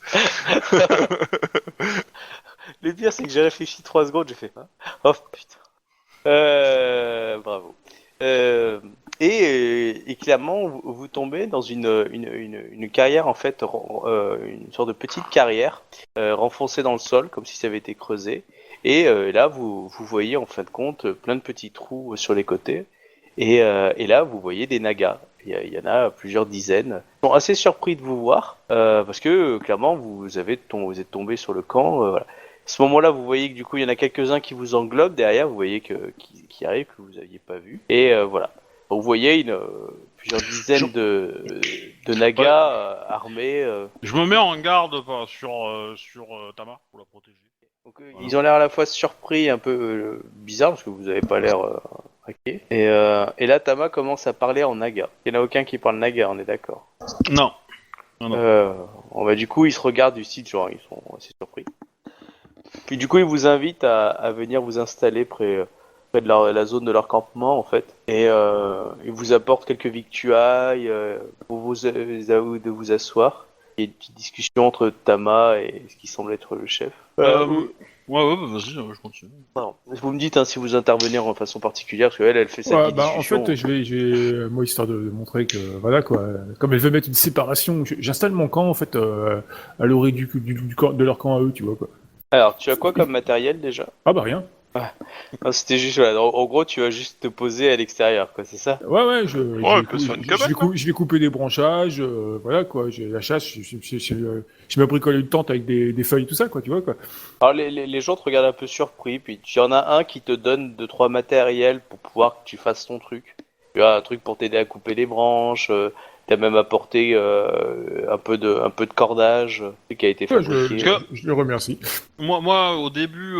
Speaker 2: Le pire, c'est que j'ai réfléchi 3 secondes, j'ai fait. Hein oh putain. Bravo. Et clairement, vous tombez dans une carrière, en fait, une sorte de petite carrière renfoncée dans le sol, comme si ça avait été creusé. Et là, vous voyez, en fin de compte, plein de petits trous sur les côtés. Et là, vous voyez des nagas. Il y en a plusieurs dizaines. Ils sont assez surpris de vous voir, parce que clairement, vous êtes tombé sur le camp. Voilà. À ce moment-là, vous voyez que du coup, il y en a quelques-uns qui vous englobent derrière. Vous voyez qui arrivent, que vous n'aviez pas vu. Et voilà. Vous voyez plusieurs dizaines de nagas armés.
Speaker 1: Je me mets en garde sur Tama pour la protéger.
Speaker 2: Donc,
Speaker 1: Voilà.
Speaker 2: ils ont l'air à la fois surpris, un peu bizarre, parce que vous n'avez pas l'air inquiet. Et là, Tama commence à parler en naga. Il n'y en a aucun qui parle naga, on est d'accord.
Speaker 1: Non.
Speaker 2: Du coup, ils se regardent du site, genre, ils sont assez surpris. Puis du coup, ils vous invitent à venir vous installer près de la zone de leur campement, en fait. Et ils vous apportent quelques victuailles pour de vous asseoir. Il y a une petite discussion entre Tama et ce qui semble être le chef.
Speaker 1: Ouais, vas-y, je continue.
Speaker 2: Pardon. Vous me dites si vous intervenez en façon particulière, parce qu'elle fait sa petite
Speaker 4: en
Speaker 2: discussion.
Speaker 4: fait, je vais, moi, histoire de montrer que, voilà, quoi, comme elle veut mettre une séparation, j'installe mon camp, en fait, à l'orée du camp, de leur camp à eux, tu vois, quoi.
Speaker 2: Alors, tu as quoi comme matériel déjà?
Speaker 4: Ah bah rien.
Speaker 2: Non, c'était juste, voilà. En gros, tu vas juste te poser à l'extérieur, quoi, c'est ça?
Speaker 4: Ouais, je
Speaker 3: il peut se faire une cabane, quoi.
Speaker 4: vais couper des branchages, voilà, quoi, j'ai la chasse, je me bricole une tente avec des feuilles, tout ça, quoi, tu vois, quoi.
Speaker 2: Alors, les gens te regardent un peu surpris, puis il y en a un qui te donne 2-3 matériels pour pouvoir que tu fasses ton truc. Tu as un truc pour t'aider à couper les branches, t'as même apporté un peu de cordage qui a été
Speaker 4: Ouais,
Speaker 2: fabriqué.
Speaker 4: je le remercie.
Speaker 1: Moi, au début,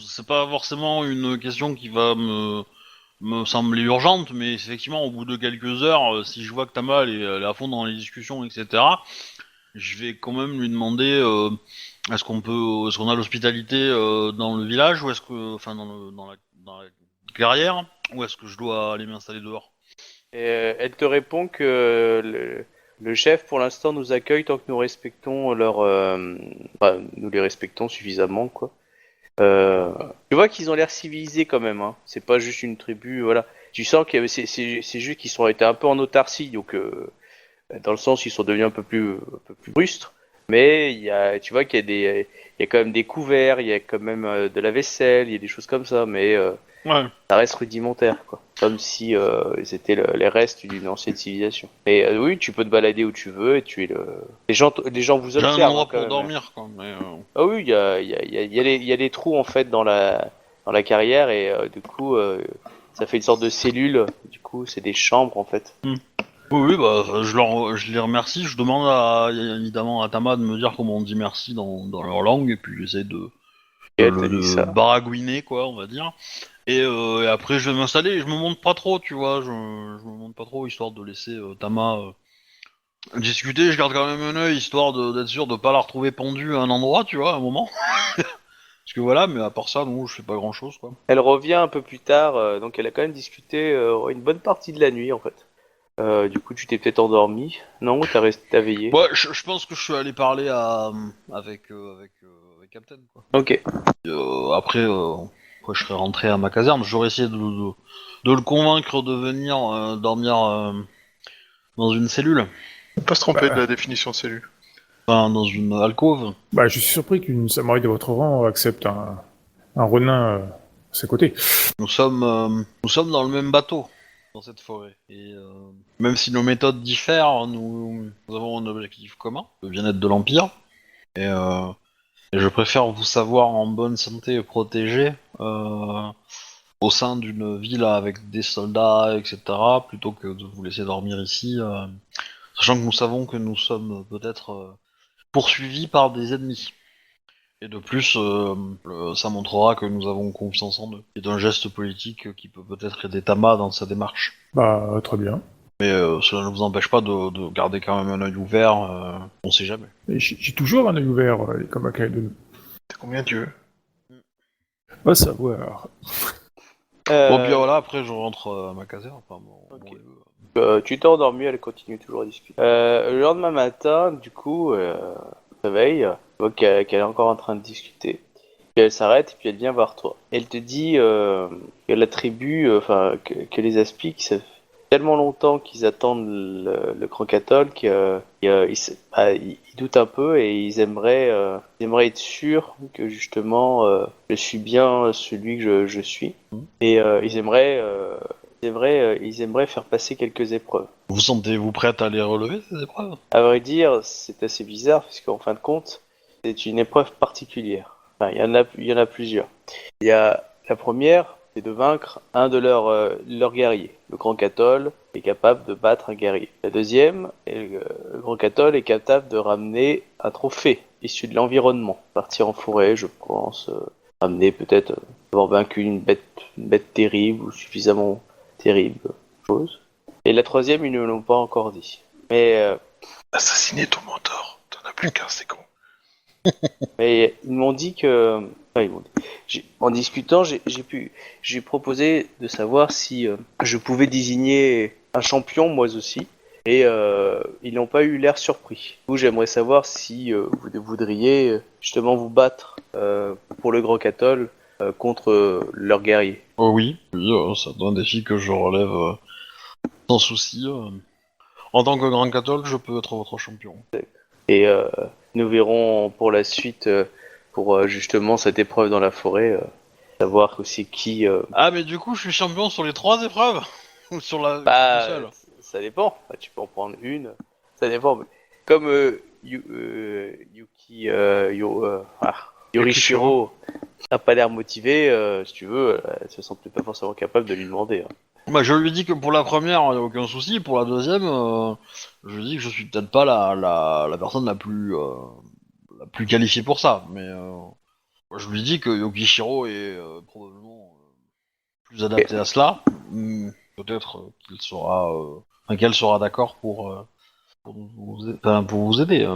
Speaker 1: c'est pas forcément une question qui va me sembler urgente, mais effectivement, au bout de quelques heures, si je vois que Tama elle est à fond dans les discussions, etc., je vais quand même lui demander est-ce qu'on a l'hospitalité dans le village, ou est-ce que, enfin, dans la clairière, ou est-ce que je dois aller m'installer dehors?
Speaker 2: Et, elle te répond que le chef, pour l'instant, nous accueille tant que nous respectons nous les respectons suffisamment, quoi. Tu vois qu'ils ont l'air civilisés quand même, hein. C'est pas juste une tribu, voilà. Tu sens que c'est juste qu'ils sont été un peu en autarcie, donc dans le sens ils sont devenus un peu plus rustres. Mais tu vois qu'il y a quand même des couverts, il y a quand même de la vaisselle, il y a des choses comme ça, mais
Speaker 1: Ouais.
Speaker 2: ça reste rudimentaire, quoi. Comme si c'était les restes d'une ancienne civilisation. Et oui, tu peux te balader où tu veux et les gens vous
Speaker 1: J'ai
Speaker 2: observent.
Speaker 1: un endroit
Speaker 2: hein, quand
Speaker 1: pour
Speaker 2: même.
Speaker 1: dormir, quoi. Mais,
Speaker 2: Ah oui, il y a des trous en fait dans la carrière et du coup ça fait une sorte de cellule. Du coup, c'est des chambres en fait.
Speaker 1: Oui, bah, je les remercie. Je demande évidemment à Tama de me dire comment on dit merci dans leur langue, et puis j'essaie de
Speaker 2: Et elle te dit ça.
Speaker 1: baragouiner, quoi, on va dire. Et après, je vais m'installer. Je me monte pas trop, tu vois. Je me monte pas trop, histoire de laisser Tama discuter. Je garde quand même un œil, histoire d'être sûr de pas la retrouver pendue à un endroit, tu vois, à un moment. Parce que voilà, mais à part ça, non, je fais pas grand-chose, quoi.
Speaker 2: Elle revient un peu plus tard, donc elle a quand même discuté une bonne partie de la nuit en fait. Du coup, tu t'es peut-être endormi. Non, t'as veillé.
Speaker 1: Ouais, je pense que je suis allé parler avec Captain, quoi.
Speaker 2: Ok.
Speaker 1: Après, je serais rentré à ma caserne. J'aurais essayé de le convaincre de venir dormir dans une cellule,
Speaker 3: Faut pas se tromper
Speaker 4: Bah.
Speaker 3: de la définition de cellule.
Speaker 1: enfin dans une alcôve.
Speaker 4: Bah, je suis surpris qu'une samouraï de votre rang accepte un renin à ses côtés.
Speaker 1: Nous sommes dans le même bateau dans cette forêt. Et même si nos méthodes diffèrent, nous avons un objectif commun, le bien-être de l'Empire. Et je préfère vous savoir en bonne santé et protégé au sein d'une ville avec des soldats, etc., plutôt que de vous laisser dormir ici, sachant que nous savons que nous sommes peut-être poursuivis par des ennemis. Et de plus, ça montrera que nous avons confiance en eux. C'est un geste politique qui peut peut-être aider Tama dans sa démarche.
Speaker 4: Bah, très bien.
Speaker 1: Mais cela ne vous empêche pas de garder quand même un œil ouvert, on sait jamais.
Speaker 4: Et j'ai toujours un œil ouvert, comme à Kaedon.
Speaker 3: T'as combien d'yeux?
Speaker 4: Va savoir.
Speaker 1: Bon, puis voilà, après je rentre à ma caserne. Enfin,
Speaker 2: Ok.
Speaker 1: bon,
Speaker 2: Tu t'es endormi, elle continue toujours à discuter. Le lendemain matin, du coup, réveille, tu vois qu'elle est encore en train de discuter. Puis elle s'arrête et puis elle vient voir toi. Elle te dit que la tribu, que les Aspics, ça fait tellement longtemps qu'ils attendent le Grand Cathol qu'ils doutent un peu et ils aimeraient être sûrs que justement je suis bien celui que je suis. Et ils aimeraient faire passer quelques épreuves.
Speaker 1: vous sentez-vous prête à les relever ces épreuves?
Speaker 2: À vrai dire, c'est assez bizarre, puisqu'en fin de compte, c'est une épreuve particulière. Enfin, il y en a plusieurs. Il y a la première, c'est de vaincre un de leurs guerriers. Le Grand Cathol est capable de battre un guerrier. La deuxième, le Grand Cathol est capable de ramener un trophée issu de l'environnement. Partir en forêt, je pense, ramener peut-être avoir vaincu une bête terrible ou suffisamment terrible chose. Et la troisième, ils ne l'ont pas encore dit. Mais
Speaker 3: Assassiner ton mentor. T'en as plus qu'un, c'est con.
Speaker 2: Mais ils m'ont dit que. Enfin, ils m'ont dit. En discutant, j'ai proposé de savoir si je pouvais désigner un champion, moi aussi. Et ils n'ont pas eu l'air surpris. Du coup, j'aimerais savoir si vous voudriez justement vous battre pour le Grand Cathol contre leurs guerriers.
Speaker 1: Oh oui, ça doit un défi que je relève sans souci. En tant que grand catholique, je peux être votre champion.
Speaker 2: Et nous verrons pour la suite, pour justement cette épreuve dans la forêt, savoir aussi qui.
Speaker 1: Ah, mais du coup, je suis champion sur les 3 épreuves? Ou sur la
Speaker 2: Bah,
Speaker 1: une seule?
Speaker 2: ça dépend. Bah, tu peux en prendre une. Ça dépend. Mais comme Yorishiro n'a pas l'air motivé, si tu veux, elle se sent peut-être pas forcément capable de lui demander. Hein.
Speaker 1: Bah, je lui dis que pour la première, il n'y a aucun souci. Pour la deuxième, je lui dis que je suis peut-être pas la personne la plus qualifiée pour ça. Mais je lui dis que Yukishiro est probablement plus adapté à cela. Peut-être qu'elle sera d'accord pour vous aider.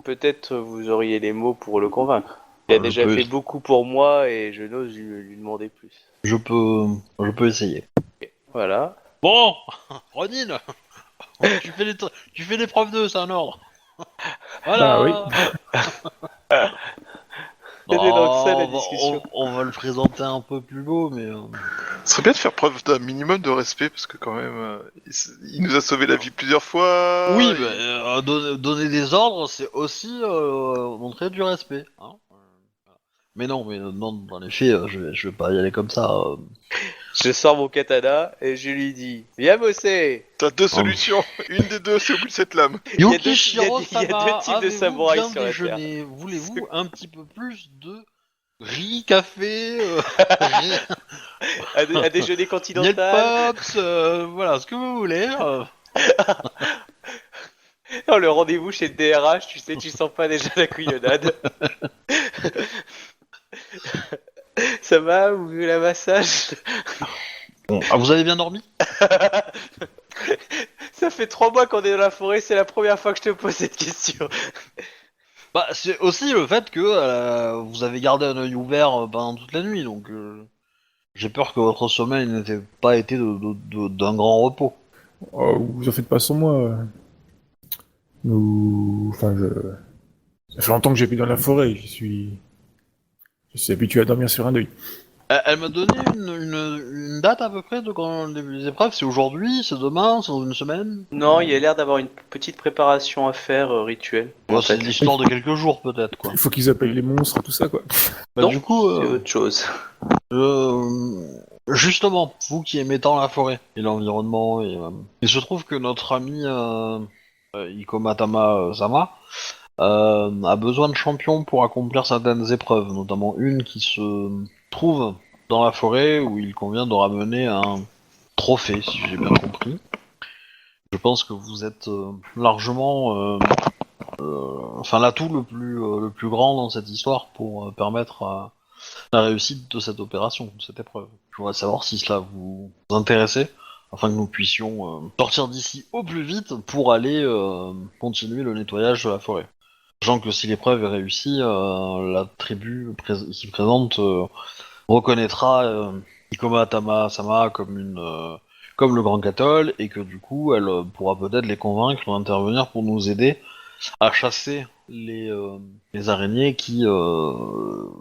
Speaker 2: Peut-être vous auriez les mots pour le convaincre. Il a déjà
Speaker 1: peux-
Speaker 2: fait beaucoup pour moi et je n'ose lui demander plus.
Speaker 1: Je peux essayer.
Speaker 2: Voilà.
Speaker 1: Bon, Ronin, tu fais l'épreuve 2, c'est un ordre. Voilà.
Speaker 4: oui.
Speaker 2: C'était donc ça, la
Speaker 1: on va-
Speaker 2: discussion.
Speaker 1: on va le présenter un peu plus beau, mais
Speaker 3: Ce serait bien de faire preuve d'un minimum de respect, parce que quand même, il nous a sauvé la vie plusieurs fois.
Speaker 1: oui,
Speaker 3: et-
Speaker 1: donner des ordres, c'est aussi montrer du respect. Hein. Voilà. Mais non, dans les faits, je vais pas y aller comme ça.
Speaker 2: Je sors mon katana et je lui dis viens bosser.
Speaker 3: T'as deux solutions. Une des deux, c'est au bout de cette lame.
Speaker 2: y a
Speaker 1: Yukishiro
Speaker 2: deux- il y a deux
Speaker 1: Sama,
Speaker 2: types de
Speaker 1: avez-vous
Speaker 2: samouraïs
Speaker 1: bien
Speaker 2: sur la
Speaker 1: déjeuné? Voulez-vous un petit peu plus de riz, café,
Speaker 2: à déjeuner
Speaker 1: miel
Speaker 2: continental.
Speaker 1: pops, voilà, ce que vous voulez.
Speaker 2: Non, le rendez-vous chez le DRH, tu sais, tu sens pas déjà la couillonnade. Ça va, vous voulez la massage?
Speaker 1: Bon, ah, vous avez bien dormi?
Speaker 2: Ça fait 3 mois qu'on est dans la forêt, c'est la première fois que je te pose cette question.
Speaker 1: Bah, c'est aussi le fait que vous avez gardé un œil ouvert pendant toute la nuit, donc j'ai peur que votre sommeil n'ait pas été d'un grand repos.
Speaker 4: Oh, vous en faites pas sans moi. Enfin, ça fait longtemps que j'ai vécu dans la forêt. Je suis habitué à dormir sur un œil.
Speaker 1: Elle m'a donné une date à peu près de quand les épreuves, c'est aujourd'hui, c'est demain, c'est dans une semaine?
Speaker 2: Non, il y a l'air d'avoir une petite préparation à faire rituelle.
Speaker 1: Bon,
Speaker 2: En
Speaker 1: c'est
Speaker 2: fait,
Speaker 1: l'histoire de quelques jours peut-être, quoi.
Speaker 4: Il faut qu'ils appellent les monstres, tout ça, quoi.
Speaker 1: Bah,
Speaker 2: Non,
Speaker 1: du coup,
Speaker 2: c'est autre chose.
Speaker 1: justement, vous qui aimez tant la forêt et l'environnement, il se trouve que notre ami Ikomatama Sama a besoin de champions pour accomplir certaines épreuves, notamment une qui se trouve dans la forêt où il convient de ramener un trophée, si j'ai bien compris. Je pense que vous êtes largement l'atout le plus grand dans cette histoire pour permettre la réussite de cette opération, de cette épreuve. Je voudrais savoir si cela vous intéressait afin que nous puissions sortir d'ici au plus vite pour aller continuer le nettoyage de la forêt. Sachant que si l'épreuve est réussie, la tribu ici présente reconnaîtra Ikoma Tama-sama comme le Grand Cathol, et que du coup elle pourra peut-être les convaincre d'intervenir pour nous aider à chasser les araignées qui ont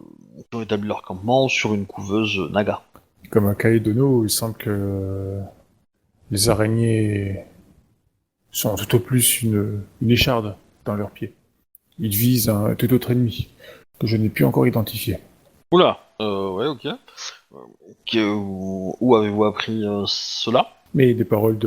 Speaker 1: établi leur campement sur une couveuse naga.
Speaker 4: Comme à Kaedono, il semble que les araignées sont tout au plus une écharde dans leurs pieds. Ils visent un tout autre ennemi, que je n'ai plus encore identifié.
Speaker 1: Oula, ouais, ok. Où avez-vous appris cela?
Speaker 4: Mais des paroles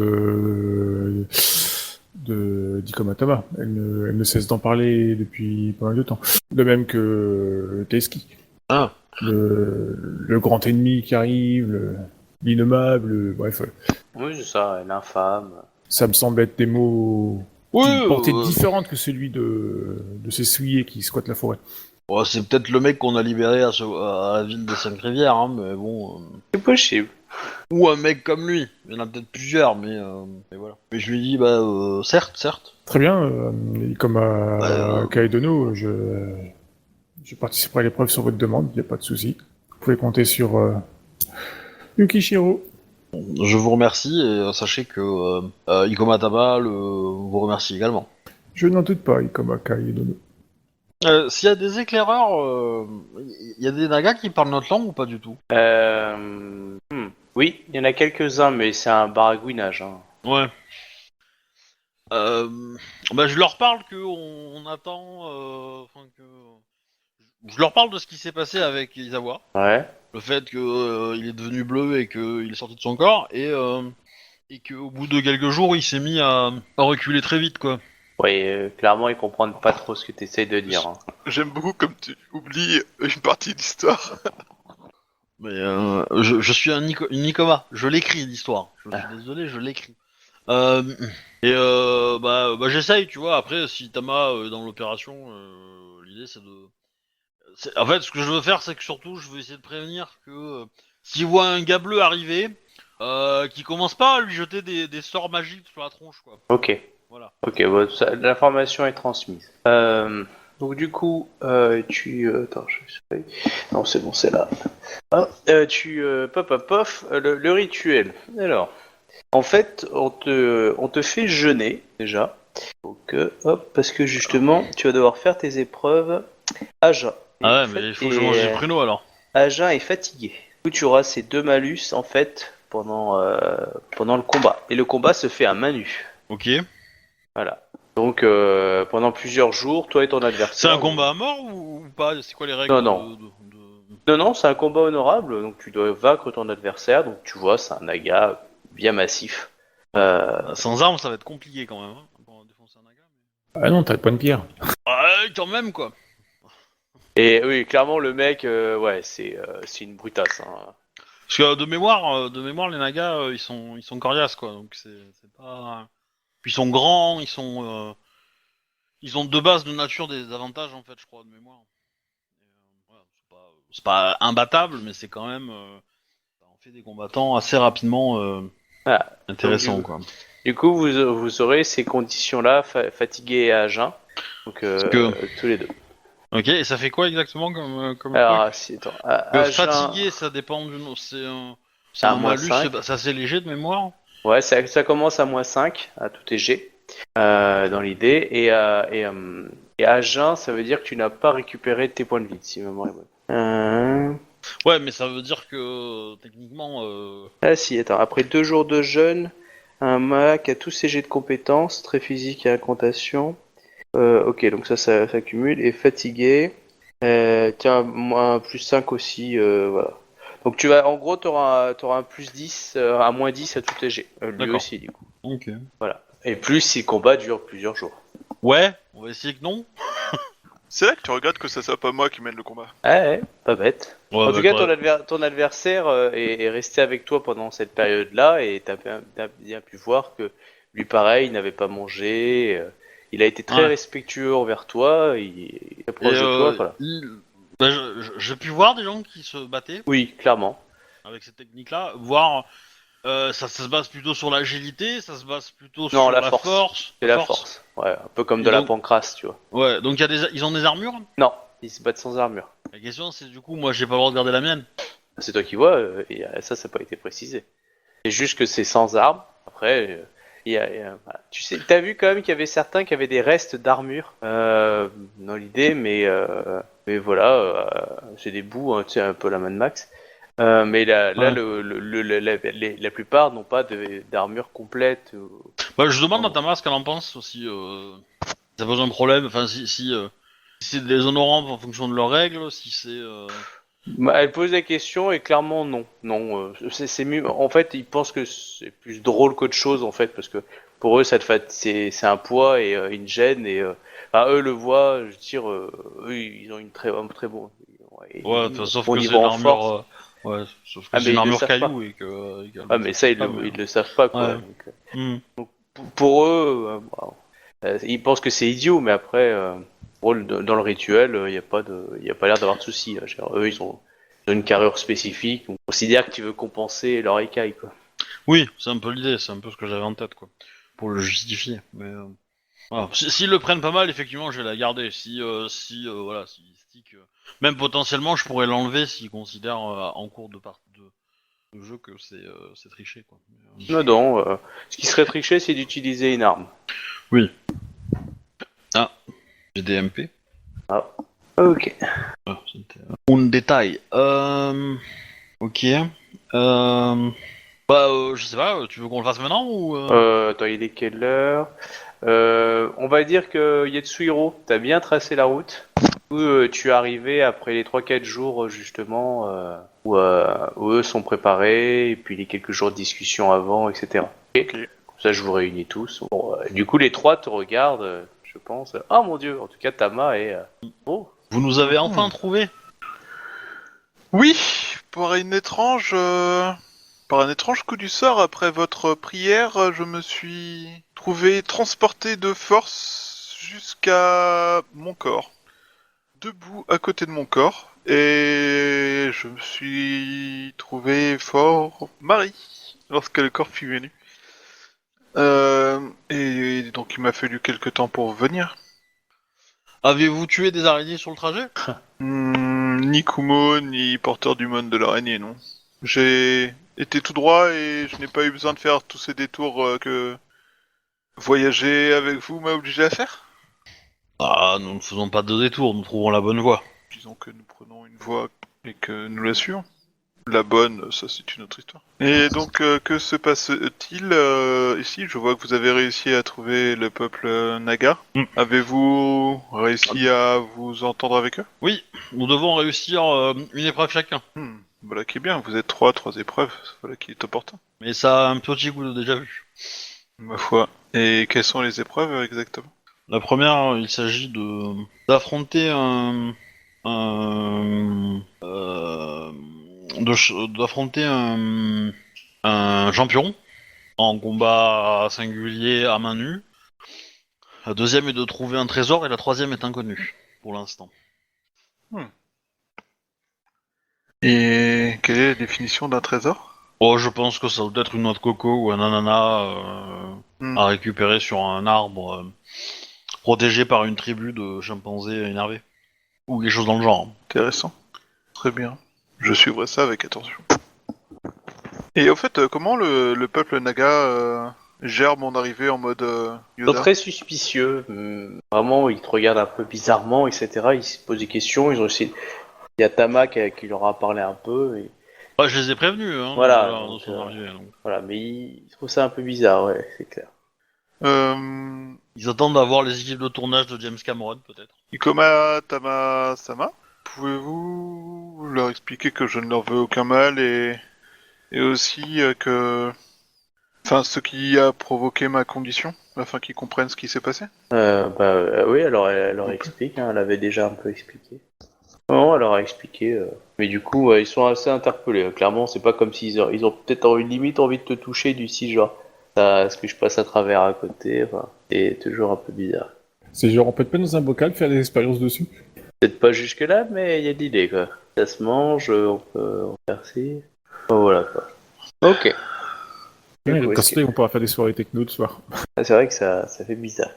Speaker 4: d'Ikomatama. Elle ne cesse d'en parler depuis pas mal de temps. De même que Teski.
Speaker 1: Ah.
Speaker 4: Le grand ennemi qui arrive, l'innommable, bref.
Speaker 2: Oui, c'est ça, l'infâme.
Speaker 4: Ça me semble être des mots
Speaker 1: Oui,
Speaker 4: d'une portée différente que celui de ces souillés qui squattent la forêt.
Speaker 1: Ouais, c'est peut-être le mec qu'on a libéré à la ville des 5 rivières, hein, mais bon...
Speaker 2: C'est possible.
Speaker 1: Ou un mec comme lui. Il y en a peut-être plusieurs, mais voilà. Mais je lui dis, certes.
Speaker 4: Très bien, comme à Kaedono, je participerai à l'épreuve sur votre demande, il n'y a pas de souci. Vous pouvez compter sur Yukishiro.
Speaker 1: Je vous remercie, et sachez que Ikomatama vous remercie également.
Speaker 4: Je n'en doute pas, Ikoma Kaedono.
Speaker 1: S'il y a des éclaireurs, il y a des nagas qui parlent notre langue ou pas du tout?
Speaker 2: Oui, il y en a quelques-uns, mais c'est un baragouinage. Hein.
Speaker 1: Ouais. Je leur parle on attend... Je leur parle de ce qui s'est passé avec Izawa.
Speaker 2: Ouais.
Speaker 1: Le fait qu'il est devenu bleu et qu'il est sorti de son corps, et qu'au bout de quelques jours, il s'est mis à reculer très vite, quoi.
Speaker 2: Oui, clairement, ils comprennent pas trop ce que tu essayes de dire. Hein.
Speaker 3: J'aime beaucoup comme tu oublies une partie de l'histoire.
Speaker 1: Mais je suis une Nikoma, je l'écris l'histoire. Je suis désolé, je l'écris. J'essaye, tu vois. Après, si Tama est dans l'opération, l'idée c'est de. En fait, ce que je veux faire, c'est que surtout, je veux essayer de prévenir que s'il voit un gars bleu arriver, qu'il commence pas à lui jeter des sorts magiques sur la tronche, quoi.
Speaker 2: Ok.
Speaker 1: Voilà.
Speaker 2: Ok, bon, l'information est transmise. Donc du coup, Attends, non, c'est bon, c'est là. Ah, le rituel. Alors, en fait, on te fait jeûner, déjà. Donc, parce que justement, tu vas devoir faire tes épreuves à jeun.
Speaker 1: Ah ouais, mais il faut que je mange des pruneaux, alors.
Speaker 2: À jeun et fatigué. Du coup, tu auras ces 2 malus, en fait, pendant le combat. Et le combat se fait à main nue.
Speaker 1: Ok.
Speaker 2: Voilà. Donc pendant plusieurs jours, toi et ton adversaire.
Speaker 1: C'est un combat à mort ou pas? C'est quoi les règles?
Speaker 2: Non. Non, c'est un combat honorable, donc tu dois vaincre ton adversaire, donc tu vois, c'est un naga bien massif.
Speaker 1: Sans armes, ça va être compliqué quand même, hein, pour défoncer un naga.
Speaker 4: Ah non, t'as pas de pierre.
Speaker 1: Ouais, quand même, quoi.
Speaker 2: Et oui, clairement, le mec, c'est une brutasse. Hein.
Speaker 1: Parce que de mémoire, les nagas, ils sont coriaces, quoi. Donc c'est pas. Puis ils sont grands, ils ont de base de nature des avantages, en fait, je crois, de mémoire. Et, voilà, c'est pas imbattable, mais c'est quand même. Ça en fait des combattants assez rapidement intéressants, quoi.
Speaker 2: Du coup, vous aurez ces conditions-là, fatigué et à jeun. Donc tous les deux.
Speaker 1: Ok, et ça fait quoi exactement comme
Speaker 2: Alors,
Speaker 1: truc
Speaker 2: attends,
Speaker 1: fatigué, ça dépend du nom. C'est un malus, c'est assez léger de mémoire.
Speaker 2: Ouais, ça commence à -5 à tout TG dans l'idée, et à jeun, ça veut dire que tu n'as pas récupéré tes points de vie, si ma mémoire est bonne.
Speaker 1: Ouais, mais ça veut dire que techniquement.
Speaker 2: Ah si, attends, après 2 jours de jeûne, un Mac a tous ses jets de compétences, très physique et incantation. Ok, donc ça s'accumule, et fatigué. Tiens, moins +5 aussi, voilà. Donc tu vas, en gros, t'auras un +10, à -10 à tout TG. Lui
Speaker 1: D'accord.
Speaker 2: aussi, du coup.
Speaker 1: Ok.
Speaker 2: Voilà. Et plus si le combat dure plusieurs jours.
Speaker 1: Ouais, on va essayer que non.
Speaker 3: C'est là que tu regrettes que ça soit pas moi qui mène le combat.
Speaker 2: Ouais, pas bête.
Speaker 1: Ouais,
Speaker 2: En tout cas, ton adversaire est resté avec toi pendant cette période-là, et t'as bien pu voir que lui, pareil, il n'avait pas mangé. Il a été très respectueux envers toi, il est proche de toi, voilà.
Speaker 1: J'ai pu voir des gens qui se battaient
Speaker 2: Oui, clairement.
Speaker 1: avec cette technique-là, voir Ça se base plutôt sur l'agilité, ça se base plutôt
Speaker 2: Non,
Speaker 1: sur
Speaker 2: la
Speaker 1: la
Speaker 2: force.
Speaker 1: force.
Speaker 2: C'est la force. Ouais, un peu comme de
Speaker 1: Et
Speaker 2: la
Speaker 1: donc-
Speaker 2: pancrace, tu vois.
Speaker 1: Ouais, donc ils ont des armures.
Speaker 2: Non, ils se battent sans armure.
Speaker 1: La question c'est du coup, moi j'ai pas le droit de garder la mienne.
Speaker 2: C'est toi qui vois, et ça n'a pas été précisé. C'est juste que c'est sans armes. Après, voilà. Tu sais, t'as vu quand même qu'il y avait certains qui avaient des restes d'armure dans l'idée, mais voilà, c'est des bouts, hein, tu sais, un peu la Mad Max. Mais là,
Speaker 1: Ouais.
Speaker 2: la plupart n'ont pas d'armure complète.
Speaker 1: Bah, je demande à Tamara ce qu'elle en pense aussi. Ça pose un problème. Enfin, si c'est déshonorant en fonction de leurs règles, si c'est.
Speaker 2: Bah, elle pose la question et clairement non. Non, c'est mieux. En fait, ils pensent que c'est plus drôle qu'autre chose en fait, parce que pour eux, c'est un poids et une gêne et enfin, eux le voient. Je veux dire, eux ils ont un très bon.
Speaker 1: Ouais, sauf
Speaker 2: au
Speaker 1: que c'est
Speaker 2: niveau
Speaker 1: une
Speaker 2: en force.
Speaker 1: armure. Ouais, sauf que
Speaker 2: Ah,
Speaker 1: c'est
Speaker 2: mais
Speaker 1: une
Speaker 2: ils le
Speaker 1: armure
Speaker 2: savent
Speaker 1: caillou et que.
Speaker 2: Ah mais ça ils le savent pas quoi.
Speaker 1: Ouais.
Speaker 2: Donc,
Speaker 1: Hmm.
Speaker 2: pour eux, ils pensent que c'est idiot, mais après, pour eux, dans le rituel, il y a pas l'air d'avoir de soucis. Hein. Genre, eux, ils ont une carrure spécifique. On considère que tu veux compenser leur écaille, quoi.
Speaker 1: Oui, c'est un peu l'idée, c'est un peu ce que j'avais en tête, quoi. Pour le justifier. Mais. Voilà. S'ils le prennent pas mal, effectivement, je vais la garder. Voilà, s'ils stick, même potentiellement, je pourrais l'enlever s'ils considèrent en cours de jeu que c'est triché, quoi.
Speaker 2: Non, non. Ce qui serait triché, c'est d'utiliser une arme.
Speaker 1: Oui. Ah, j'ai des MP.
Speaker 2: Ok.
Speaker 1: Ah, c'était un détail. Ok. Je sais pas, tu veux qu'on le fasse maintenant ou
Speaker 2: Attends, il est quelle heure On va dire que Yetsuhiro, t'as bien tracé la route. Tu es arrivé après les 3-4 jours justement où eux sont préparés et puis les quelques jours de discussion avant, etc. Ok. Comme ça, je vous réunis tous. Bon, du coup, les trois te regardent, je pense. Ah mon dieu, en tout cas, Tama est... Oh,
Speaker 1: vous nous avez enfin trouvé?
Speaker 3: Oui, par un étrange coup du sort, après votre prière, je me suis trouvé transporté de force jusqu'à mon corps. Debout à côté de mon corps. Et je me suis trouvé fort Marie lorsque le corps fut venu. Et donc il m'a fallu quelque temps pour venir.
Speaker 1: Avez-vous tué des araignées sur le trajet?
Speaker 3: Ni Kumo, ni porteur du monde de l'araignée, non. J'ai été tout droit et je n'ai pas eu besoin de faire tous ces détours que voyager avec vous m'a obligé à faire.
Speaker 1: Ah, nous ne faisons pas de détour, nous trouvons la bonne voie.
Speaker 3: Disons que nous prenons une voie et que nous la suivons. La bonne, ça c'est une autre histoire. Et donc, que se passe-t-il ici? Je vois que vous avez réussi à trouver le peuple Naga. Avez-vous réussi à vous entendre avec eux?
Speaker 1: Oui, nous devons réussir une épreuve chacun.
Speaker 3: Voilà qui est bien, vous êtes trois épreuves, voilà qui est opportun.
Speaker 1: Mais ça a un petit goût de déjà vu.
Speaker 3: Ma foi. Et quelles sont les épreuves exactement?
Speaker 1: La première, il s'agit d'affronter d'affronter un champion en combat singulier à main nue. La deuxième est de trouver un trésor et la troisième est inconnue pour l'instant.
Speaker 3: Et quelle est la définition d'un trésor?
Speaker 1: Oh, je pense que ça doit être une noix de coco ou un ananas à récupérer sur un arbre protégé par une tribu de chimpanzés énervés. Ou quelque chose dans le genre.
Speaker 3: Intéressant. Très bien. Je suivrai ça avec attention. Et au fait, comment le peuple Naga gère mon arrivée en mode
Speaker 2: ils
Speaker 3: Yoda?
Speaker 2: sont très suspicieux. Vraiment, ils te regardent un peu bizarrement, etc. Ils se posent des questions. Ils ont essayé... Il y a Tama qui leur a parlé un peu. Et...
Speaker 1: Bah, je les ai prévenus, hein.
Speaker 2: Voilà,
Speaker 1: Dans
Speaker 2: donc,
Speaker 1: son arrivée, donc.
Speaker 2: Voilà, mais ils trouvent ça un peu bizarre, ouais, c'est clair.
Speaker 1: Ils attendent d'avoir les équipes de tournage de James Cameron, peut-être.
Speaker 3: Ikoma Tama Sama, pouvez-vous leur expliquer que je ne leur veux aucun mal et aussi que... Enfin, ce qui a provoqué ma condition, afin qu'ils comprennent ce qui s'est passé?
Speaker 2: Oui, alors elle leur explique, hein, elle avait déjà un peu expliqué. Non, elle leur a expliqué, mais du coup, ils sont assez interpellés. Clairement, c'est pas comme s'ils ils ont peut-être une limite envie de te toucher du si genre, est-ce que je passe à travers à côté, enfin, c'est toujours un peu bizarre.
Speaker 4: C'est genre, on peut te mettre dans un bocal, faire des expériences dessus.
Speaker 2: Peut-être pas jusque là, mais il y a de l'idée quoi. Ça se mange, on peut en faire ci. Enfin, voilà quoi. Ok.
Speaker 4: Ouais,
Speaker 2: coup,
Speaker 4: comme ça, on pourra faire des soirées techno le soir.
Speaker 2: c'est vrai que ça fait bizarre.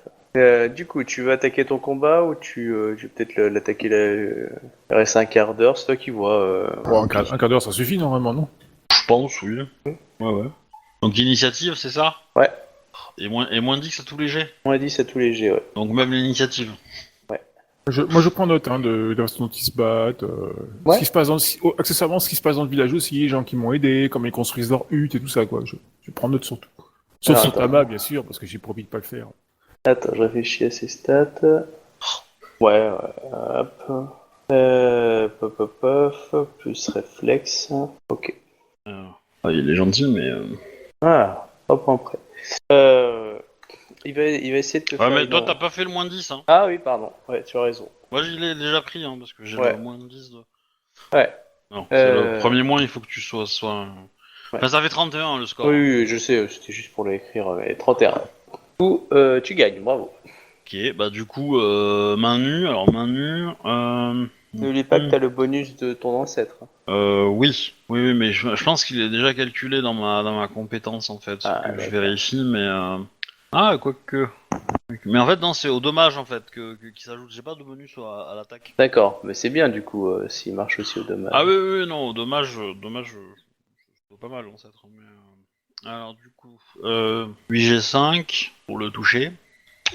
Speaker 2: Du coup, tu veux attaquer ton combat ou tu veux peut-être l'attaquer il reste un quart d'heure, c'est toi qui vois.
Speaker 4: Bon, un quart d'heure, ça suffit normalement, non?
Speaker 1: Je pense, oui. Ouais. Donc initiative, c'est ça?
Speaker 2: Ouais,
Speaker 1: Et moins 10 à tous les jets.
Speaker 2: on a dit c'est tout léger, ouais.
Speaker 1: Donc même l'initiative.
Speaker 4: Moi, je prends note de la façon dont ils se battent.
Speaker 2: Ouais.
Speaker 4: Ce qui se passe accessoirement, ce qui se passe dans le village aussi, les gens qui m'ont aidé, comment ils construisent leur hutte et tout ça, quoi. Je prends note surtout. Sauf
Speaker 2: Alors,
Speaker 4: sur
Speaker 2: attends.
Speaker 4: Tama, bien sûr, parce que j'ai promis de pas le faire.
Speaker 2: Attends, je réfléchis à ses stats. Ouais, hop. Plus réflexe. Ok.
Speaker 1: Il est gentil, mais...
Speaker 2: Ah, pas point près. Il va essayer de te
Speaker 1: Ouais,
Speaker 2: faire
Speaker 1: mais
Speaker 2: une-
Speaker 1: toi, t'as pas fait le moins 10, hein.
Speaker 2: Ah oui, pardon. Ouais, tu as raison.
Speaker 1: Moi, je l'ai déjà pris, hein, parce que j'ai
Speaker 2: Ouais.
Speaker 1: le moins 10 de...
Speaker 2: Ouais.
Speaker 1: Non, c'est le premier moins, il faut que tu sois...
Speaker 2: Ouais.
Speaker 1: Enfin, ça fait 31, le score.
Speaker 2: Oui, je sais, c'était juste pour l'écrire. 31. Du coup, tu gagnes, bravo.
Speaker 1: Ok, bah du coup, main nue, alors main nue...
Speaker 2: N'oublie pas que t'as le bonus de ton ancêtre.
Speaker 1: Oui, mais je pense qu'il est déjà calculé dans ma compétence, en fait.
Speaker 2: Ah,
Speaker 1: Que je
Speaker 2: d'accord.
Speaker 1: vérifie, mais... Ah, quoique... Mais en fait, non, c'est au dommage, en fait, qui s'ajoute. J'ai pas de bonus à l'attaque.
Speaker 2: D'accord, mais c'est bien du coup, s'il marche aussi au dommage.
Speaker 1: Ah oui, non, dommage, c'est pas mal, l'ancêtre. Mais, alors, du coup... 8G5, pour le toucher.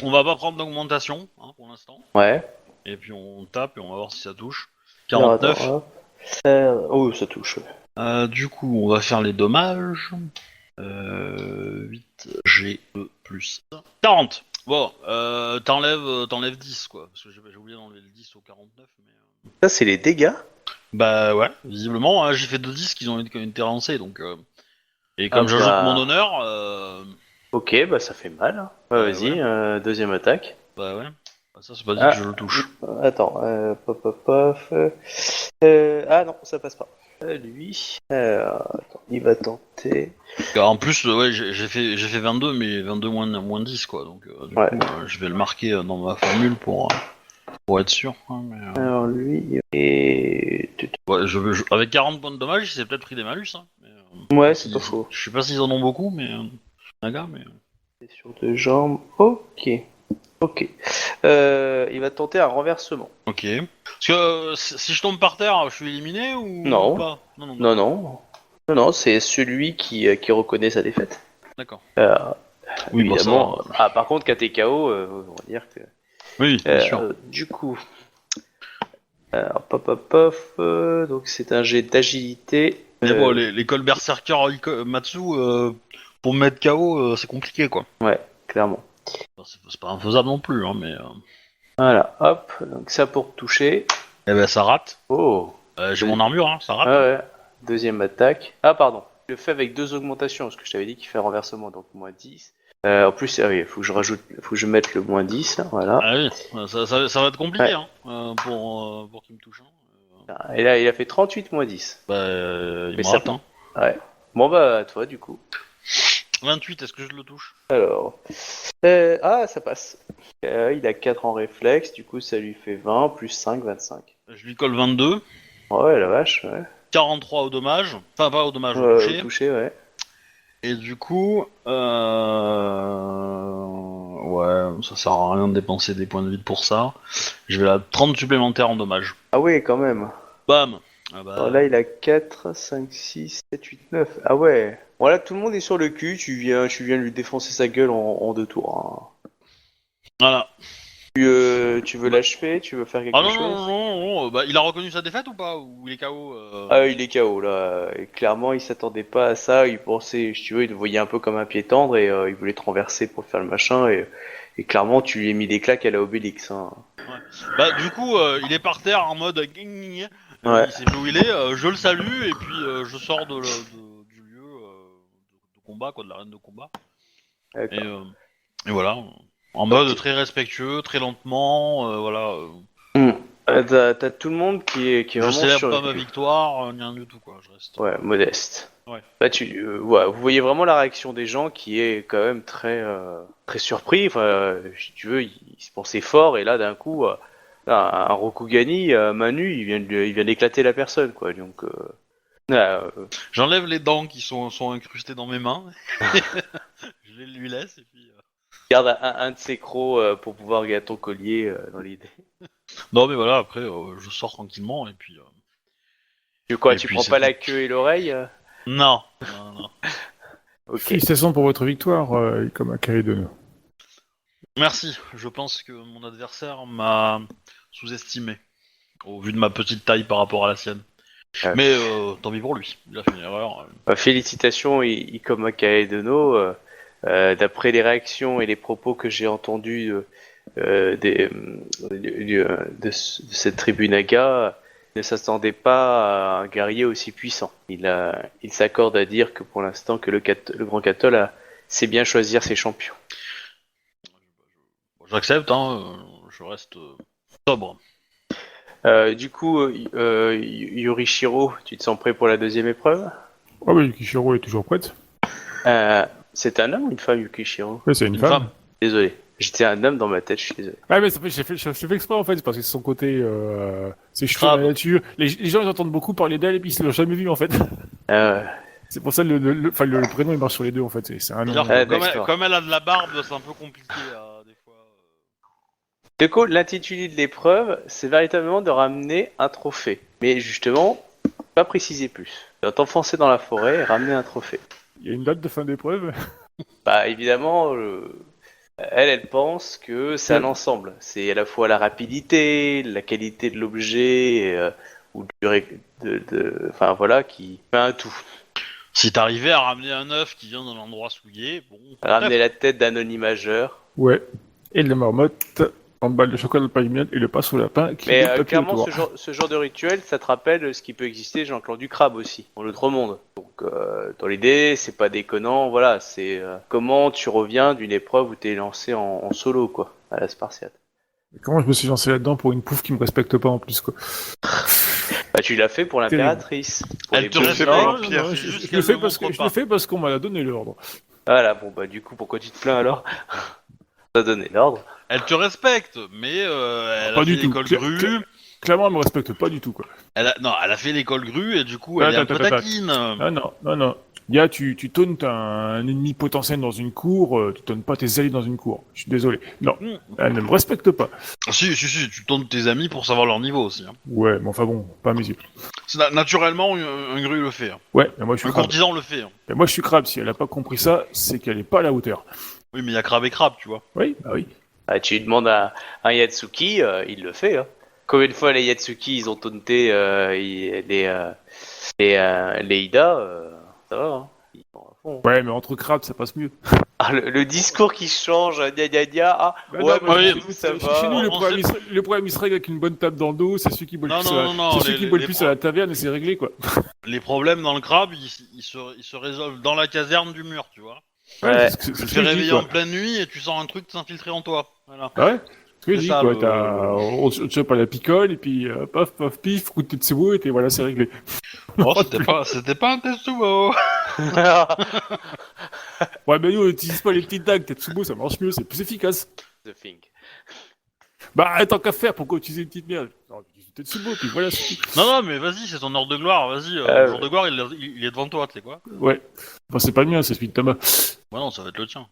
Speaker 1: On va pas prendre d'augmentation, hein, pour l'instant.
Speaker 2: Ouais.
Speaker 1: Et puis on tape et on va voir si ça touche.
Speaker 2: Alors,
Speaker 1: 49.
Speaker 2: attends, hop. Oh, ça touche.
Speaker 1: Du coup, on va faire les dommages. 8G plus 40. Bon, t'enlèves 10, quoi. Parce que j'ai oublié d'enlever le 10 au 49, mais...
Speaker 2: Ça, c'est les dégâts.
Speaker 1: Bah ouais, visiblement, hein, j'ai fait 2 10 qui ont été relancés, donc... Et comme
Speaker 2: Ah
Speaker 1: j'ajoute
Speaker 2: bah.
Speaker 1: mon honneur,
Speaker 2: Ok, bah ça fait mal. Ouais, vas-y,
Speaker 1: ouais.
Speaker 2: Deuxième attaque.
Speaker 1: bah ouais. Bah, ça, c'est pas dit
Speaker 2: Ah.
Speaker 1: que je le touche.
Speaker 2: Attends, pof. Ah non, ça passe pas. Lui, attends, il va tenter.
Speaker 1: En plus, ouais, j'ai fait 22, mais 22 moins 10, quoi. Donc, du
Speaker 2: Ouais.
Speaker 1: coup, je vais le marquer dans ma formule pour être sûr. Hein, mais,
Speaker 2: Alors lui, et...
Speaker 1: ouais, avec 40 points de dommage, il s'est peut-être pris des malus. Hein, mais,
Speaker 2: Ouais, c'est pas faux.
Speaker 1: Je sais pas s'ils en ont beaucoup, mais... Naga, mais...
Speaker 2: C'est sur deux jambes. Ok. Il va tenter un renversement.
Speaker 1: Ok. Parce que si je tombe par terre, je suis éliminé ou
Speaker 2: Non.
Speaker 1: pas?
Speaker 2: Non, c'est celui qui reconnaît sa défaite.
Speaker 1: D'accord.
Speaker 2: Oui,
Speaker 1: bon,
Speaker 2: évidemment.
Speaker 1: ça
Speaker 2: Ah, par contre, KTKO, on va dire que...
Speaker 1: Oui, bien sûr.
Speaker 2: Du coup... Alors, pof, donc c'est un jet d'agilité.
Speaker 1: Mais bon, l'école Berserker Matsu, pour me mettre KO, c'est compliqué, quoi.
Speaker 2: Ouais, clairement.
Speaker 1: Enfin, c'est pas infaisable non plus, hein, mais...
Speaker 2: Voilà, hop, donc ça pour toucher.
Speaker 1: Eh ben, ça rate.
Speaker 2: Oh.
Speaker 1: J'ai mon armure, hein, ça rate.
Speaker 2: Ouais. Deuxième attaque. Ah, pardon. Je le fais avec 2 augmentations, parce que je t'avais dit qu'il fait renversement, donc moins 10. En plus, ah oui, faut que je mette le moins 10, hein, voilà.
Speaker 1: Ah oui, ça va être compliqué,
Speaker 2: Ouais.
Speaker 1: hein, pour qu'il me touche. Hein.
Speaker 2: Et là, il a fait 38 moins 10.
Speaker 1: Bah, il
Speaker 2: Mais
Speaker 1: me
Speaker 2: ça-
Speaker 1: rate, hein.
Speaker 2: Ouais. Bon, bah, à toi, du coup.
Speaker 1: 28, est-ce que je le touche?
Speaker 2: Alors. Ça passe. Il a 4 en réflexe, du coup, ça lui fait 20, plus 5, 25.
Speaker 1: Je lui colle 22.
Speaker 2: Ouais, la vache, ouais.
Speaker 1: 43 au dommage. Enfin, pas au dommage, au toucher.
Speaker 2: Touché, ouais.
Speaker 1: Et du coup, ouais, ça sert à rien de dépenser des points de vie pour ça. Je vais à 30 supplémentaires en dommage.
Speaker 2: Ah oui, quand même.
Speaker 1: Bam. Ah bah,
Speaker 2: Alors là, il a 4, 5, 6, 7, 8, 9. Ah ouais. Voilà, tout le monde est sur le cul. Tu viens lui défoncer sa gueule en 2 tours. Hein.
Speaker 1: voilà.
Speaker 2: Tu veux l'achever? Tu veux faire quelque
Speaker 1: Ah non,
Speaker 2: chose?
Speaker 1: non, bah, il a reconnu sa défaite ou pas? Ou il est KO
Speaker 2: Ah, il est KO là. Et clairement, il s'attendait pas à ça. Il pensait, si tu veux, il te voyait un peu comme un pied tendre et il voulait te renverser pour faire le machin. Et clairement, tu lui as mis des claques à la Obélix. Hein.
Speaker 1: Bah, du coup, il est par terre en mode...
Speaker 2: Ouais.
Speaker 1: Il sait plus où il est, je le salue et puis je sors du lieu de combat, quoi, de l'arène de combat.
Speaker 2: D'accord.
Speaker 1: Et voilà. En mode très respectueux, très lentement, voilà.
Speaker 2: T'as tout le monde qui est
Speaker 1: Je
Speaker 2: vraiment
Speaker 1: célèbre
Speaker 2: sur
Speaker 1: pas
Speaker 2: le
Speaker 1: ma
Speaker 2: cul.
Speaker 1: victoire, ni rien du tout, quoi. Je reste.
Speaker 2: Ouais, modeste.
Speaker 1: Ouais.
Speaker 2: Là, ouais, vous voyez vraiment la réaction des gens qui est quand même très surpris. Enfin, si tu veux, ils se pensaient fort et là, d'un coup, là, un Rokugani, Manu, il vient d'éclater la personne, quoi. Donc,
Speaker 1: J'enlève les dents qui sont incrustées dans mes mains. Je les lui laisse et puis.
Speaker 2: Garde un de ces crocs pour pouvoir garder ton collier dans l'idée.
Speaker 1: Non mais voilà, après je sors tranquillement et puis.
Speaker 2: Tu quoi,
Speaker 1: Et
Speaker 2: tu
Speaker 1: puis,
Speaker 2: prends
Speaker 1: c'est
Speaker 2: pas
Speaker 1: tout.
Speaker 2: la queue et l'oreille
Speaker 1: Non.
Speaker 2: Ok.
Speaker 4: Félicitations pour votre victoire, comme à Caledon.
Speaker 1: Merci. Je pense que mon adversaire m'a sous-estimé au vu de ma petite taille par rapport à la sienne. Mais tant pis pour lui. Il a fait une erreur.
Speaker 2: Félicitations, Ikoma Kaedono. D'après les réactions et les propos que j'ai entendus de cette tribu Naga, il ne s'attendait pas à un guerrier aussi puissant. Il s'accorde à dire que pour l'instant que le grand Katol sait bien choisir ses champions.
Speaker 1: Bon, j'accepte. Je reste sobre.
Speaker 2: Du coup, Yorishiro, tu te sens prêt pour la deuxième épreuve?
Speaker 4: Ah oui, Yukishiro est toujours prête.
Speaker 2: C'est un homme ou une femme, Yukishiro?
Speaker 4: Oui, c'est une femme.
Speaker 2: Désolé, j'étais un homme dans ma tête, je suis désolé.
Speaker 4: Ah mais j'ai fait exprès en fait, parce que c'est son côté, c'est cheveux
Speaker 1: Crabe.
Speaker 4: dans la nature. Les gens ils entendent beaucoup parler d'elle et puis ils l'ont jamais vu en fait. C'est pour ça le prénom il marche sur les deux en fait. C'est un nom.
Speaker 1: Dire,
Speaker 2: Ah,
Speaker 1: comme,
Speaker 2: d'accord.
Speaker 1: comme elle a de la barbe, c'est un peu compliqué des fois.
Speaker 2: Du coup, l'intitulé de l'épreuve, c'est véritablement de ramener un trophée. Mais justement, pas préciser plus. Tu dois t'enfoncer dans la forêt et ramener un trophée.
Speaker 4: Il y a une date de fin d'épreuve.
Speaker 2: Bah évidemment, elle pense que c'est un ensemble. C'est à la fois la rapidité, la qualité de l'objet, ou enfin voilà, qui fait un tout.
Speaker 1: Si t'arrivais à ramener un œuf qui vient d'un endroit souillé, bon.
Speaker 2: Ramener la tête d'un onimageur.
Speaker 4: Ouais. Et la marmotte, emballe le chocolat de palmier et le passe au lapin qui met le
Speaker 2: Mais
Speaker 4: papier
Speaker 2: clairement,
Speaker 4: autour.
Speaker 2: ce genre de rituel, ça te rappelle ce qui peut exister dans le clan du crabe aussi, dans l'autre monde. Donc, dans l'idée, c'est pas déconnant, voilà, c'est comment tu reviens d'une épreuve où t'es lancé en solo, quoi, à la Spartiate.
Speaker 4: Comment je me suis lancé là-dedans pour une pouffe qui me respecte pas en plus quoi.
Speaker 2: Bah, tu l'as fait pour l'impératrice. Pour
Speaker 1: Elle
Speaker 2: les
Speaker 1: te
Speaker 2: bleus.
Speaker 1: respecte.
Speaker 3: Non,
Speaker 1: L'Empire,
Speaker 3: non,
Speaker 1: c'est
Speaker 3: je-
Speaker 1: juste
Speaker 4: Je
Speaker 1: qu'elle
Speaker 4: le fais
Speaker 1: le
Speaker 4: parce que
Speaker 1: montre
Speaker 4: je
Speaker 1: pas.
Speaker 4: le fais parce qu'on m'a donné l'ordre.
Speaker 2: Voilà, bon, bah, du coup, pourquoi tu te plains alors? T'as donné l'ordre.
Speaker 1: Elle te respecte, mais elle
Speaker 4: Pas
Speaker 1: a
Speaker 4: du
Speaker 1: fait
Speaker 4: tout.
Speaker 1: l'école grue.
Speaker 4: Clairement, elle me respecte pas du tout quoi.
Speaker 1: Non, elle a fait l'école grue et du coup, elle est un peu
Speaker 4: Attends.
Speaker 1: taquine.
Speaker 4: Ah non. Gars, tu tauntes un ennemi potentiel dans une cour, tu tauntes pas tes alliés dans une cour. Je suis désolé. Non, elle ne me respecte pas.
Speaker 1: Si, tu tournes tes amis pour savoir leur niveau aussi.
Speaker 4: Ouais, mais enfin bon, pas à mes yeux.
Speaker 1: Naturellement, un grue le fait.
Speaker 4: Ouais, mais moi je suis
Speaker 1: Un
Speaker 4: crabe.
Speaker 1: courtisan le fait.
Speaker 4: Mais moi je suis crabe. Si elle a pas compris ça, c'est qu'elle est pas à la hauteur.
Speaker 1: Oui, mais il y a crabe et crabe, tu vois.
Speaker 4: Oui, bah oui.
Speaker 2: Ah, tu demandes à un Yatsuki, il le fait. Hein. Combien de fois les Yatsuki ils ont taunté les Ida, ça va. Hein. Ils sont à fond.
Speaker 4: Ouais, mais entre crabes, ça passe mieux.
Speaker 2: Ah, le discours qui change, gna gna gna, ah,
Speaker 4: Bah
Speaker 2: ouais,
Speaker 4: non,
Speaker 2: bah,
Speaker 1: oui,
Speaker 2: chez nous, ça
Speaker 4: Chez
Speaker 2: va.
Speaker 4: nous,
Speaker 1: on sait-
Speaker 4: le problème il se règle avec une bonne table dans le dos. C'est celui qui boit le
Speaker 1: Non,
Speaker 4: plus,
Speaker 1: non,
Speaker 4: c'est celui
Speaker 1: les-
Speaker 4: qui boit le
Speaker 1: les
Speaker 4: plus
Speaker 1: pro-
Speaker 4: à la taverne et c'est réglé quoi.
Speaker 1: Les problèmes dans le crabe, ils se résolvent dans la caserne du mur, tu vois.
Speaker 2: Ouais.
Speaker 4: c'est
Speaker 1: Tu te
Speaker 4: ce que
Speaker 1: fais
Speaker 4: je dis,
Speaker 1: réveiller
Speaker 4: quoi.
Speaker 1: en pleine nuit et tu sens un truc s'infiltrer en toi. Voilà.
Speaker 4: Ah ouais. Ce que je
Speaker 1: C'est
Speaker 4: dis
Speaker 1: ça,
Speaker 4: quoi.
Speaker 1: le-
Speaker 4: On te chope à la picole et puis paf paf pif, coup de Tetsubo et voilà, c'est réglé.
Speaker 1: Oh, c'était pas un Tetsubo.
Speaker 4: Ouais, mais nous on n'utilise pas les petites dagues. Tetsubo, ça marche mieux, c'est plus efficace.
Speaker 2: The Thing.
Speaker 4: Bah, tant qu'à faire, pourquoi utiliser une petite merde? Non, utilise Tetsubo, puis voilà, c'est tout.
Speaker 1: Non, mais vas-y, c'est ton heure de gloire, vas-y.
Speaker 2: Ah,
Speaker 1: le jour de gloire, il est devant toi, tu sais quoi.
Speaker 4: Ouais. Enfin, c'est pas le mien, c'est celui de Tama.
Speaker 1: Ouais, non, ça va être le tien.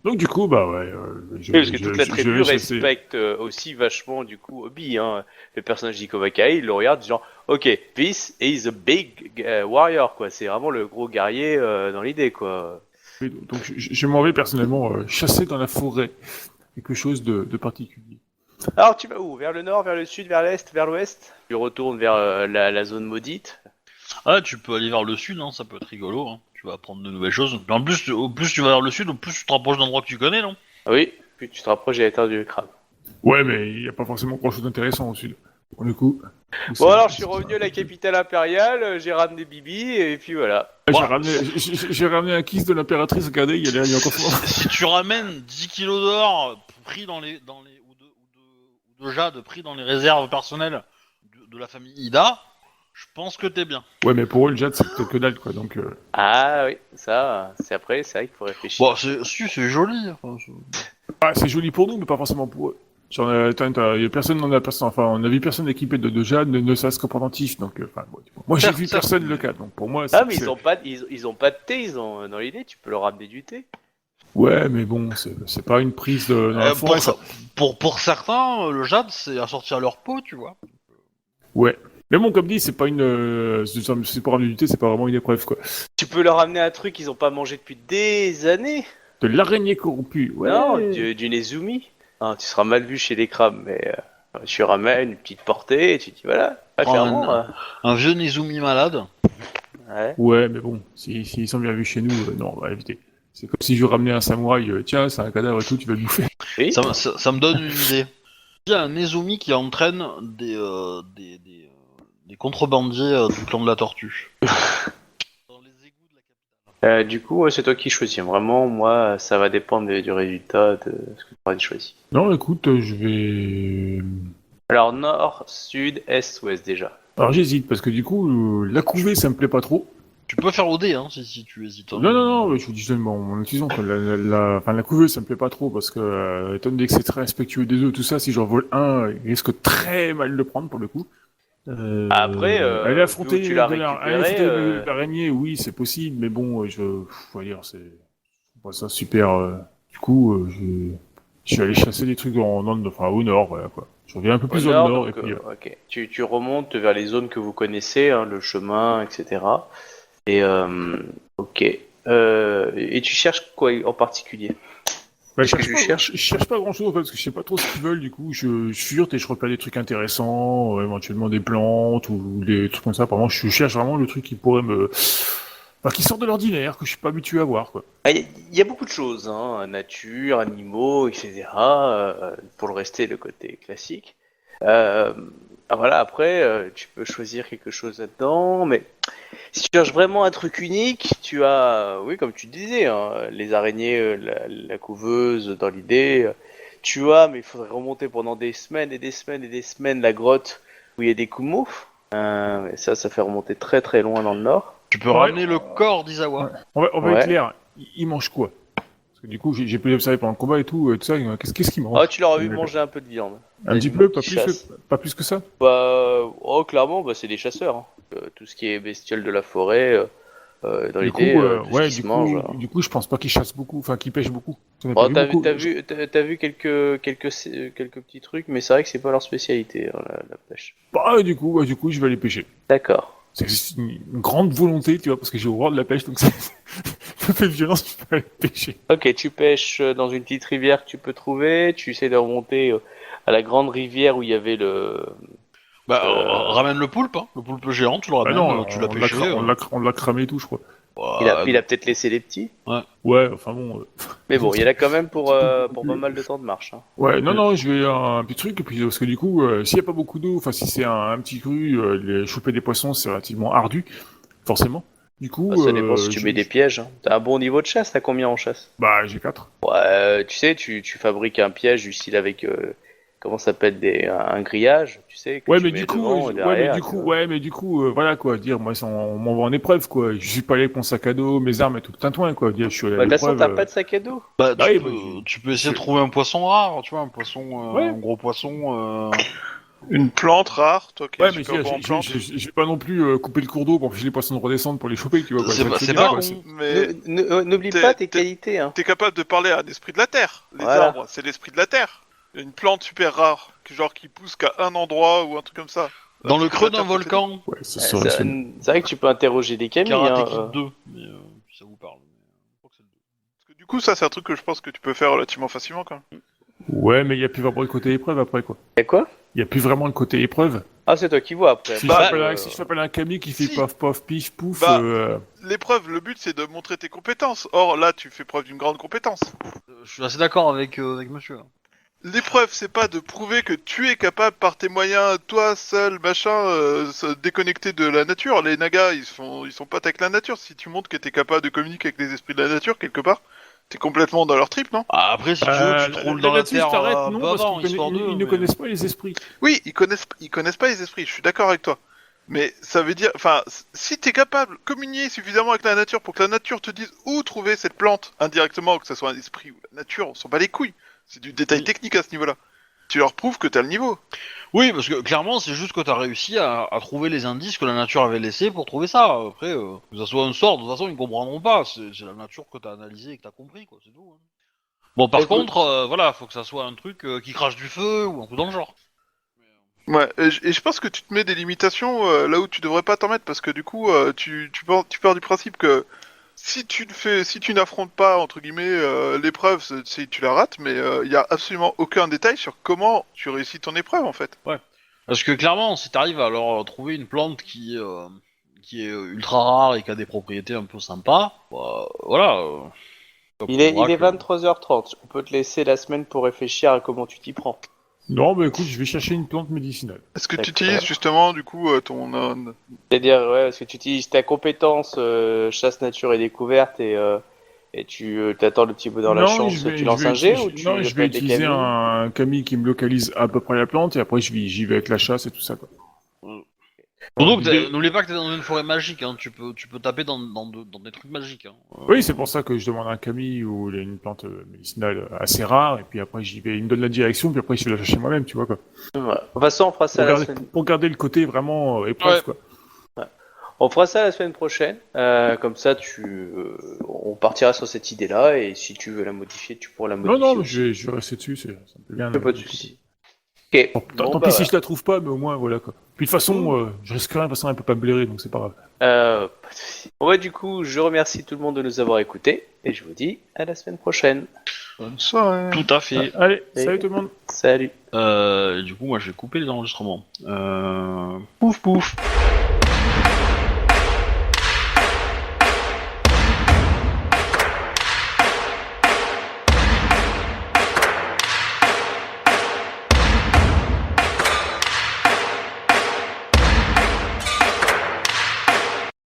Speaker 4: Donc, du coup, bah ouais.
Speaker 2: Oui, parce que toute la
Speaker 4: je
Speaker 2: tribu
Speaker 4: vais chasser.
Speaker 2: respecte aussi vachement, du coup, Obi, hein. Le personnage d'Ikovakai, il le regarde, genre, ok, this is a big warrior, quoi. C'est vraiment le gros guerrier dans l'idée, quoi.
Speaker 4: Oui, donc, je m'en vais personnellement chasser dans la forêt. Quelque chose de particulier.
Speaker 2: Alors, tu vas où? Vers le nord, vers le sud, vers l'est, vers l'ouest? Tu retournes vers la zone maudite?
Speaker 1: Ah, tu peux aller vers le sud, hein, ça peut être rigolo. Hein. Tu vas apprendre de nouvelles choses. Mais en plus, au plus tu vas vers le sud, au plus tu te rapproches d'endroits que tu connais, non?
Speaker 2: Oui, puis tu te rapproches des terres du crabe.
Speaker 4: Ouais, mais il n'y a pas forcément grand chose d'intéressant au sud. Pour le coup.
Speaker 2: Bon, alors, je suis revenu à la capitale impériale, j'ai ramené Bibi, et puis voilà.
Speaker 4: J'ai ramené un kiss de l'impératrice, regardez, il y a encore ça.
Speaker 1: Si tu ramènes 10 kilos d'or pris ou de jade pris dans les réserves personnelles de la famille Ida, je pense que t'es bien.
Speaker 4: Ouais, mais pour eux, le jade, c'est peut-être que dalle, quoi, donc...
Speaker 2: Ah oui, ça, c'est après, c'est vrai qu'il faut réfléchir.
Speaker 1: Bon, c'est joli. Enfin,
Speaker 4: Ah, c'est joli pour nous, mais pas forcément pour eux. Il y a personne, enfin, on a vu personne équipé de jade, ne serait-ce qu'au pendentif, donc, enfin, bon, moi j'ai
Speaker 1: Certes,
Speaker 4: vu
Speaker 1: certes.
Speaker 4: personne le cas, donc pour moi,
Speaker 2: Ah, mais ils ont pas de thé, ils ont dans l'idée, tu peux leur ramener du thé.
Speaker 4: Ouais, mais bon, c'est pas une prise dans la forêt, ça.
Speaker 1: Pour certains, le jade, c'est à sortir leur peau, tu vois.
Speaker 4: Ouais. Mais bon, comme dit, c'est pas c'est pour ramener du thé, c'est pas vraiment une épreuve, quoi.
Speaker 2: Tu peux leur ramener un truc qu'ils ont pas mangé depuis des années.
Speaker 4: De l'araignée corrompue, ouais.
Speaker 2: Non, du Nezumi. Ah, tu seras mal vu chez les crabes, mais tu ramènes une petite portée et tu dis voilà. Ouais,
Speaker 1: Prends
Speaker 2: clairement.
Speaker 1: un vieux Nezumi malade.
Speaker 2: Ouais.
Speaker 4: Ouais, mais bon, s'ils sont bien vus chez nous, non, on va éviter. C'est comme si je ramenais un samouraï, tiens, c'est un cadavre et tout, tu vas le bouffer.
Speaker 2: Oui.
Speaker 1: Ça me donne une idée. Il y a un Nezumi qui entraîne des contrebandiers du clan de la tortue. Dans les égouts de la capitale.
Speaker 2: Du coup, ouais, c'est toi qui choisis. Vraiment, moi, ça va dépendre du résultat de ce que tu auras choisi.
Speaker 4: Non, écoute, je vais...
Speaker 2: Alors, nord, sud, est, ouest déjà.
Speaker 4: Alors j'hésite, parce que du coup, la couvée, ça me plaît pas trop.
Speaker 1: Tu peux faire OD hein, si tu hésites. Hein.
Speaker 4: Non, je vous dis seulement mon intuition, quoi. La couveuse, ça me plaît pas trop, parce que, étant donné que c'est très respectueux des œufs, tout ça, si j'en vole un, il risque très mal de le prendre, pour le coup.
Speaker 2: Après,
Speaker 4: aller affronter
Speaker 2: d'où tu l'as
Speaker 4: aller affronter l'araignée, oui, c'est possible, mais bon, faut dire, c'est pas ça super. Du coup, je suis allé chasser des trucs au nord, voilà, quoi. Je reviens un peu plus au nord,
Speaker 2: donc,
Speaker 4: et puis...
Speaker 2: ok. Tu remontes vers les zones que vous connaissez, hein, le chemin, etc. Et ok. Et tu cherches quoi en particulier?
Speaker 4: Bah,
Speaker 2: Qu'est-ce que tu cherches?
Speaker 4: je cherche pas grand chose parce que je sais pas trop ce qu'ils veulent, du coup je furte et je repère des trucs intéressants, éventuellement des plantes ou des trucs comme ça. Apparemment, je cherche vraiment le truc qui pourrait qui sort de l'ordinaire, que je suis pas habitué à voir, quoi.
Speaker 2: Il y a beaucoup de choses, hein, nature, animaux, etc. Pour le rester, le côté classique. Voilà, après, tu peux choisir quelque chose là-dedans, mais si tu cherches vraiment un truc unique, tu as, oui, comme tu disais, hein, les araignées, la couveuse, dans l'idée. Tu as, mais il faudrait remonter pendant des semaines et des semaines et des semaines la grotte où il y a des kumo. Et ça fait remonter très très loin dans le nord.
Speaker 1: Tu peux ramener le corps d'Izawa.
Speaker 4: On va être clair, il mange quoi? Parce que du coup, j'ai pu observer pendant le combat et tout ça, qu'est-ce qu'il mange?
Speaker 2: Ah, tu l'auras vu manger un peu de viande.
Speaker 4: Un petit peu, pas plus que ça?
Speaker 2: Clairement, c'est des chasseurs. Hein. Tout ce qui est bestiole de la forêt, dans l'idée, tout ce qui se mange.
Speaker 4: Du coup, je pense pas qu'ils chassent beaucoup, enfin qu'ils pêchent beaucoup.
Speaker 2: T'as vu quelques petits trucs, mais c'est vrai que c'est pas leur spécialité, hein, la pêche.
Speaker 4: Du coup, je vais aller pêcher.
Speaker 2: D'accord.
Speaker 4: C'est une grande volonté, tu vois, parce que j'ai horreur de la pêche, donc ça me fait violence, je peux aller pêcher.
Speaker 2: Ok, tu pêches dans une petite rivière que tu peux trouver, tu essaies de remonter à la grande rivière où il y avait le...
Speaker 1: Ramène le poulpe, hein. Le poulpe géant, tu le ramènes, tu l'as pêché.
Speaker 4: On l'a cramé et tout, je crois.
Speaker 2: Il a peut-être laissé les petits.
Speaker 4: Ouais, enfin bon...
Speaker 2: Mais bon, il y en a quand même pour pas mal de temps de marche. Hein.
Speaker 4: Ouais, non, je vais un petit truc, et puis parce que du coup, s'il y a pas beaucoup d'eau, enfin si c'est un petit cru, choper des poissons, c'est relativement ardu, forcément. Du coup...
Speaker 2: ça dépend si tu mets des pièges. Hein. T'as un bon niveau de chasse, t'as combien en chasse?
Speaker 4: J'ai 4.
Speaker 2: Ouais, tu sais, tu fabriques un piège du style avec... comment ça s'appelle un grillage, tu sais, que tu mets devant et derrière.
Speaker 4: Mais du coup, voilà quoi, dire, moi, on m'envoie en épreuve, quoi. Je suis pas allé avec mon sac à dos, mes armes et tout le tintouin, quoi. Dire, je suis allé à
Speaker 2: De toute façon,
Speaker 4: l'épreuve,
Speaker 2: t'as pas de sac à dos.
Speaker 1: Tu peux essayer de trouver un poisson rare, tu vois, un gros poisson.
Speaker 3: Une plante rare, toi qui es
Speaker 4: mais
Speaker 3: super bon en plante.
Speaker 4: je vais pas non plus couper le cours d'eau pour empêcher les poissons de redescendre pour les choper, tu vois. Quoi.
Speaker 1: C'est pas
Speaker 4: quoi,
Speaker 1: con.
Speaker 3: Mais
Speaker 2: N'oublie pas tes qualités. Hein.
Speaker 3: t'es capable de parler à un esprit de la terre. Les
Speaker 2: Voilà.
Speaker 3: arbres, c'est l'esprit de la terre. Une plante super rare, qui pousse qu'à un endroit ou un truc comme ça.
Speaker 1: Dans le creux d'un volcan.
Speaker 4: Ouais,
Speaker 2: C'est vrai que tu peux interroger des camis.
Speaker 1: Karate Kid 2, mais si ça vous parle. Je crois que c'est le 2.
Speaker 3: Parce que du coup, ça, c'est un truc que je pense que tu peux faire relativement facilement, quand même.
Speaker 4: Ouais, mais il y a plus vraiment le côté épreuve après, quoi.
Speaker 2: Y'a quoi?
Speaker 4: Il y a plus vraiment le côté épreuve.
Speaker 2: Ah, c'est toi qui vois après.
Speaker 4: Si je t'appelle un Camille qui fait
Speaker 3: si.
Speaker 4: paf paf pif pouf.
Speaker 3: L'épreuve, le but, c'est de montrer tes compétences. Or, là, tu fais preuve d'une grande compétence.
Speaker 1: Je suis assez d'accord avec monsieur.
Speaker 3: L'épreuve, c'est pas de prouver que tu es capable par tes moyens, toi seul, machin, se déconnecter de la nature. Les nagas, ils sont pas avec la nature. Si tu montres que t'es capable de communiquer avec les esprits de la nature quelque part, t'es complètement dans leur trip, non?
Speaker 1: Après, si tu veux, tu te roules dans la terre.
Speaker 4: Non, parce qu'ils ne connaissent pas les esprits.
Speaker 3: Oui, ils connaissent pas les esprits. Je suis d'accord avec toi. Mais ça veut dire, si t'es capable de communier suffisamment avec la nature pour que la nature te dise où trouver cette plante indirectement, que ce soit un esprit ou la nature, on s'en bat les couilles. C'est du détail technique à ce niveau-là. tu leur prouves que t'as le niveau.
Speaker 1: Oui, parce que clairement, c'est juste que t'as réussi à trouver les indices que la nature avait laissés pour trouver ça. Après, que ça soit un sort, de toute façon, ils comprendront pas. C'est la nature que t'as analysée et que t'as compris, quoi, c'est tout. Hein. Bon, par
Speaker 2: Écoute.
Speaker 1: contre, voilà, faut que ça soit un truc qui crache du feu ou un coup dans le genre.
Speaker 3: Ouais, et je pense que tu te mets des limitations là où tu devrais pas t'en mettre, parce que du coup, tu pars du principe que si tu n'affrontes pas, entre guillemets, l'épreuve, tu la rates, mais il y a absolument aucun détail sur comment tu réussis ton épreuve, en fait.
Speaker 1: Parce que clairement, si t'arrives à leur trouver une plante qui est ultra rare et qui a des propriétés un peu sympas, bah, voilà. Ça
Speaker 2: Il est
Speaker 1: prouvera que-
Speaker 2: 23h30. On peut te laisser la semaine pour réfléchir à comment tu t'y prends.
Speaker 4: Non, bah écoute, je vais chercher une plante médicinale.
Speaker 3: Est-ce que tu
Speaker 2: D'accord.
Speaker 3: utilises justement, du coup, ton...
Speaker 2: C'est-à-dire, ouais, parce que tu utilises ta compétence chasse, nature et découverte et tu t'attends le petit bout dans la chance, tu lances un jet ou tu
Speaker 4: non, je vais
Speaker 2: appelles des
Speaker 4: utiliser
Speaker 2: camis
Speaker 4: un Camille qui me localise à peu près la plante et après j'y vais avec la chasse et tout ça quoi.
Speaker 1: Surtout que
Speaker 4: l'idée-
Speaker 1: n'oublie pas que t'es dans une forêt magique, hein. Tu peux taper dans des trucs magiques. Hein.
Speaker 4: Oui, c'est pour ça que je demande un Camille où il y a une plante médicinale assez rare et puis après j'y vais, il me donne la direction puis après je vais la chercher moi-même, tu vois quoi.
Speaker 2: Ouais. De toute façon, on fera ça la semaine.
Speaker 4: Pour garder le côté vraiment épreuve
Speaker 1: Ouais.
Speaker 4: quoi.
Speaker 2: On fera ça la semaine prochaine. Comme ça, on partira sur cette idée-là et si tu veux la modifier, tu pourras la
Speaker 4: Non,
Speaker 2: modifier.
Speaker 4: non, mais
Speaker 2: aussi.
Speaker 4: je vais rester dessus, ça me fait bien.
Speaker 2: Pas de soucis. Ok.
Speaker 4: Bon,
Speaker 2: Bon,
Speaker 4: tant
Speaker 2: bah,
Speaker 4: pis si je la trouve pas, mais au moins voilà quoi. Puis de toute façon, je risque rien, de toute façon elle peut pas me blairer donc c'est pas grave.
Speaker 2: pas de soucis. Bon, bah, du coup, je remercie tout le monde de nous avoir écoutés et je vous dis à la semaine prochaine.
Speaker 3: Bonne soirée.
Speaker 1: Tout à fait.
Speaker 4: Allez,
Speaker 2: Et-
Speaker 4: salut tout le monde.
Speaker 2: Salut.
Speaker 1: Du coup, moi, je vais couper les enregistrements. Pouf pouf.